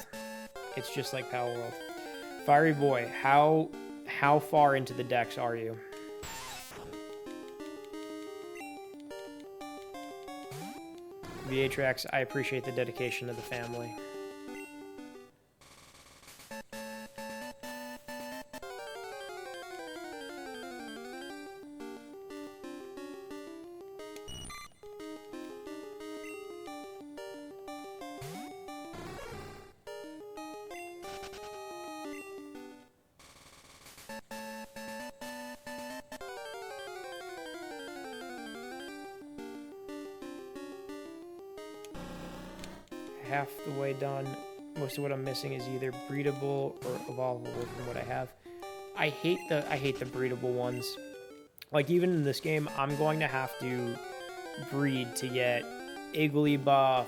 It's just like Pal World. Fiery Boy, how far into the decks are you? VHX, I appreciate the dedication to the family. Half the way done. Most of what I'm missing is either breedable or evolvable from what I have. I hate the breedable ones. Like even in this game, I'm going to have to breed to get Igglybuff,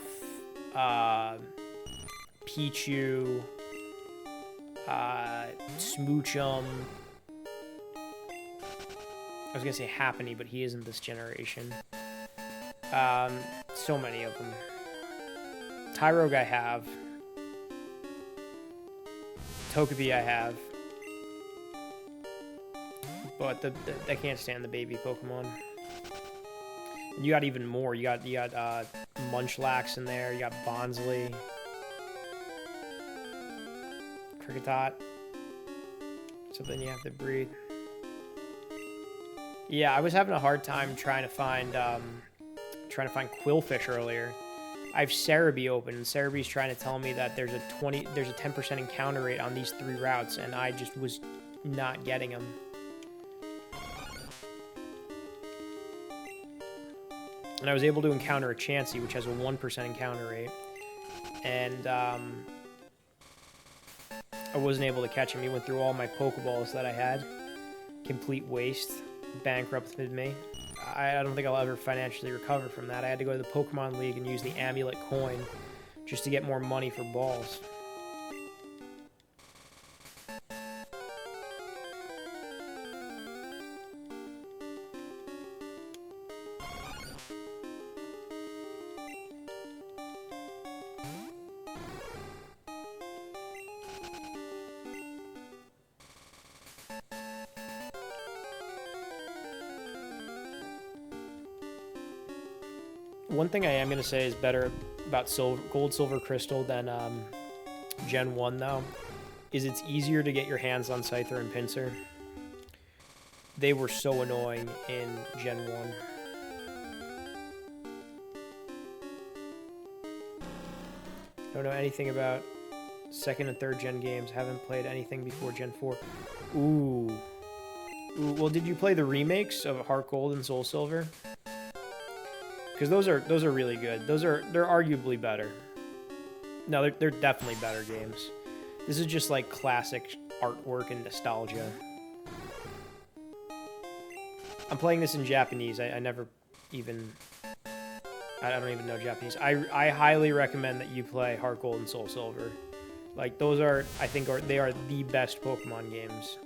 Pichu, Smoochum, I was gonna say Happiny, but he isn't this generation. So many of them. Tyrogue I have. Togepi I have. But I can't stand the baby Pokemon. And you got even more. You got Munchlax in there. You got Bonsly. Kricketot. So then you have to breed. Yeah, I was having a hard time trying to find Quillfish earlier. I have Cerebi open, and Cerebi's trying to tell me that there's a 10% encounter rate on these 3 routes, and I just was not getting them. And I was able to encounter a Chansey, which has a 1% encounter rate, and I wasn't able to catch him. He went through all my Pokeballs that I had. Complete waste. Bankrupted me. I don't think I'll ever financially recover from that. I had to go to the Pokemon League and use the Amulet coin just to get more money for balls. One thing I am going to say is better about Gold, Silver, Crystal than Gen 1, though, is it's easier to get your hands on Scyther and Pinsir. They were so annoying in Gen 1. Don't know anything about 2nd and 3rd Gen games. Haven't played anything before Gen 4. Ooh. Well, did you play the remakes of Heart Gold and Soul Silver? Because those are really good. They're arguably better. No, they're definitely better games. This is just like classic artwork and nostalgia. I'm playing this in Japanese. I never even... I don't even know Japanese. I highly recommend that you play Heart Gold and Soul Silver. Like, those are, I think, they are the best Pokemon games.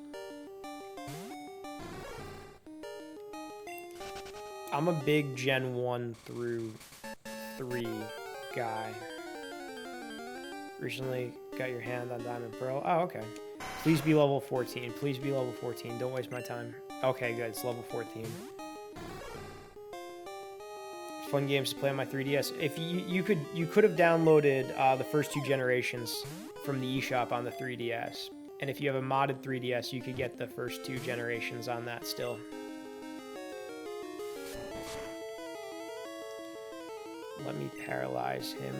I'm a big Gen 1 through 3 guy. Recently got your hand on Diamond Pearl. Oh, okay. Please be level 14. Please be level 14. Don't waste my time. Okay, good. It's level 14. Fun games to play on my 3DS. If you could have downloaded the first 2 generations from the eShop on the 3DS. And if you have a modded 3DS, you could get the first 2 generations on that still. Let me paralyze him.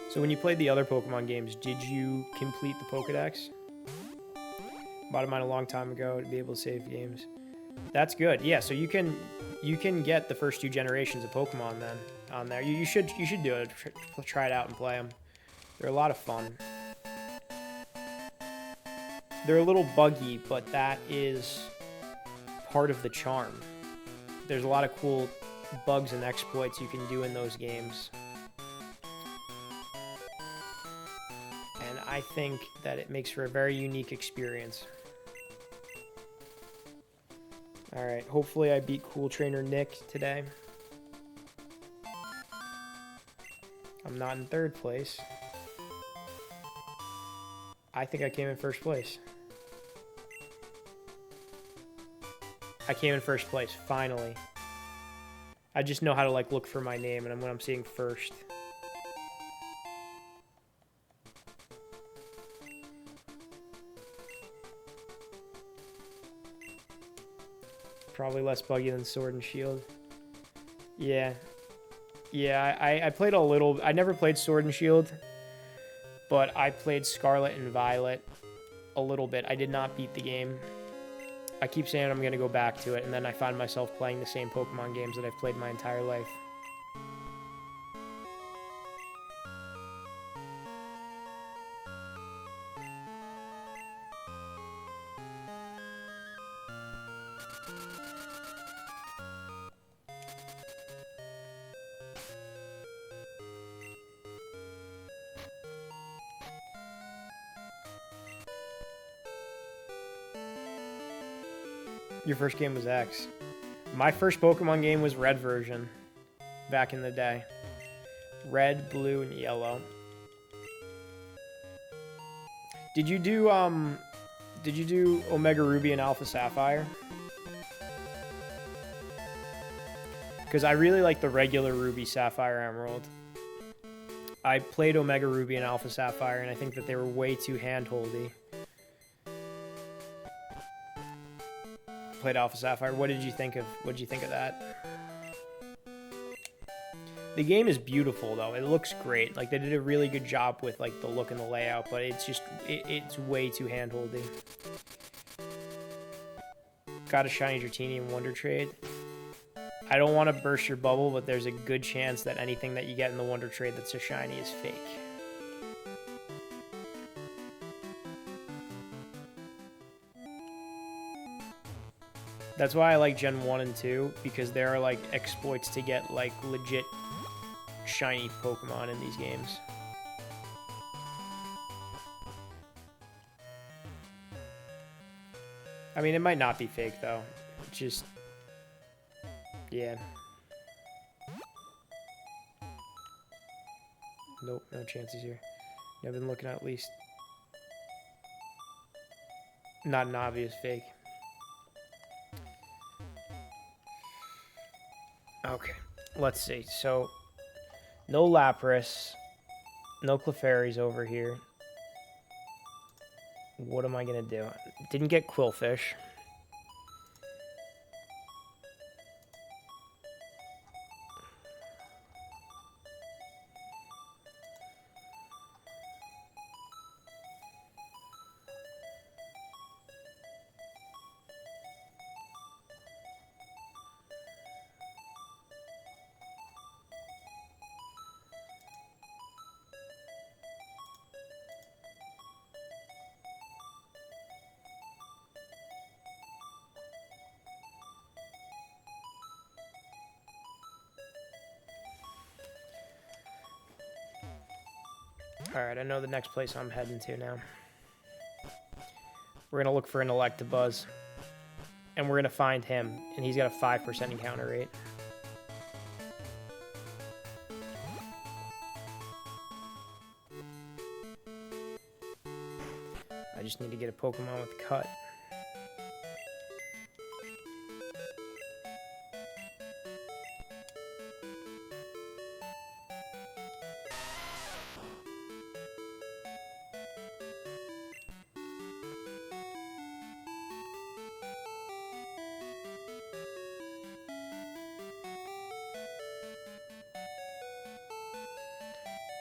So when you played the other Pokemon games, did you complete the Pokedex? Bought mine a long time ago to be able to save games. That's good. Yeah, so you can get the first 2 generations of Pokemon then on there. You should do it. Try it out and play them. They're a lot of fun. They're a little buggy, but that is part of the charm. There's a lot of cool bugs and exploits you can do in those games. And I think that it makes for a very unique experience. Alright, hopefully I beat Cool Trainer Nick today. I'm not in 3rd place. I think I came in 1st place. I came in 1st place, finally. I just know how to like look for my name and when I'm seeing 1st. Probably less buggy than Sword and Shield. Yeah. Yeah, I played a little... I never played Sword and Shield, but I played Scarlet and Violet a little bit. I did not beat the game. I keep saying I'm going to go back to it, and then I find myself playing the same Pokemon games that I've played my entire life. Your first game was X. My first Pokemon game was Red version. Back in the day. Red, blue, and yellow. Did you do Omega Ruby and Alpha Sapphire? Because I really like the regular Ruby, Sapphire, Emerald. I played Omega Ruby and Alpha Sapphire, and I think that they were way too hand-holdy. Played Alpha Sapphire. What did you think of that? The game is beautiful though. It looks great. Like they did a really good job with like the look and the layout, but it's just it's way too hand-holdy. Got a shiny Dratini in Wonder Trade. I don't want to burst your bubble, but there's a good chance that anything that you get in the Wonder Trade that's a shiny is fake. That's why I like Gen 1 and 2, because there are like exploits to get like legit shiny Pokemon in these games. I mean, it might not be fake though. It's just, yeah. Nope, no chances here. I've been looking at least. Not an obvious fake. Okay, let's see. So, no Lapras, no Clefairies over here. What am I gonna do? Didn't get Quillfish. Alright, I know the next place I'm heading to now. We're going to look for an Electabuzz. And we're going to find him. And he's got a 5% encounter rate. I just need to get a Pokemon with Cut.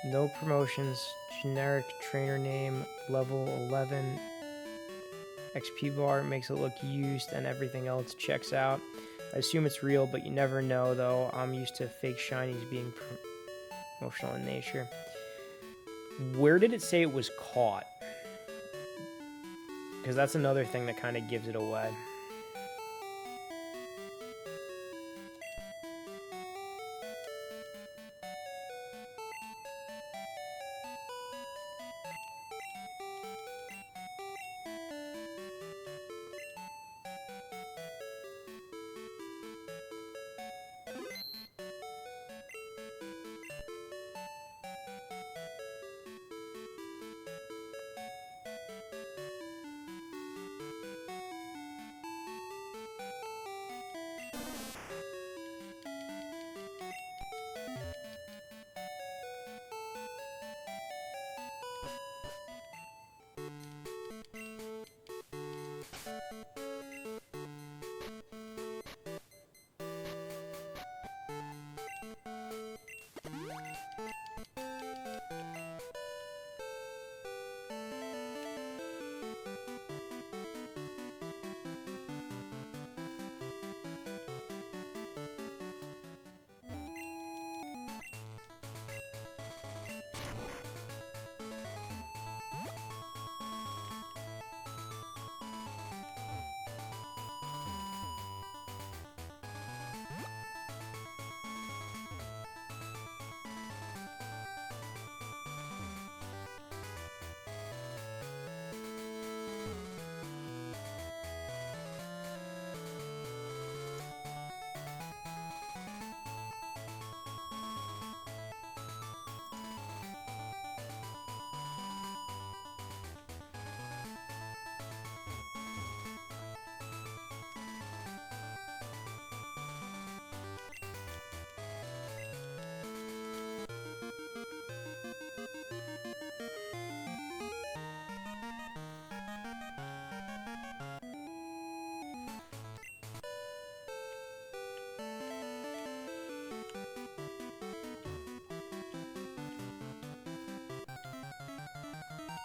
No promotions, generic trainer name, level 11, XP bar makes it look used, and everything else checks out. I assume it's real, but you never know, though. I'm used to fake shinies being promotional in nature. Where did it say it was caught? Because that's another thing that kind of gives it away.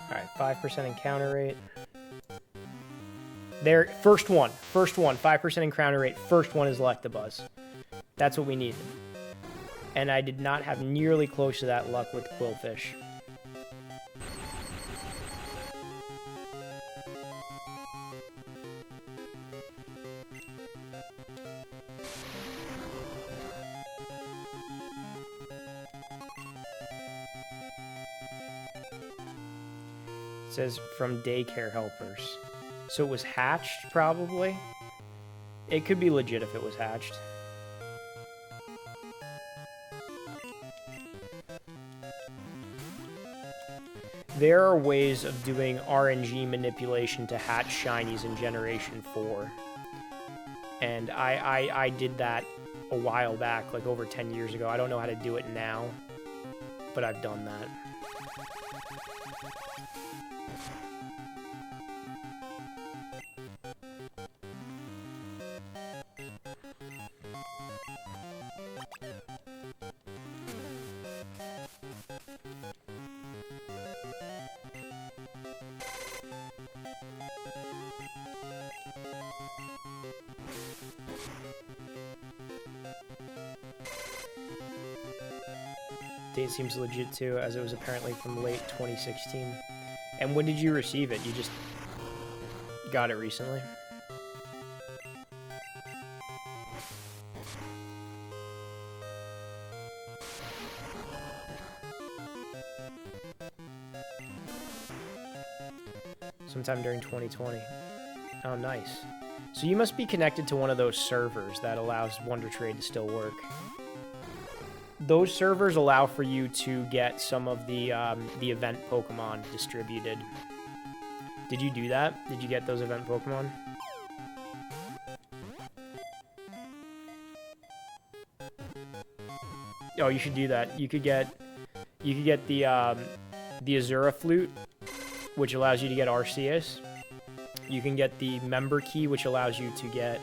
Alright, 5% encounter rate. There, first one, 5% encounter rate, first one is Electabuzz. That's what we needed. And I did not have nearly close to that luck with Quillfish. It says from daycare helpers. So it was hatched, probably? It could be legit if it was hatched. There are ways of doing RNG manipulation to hatch shinies in Generation 4. And I did that a while back, like over 10 years ago. I don't know how to do it now, but I've done that. Date seems legit too, as it was apparently from late 2016. And when did you receive it? You just got it recently? Sometime during 2020. Oh, nice. So you must be connected to one of those servers that allows Wonder Trade to still work. Those servers allow for you to get some of the event Pokemon distributed. Did you do that? Did you get those event Pokemon? Oh, you should do that. You could get the Azura Flute, which allows you to get Arceus. You can get the Member Key, which allows you to get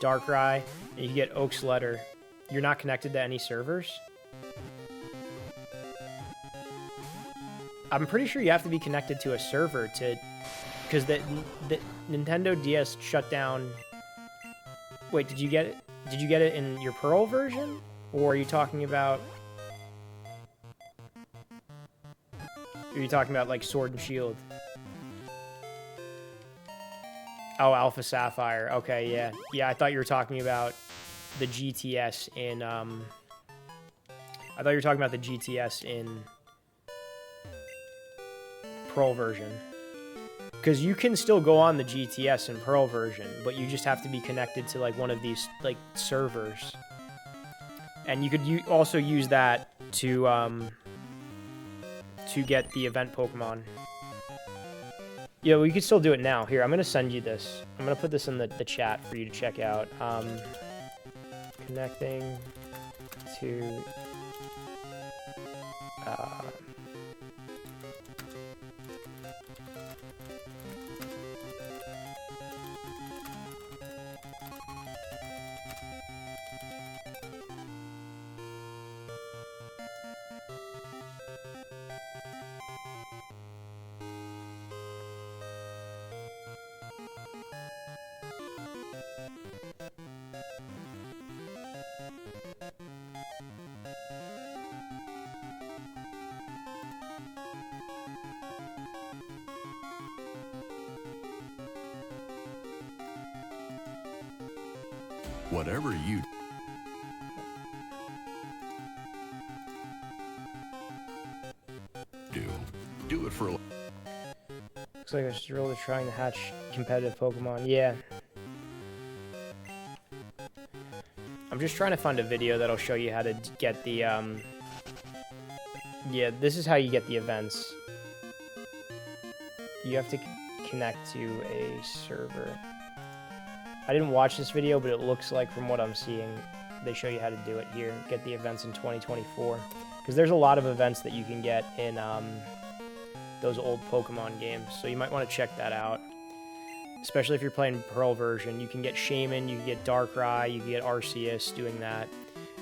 Darkrai, and you can get Oak's Letter. You're not connected to any servers? I'm pretty sure you have to be connected to a server to... Because the Nintendo DS shut down... Wait, did you get it? Did you get it in your Pearl version? Or are you talking about... Are you talking about, like, Sword and Shield? Oh, Alpha Sapphire. Okay, yeah. Yeah, I thought you were talking about the GTS in, I thought you were talking about the GTS in Pearl version. Because you can still go on the GTS in Pearl version, but you just have to be connected to, like, one of these, like, servers. And you could also use that to get the event Pokemon. Yeah, well, you could still do it now. Here, I'm going to send you this. I'm going to put this in the chat for you to check out. Connecting to... Whatever you do it for... Looks like I was really trying to hatch competitive Pokemon. Yeah. I'm just trying to find a video that'll show you how to get the, Yeah, this is how you get the events. You have to connect to a server. I didn't watch this video, but it looks like from what I'm seeing, they show you how to do it here. Get the events in 2024. Because there's a lot of events that you can get in those old Pokemon games. So you might want to check that out. Especially if you're playing Pearl version. You can get Shaman, you can get Darkrai, you can get Arceus doing that.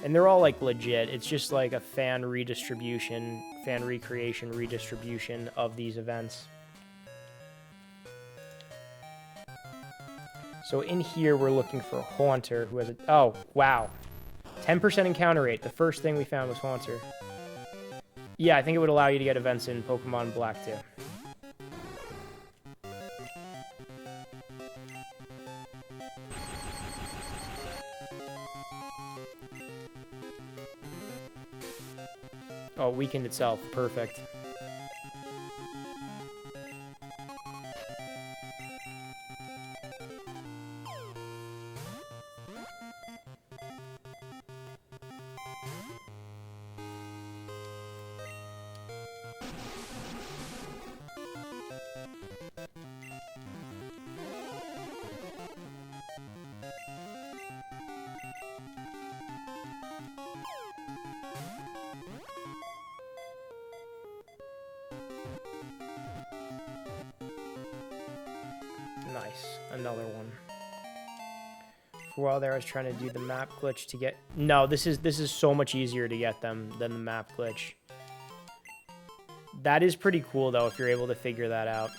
And they're all like legit. It's just like a fan recreation redistribution of these events. So in here, we're looking for Haunter, who has a... Oh, wow. 10% encounter rate. The first thing we found was Haunter. Yeah, I think it would allow you to get events in Pokemon Black too. Oh, it weakened itself. Perfect. Nice. Another one. For a while there, I was trying to do the map glitch to get... No, this is so much easier to get them than the map glitch. That is pretty cool, though, if you're able to figure that out.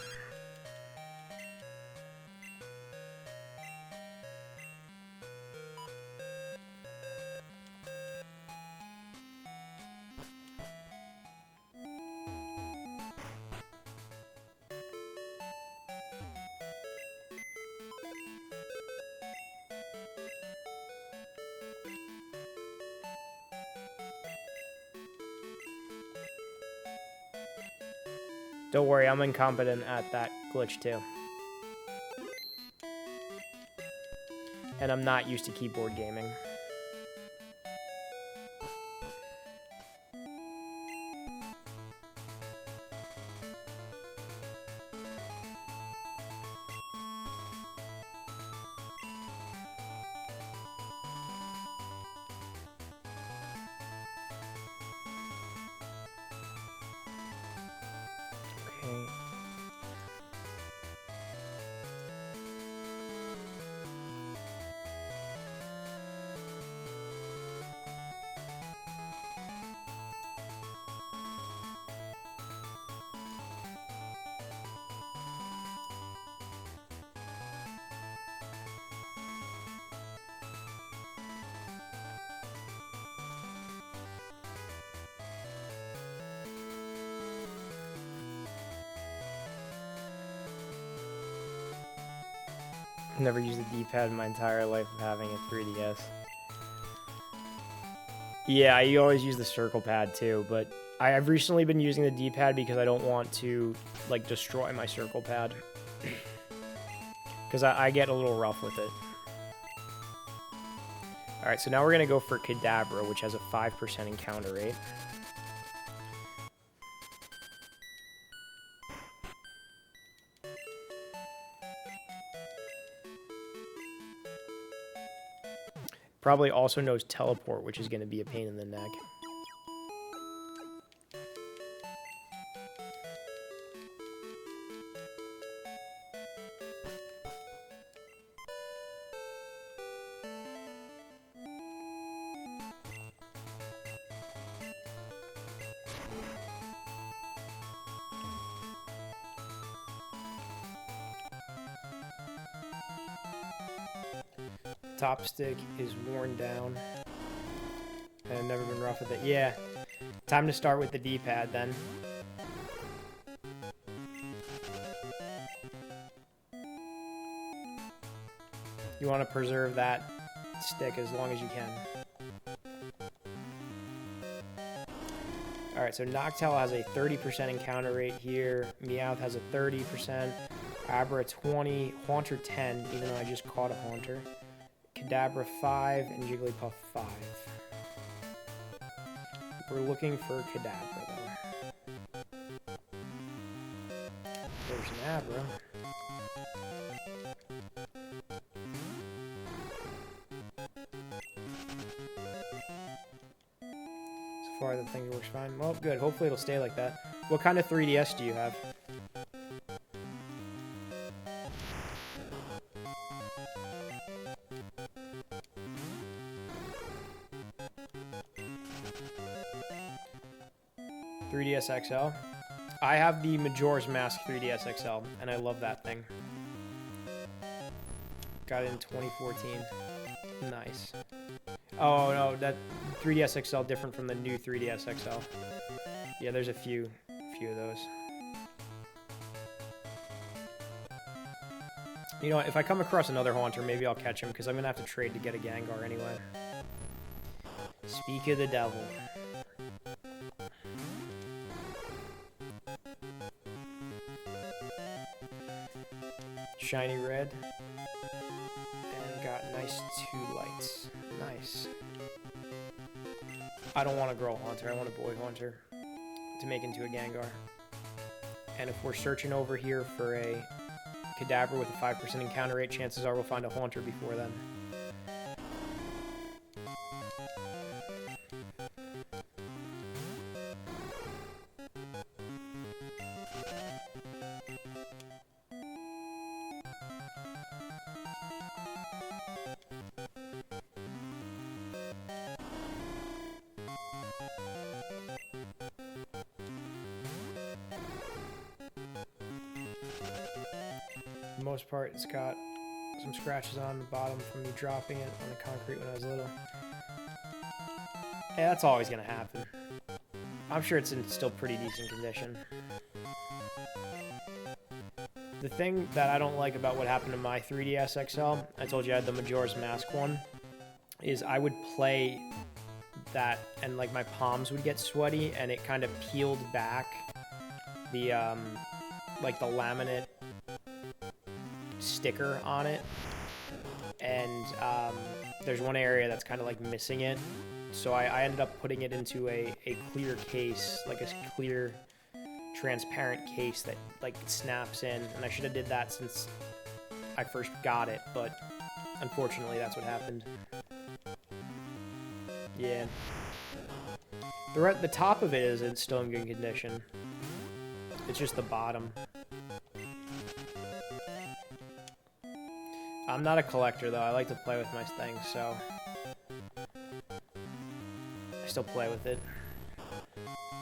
Don't worry, I'm incompetent at that glitch too. And I'm not used to keyboard gaming. Okay. I've never used a D-pad in my entire life of having a 3DS. Yeah, I always use the circle pad too, but I've recently been using the D-pad because I don't want to, like, destroy my circle pad. Because I get a little rough with it. Alright, so now we're going to go for Kadabra, which has a 5% encounter rate. Probably also knows Teleport, which is going to be a pain in the neck. Top stick is worn down. And I've never been rough with it. Yeah. Time to start with the D-pad then. You want to preserve that stick as long as you can. Alright, so Noctowl has a 30% encounter rate here. Meowth has a 30%. Abra 20. Haunter 10, even though I just caught a Haunter. Kadabra 5 and Jigglypuff 5. We're looking for Kadabra though. There's an Abra. So far the thing works fine. Well, good. Hopefully it'll stay like that. What kind of 3DS do you have? 3DS XL. I have the Majora's Mask 3DS XL, and I love that thing. Got it in 2014. Nice. Oh no, that 3DS XL different from the new 3DS XL. Yeah, there's a few of those. You know what, if I come across another Haunter, maybe I'll catch him, because I'm going to have to trade to get a Gengar anyway. Speak of the devil. Shiny red. And got nice 2 lights. Nice. I don't want a girl Haunter, I want a boy Haunter to make into a Gengar. And if we're searching over here for a Kadabra with a 5% encounter rate, chances are we'll find a Haunter before then. For the most part, it's got some scratches on the bottom from me dropping it on the concrete when I was little. Yeah, that's always going to happen. I'm sure it's in still pretty decent condition. The thing that I don't like about what happened to my 3DS XL, I told you I had the Majora's Mask one, is I would play that and like my palms would get sweaty and it kind of peeled back the like the laminate sticker on it, and there's one area that's kind of like missing it, so I ended up putting it into a clear case, like a clear transparent case that like snaps in, and I should have did that since I first got it, but unfortunately that's what happened. Yeah, the top of it is still in good condition, it's just the bottom. I'm not a collector, though. I like to play with my things, so I still play with it.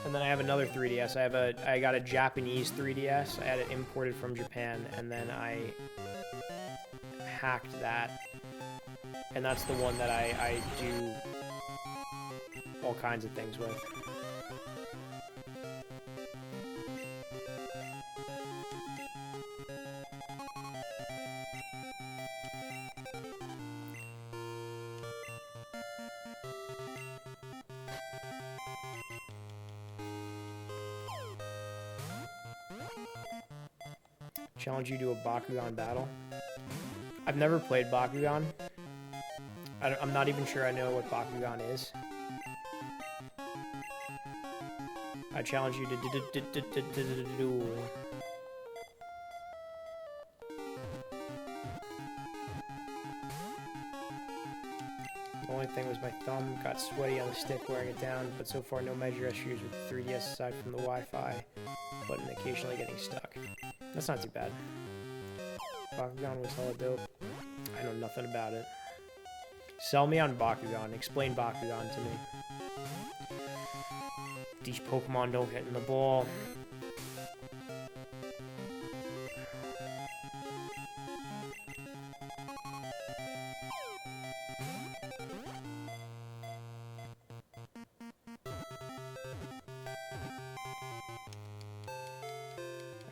And then I have another 3DS. I got a Japanese 3DS. I had it imported from Japan, and then I hacked that. And that's the one that I do all kinds of things with. Challenge you to a Bakugan battle. I've never played Bakugan. I'm not even sure I know what Bakugan is. I challenge you to duel. The only thing was my thumb got sweaty on the stick wearing it down, but so far no major issues with the 3DS aside from the Wi-Fi button occasionally getting stuck. That's not too bad. Bakugan was hella dope. I know nothing about it. Sell me on Bakugan. Explain Bakugan to me. These Pokemon don't get in the ball.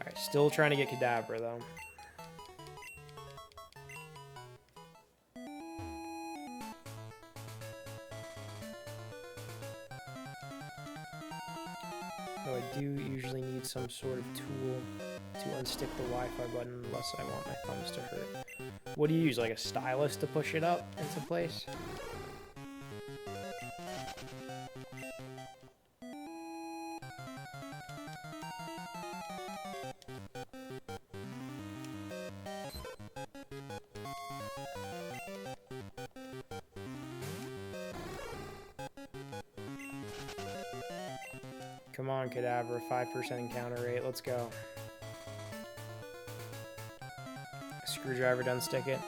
Alright, still trying to get Kadabra though. Though I do usually need some sort of tool to unstick the Wi-Fi button unless I want my thumbs to hurt. What do you use, like a stylus to push it up into place? Come on, Kadabra, 5% encounter rate, let's go. Screwdriver to unstick it.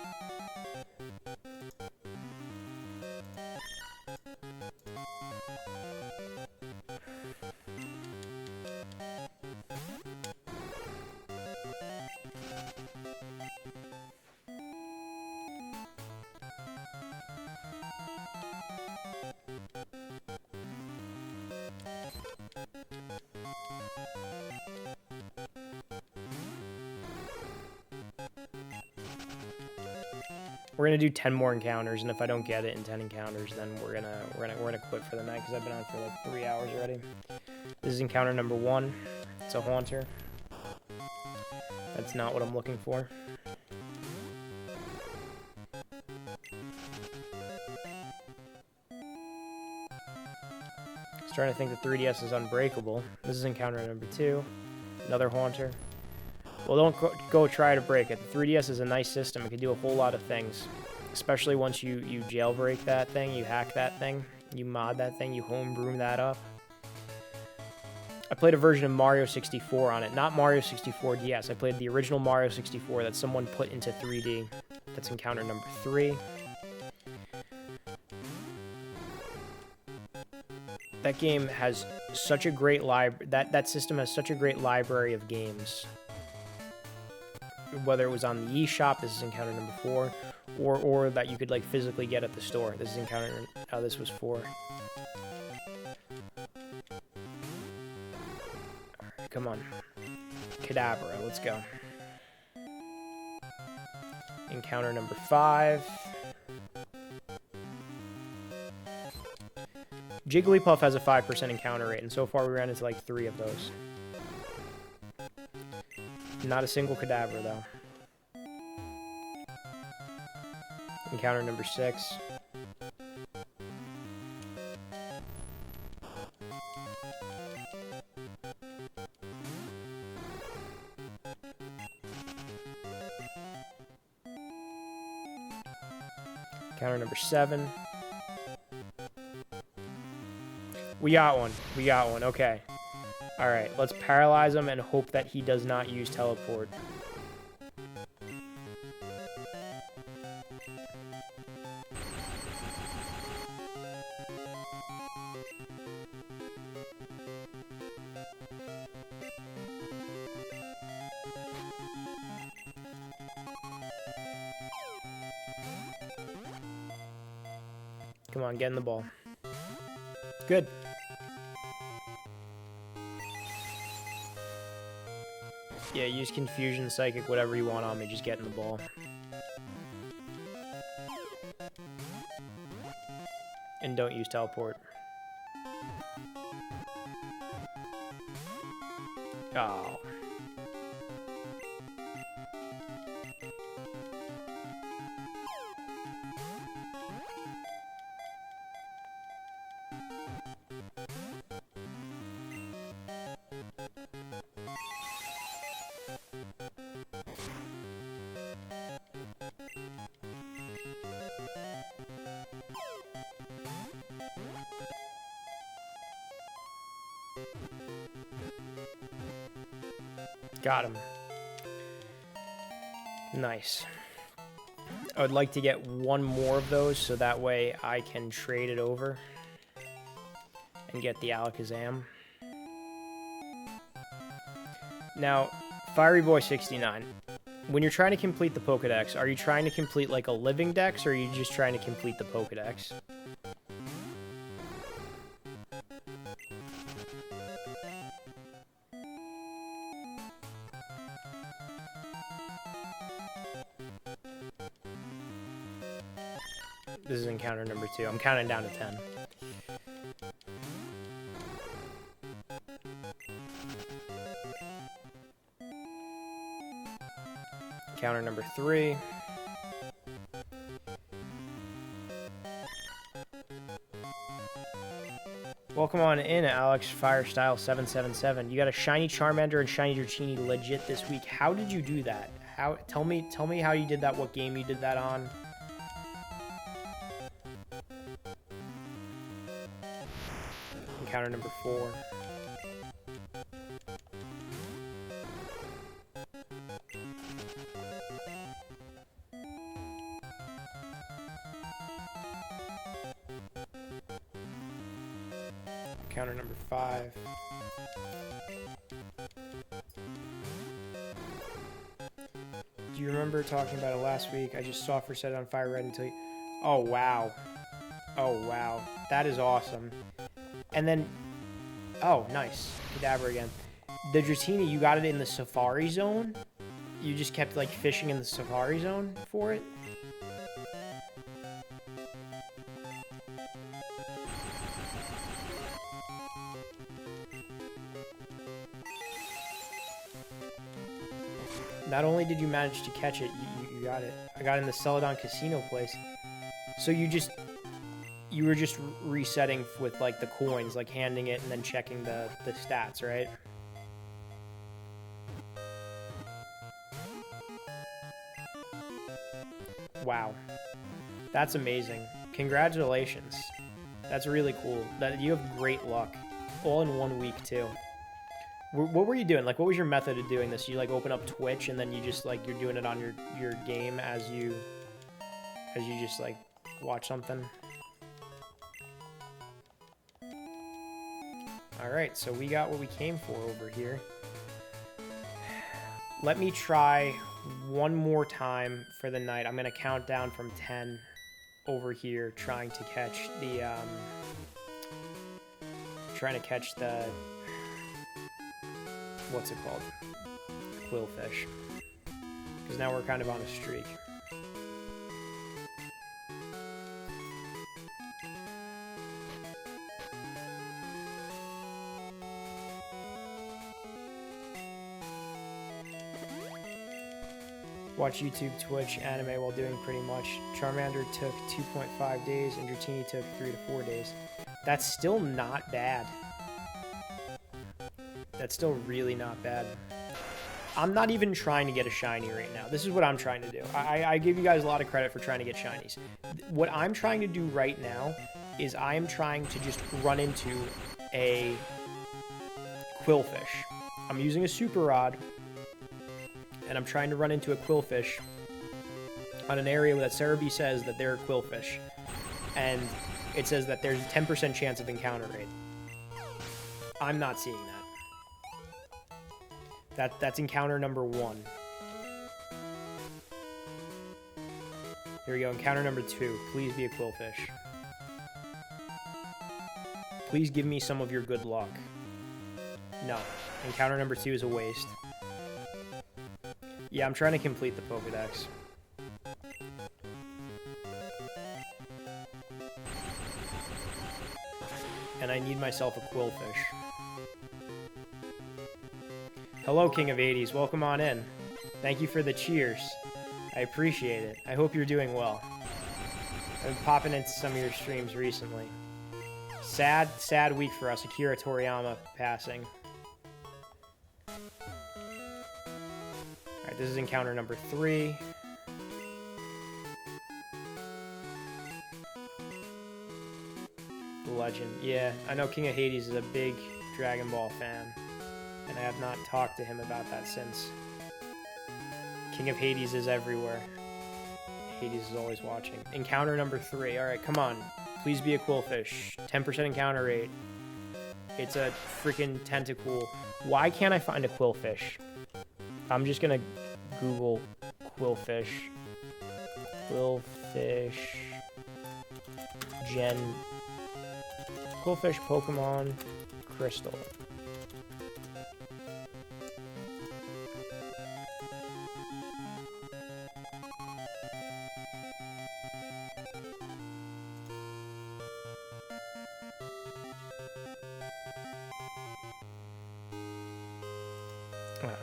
We're gonna do 10 more encounters, and if I don't get it in 10 encounters, then we're gonna quit for the night because I've been on for like 3 hours already. This is encounter number 1. It's a Haunter. That's not what I'm looking for. I was trying to think the 3DS is unbreakable. This is encounter number 2. Another Haunter. Well, don't go try to break it. The 3DS is a nice system. It can do a whole lot of things. Especially once you jailbreak that thing, you hack that thing, you mod that thing, you homebrew that up. I played a version of Mario 64 on it. Not Mario 64 DS. I played the original Mario 64 that someone put into 3D. That's encounter number 3. That game has such a great that system has such a great library of games. Whether it was on the eShop, this is encounter number 4, or that you could like physically get at the store. This is encounter. Oh, this was 4. Alright, come on, Kadabra, let's go. Encounter number 5. Jigglypuff has a 5% encounter rate, and so far we ran into like 3 of those. Not a single Kadabra, though. Encounter number 6. Encounter number 7. We got one. We got one. Okay. Alright, let's paralyze him and hope that he does not use teleport. Come on, get in the ball. Good. Yeah, use Confusion, Psychic, whatever you want on me. Just get in the ball. And don't use Teleport. Oh. Got him. Nice. I would like to get one more of those so that way I can trade it over and get the Alakazam. Now, Fiery Boy 69. When you're trying to complete the Pokedex, are you trying to complete like a living dex or are you just trying to complete the Pokedex? This is encounter number 2. I'm counting down to 10. Encounter number 3. Welcome on in, Alex Firestyle 777. You got a shiny Charmander and shiny Dratini legit this week. How did you do that? How? Tell me how you did that. What game you did that on? Encounter number 4. Encounter number 5. Do you remember talking about it last week? I just saw for set it on fire red until you... Oh, wow. Oh, wow. That is awesome. And then, oh, nice. Kadabra again. The Dratini, you got it in the Safari Zone? You just kept, like, fishing in the Safari Zone for it? Not only did you manage to catch it, you got it. I got in the Celadon Casino place. So you were just resetting with like the coins, like handing it and then checking the stats, right? Wow. That's amazing. Congratulations. That's really cool. That you have great luck. All in 1 week too. What were you doing? Like, what was your method of doing this? You like open up Twitch and then you just like you're doing it on your game as you just like watch something. All right, so we got what we came for over here. Let me try one more time for the night. I'm gonna count down from 10 over here, trying to catch the what's it called? Quillfish. Because now we're kind of on a streak. Watch YouTube, Twitch, anime while doing pretty much. Charmander took 2.5 days and Dratini took 3 to 4 days. That's still not bad. That's still really not bad. I'm not even trying to get a shiny right now. This is what I'm trying to do. I give you guys a lot of credit for trying to get shinies. What I'm trying to do right now is I am trying to just run into a Quillfish. I'm using a Super Rod, and I'm trying to run into a Quillfish on an area that Cerebi says that they're a Quillfish. And it says that there's a 10% chance of encounter rate. I'm not seeing that. That's encounter number 1. Here we go, encounter number 2. Please be a Quillfish. Please give me some of your good luck. No. Encounter number 2 is a waste. Yeah, I'm trying to complete the Pokedex. And I need myself a Quillfish. Hello, King of 80s. Welcome on in. Thank you for the cheers. I appreciate it. I hope you're doing well. I've been popping into some of your streams recently. Sad week for us. Akira Toriyama passing. Alright, this is encounter number 3. Legend. Yeah, I know King of Hades is a big Dragon Ball fan. And I have not talked to him about that since. King of Hades is everywhere. Hades is always watching. Encounter number 3. Alright, come on. Please be a Quillfish. 10% encounter rate. It's a freaking tentacle. Why can't I find a Quillfish? I'm just gonna Google Quillfish. Quillfish. Quillfish Pokemon Crystal. I don't know.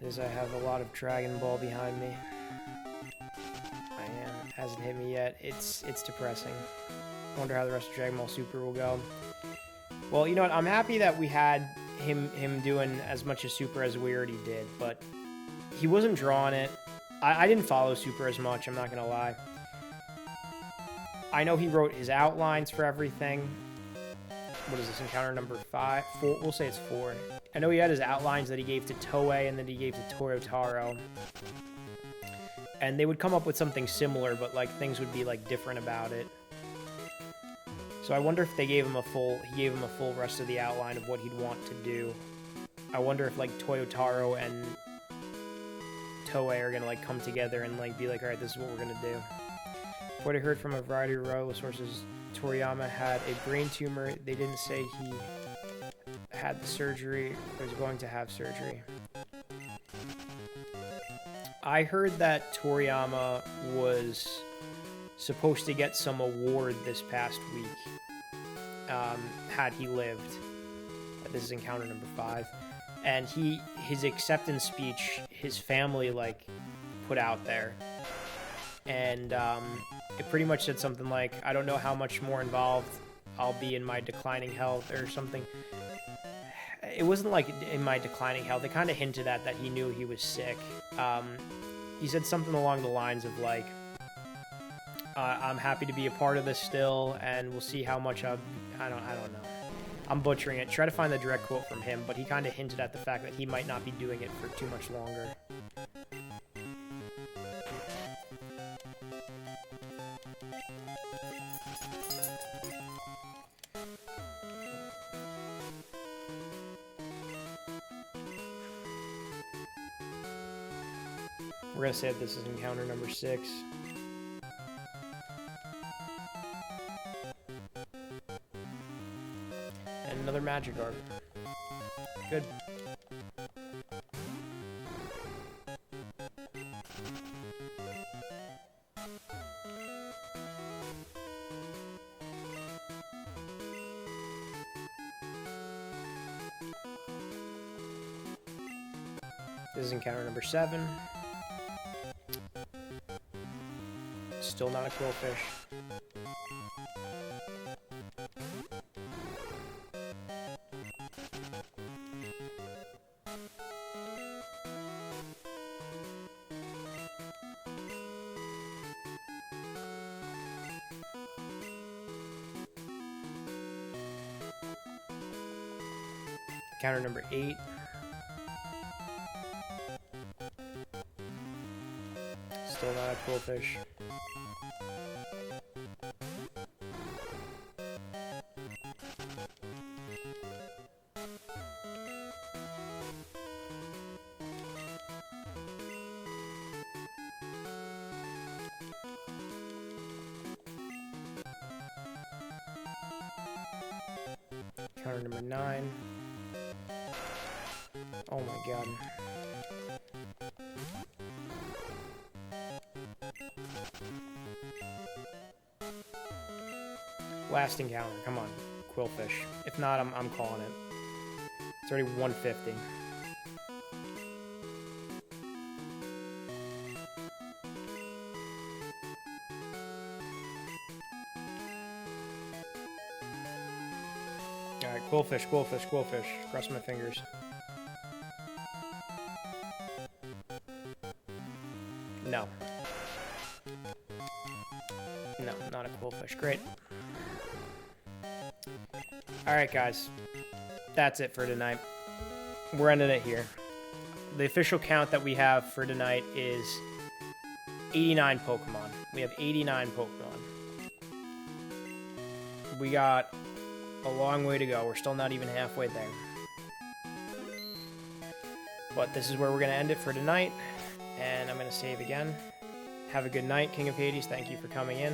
As I have a lot of Dragon Ball behind me. Hasn't hit me yet. It's depressing. I wonder how the rest of Dragon Ball Super will go. Well, you know what? I'm happy that we had him doing as much as Super as we already did, but he wasn't drawing it. I didn't follow Super as much, I'm not gonna lie. I know he wrote his outlines for everything. What is this, encounter number 5? 4, we'll say it's 4. I know he had his outlines that he gave to Toei and then he gave to Toyotaro. And they would come up with something similar, but like things would be like different about it. So I wonder if they gave him he gave him a full rest of the outline of what he'd want to do. I wonder if like Toyotaro and Toei are gonna like come together and like be like, all right, this is what we're gonna do. What I heard from a variety of reliable sources, Toriyama had a brain tumor. They didn't say he had the surgery or was going to have surgery. I heard that Toriyama was supposed to get some award this past week. had he lived. This is encounter number 5. And his acceptance speech, his family, like, put out there. And it pretty much said something like, I don't know how much more involved I'll be in my declining health or something. It wasn't like in my declining health. It kind of hinted at that he knew he was sick. He said something along the lines of like, I'm happy to be a part of this still, and we'll see how much I don't know. I'm butchering it. Try to find the direct quote from him, but he kind of hinted at the fact that he might not be doing it for too much longer. We're going to say that this is encounter number 6. And another magic orb. Good. This is encounter number 7. Still not a quillfish. Encounter number 8. Still not a quillfish. Encounter number 9. Oh my god. Last encounter, come on, quillfish. If not, I'm calling it. It's already 150. All right, quillfish, quillfish, quillfish. Cross my fingers. No. No, not a quillfish. Great. Alright, guys. That's it for tonight. We're ending it here. The official count that we have for tonight is 89 Pokemon. We have 89 Pokemon. We got a long way to go. We're still not even halfway there. But this is where we're going to end it for tonight. And I'm going to save again. Have a good night, King of Hades. Thank you for coming in.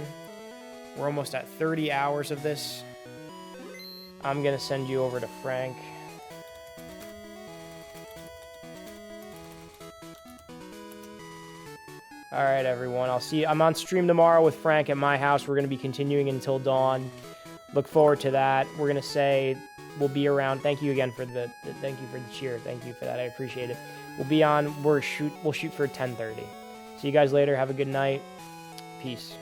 We're almost at 30 hours of this. I'm going to send you over to Frank. All right, everyone. I'll see you. I'm on stream tomorrow with Frank at my house. We're going to be continuing until dawn. Look forward to that. We're going to say we'll be around. Thank you again for thank you for the cheer. Thank you for that. I appreciate it. We'll be on. We'll shoot for 10:30. See you guys later. Have a good night. Peace.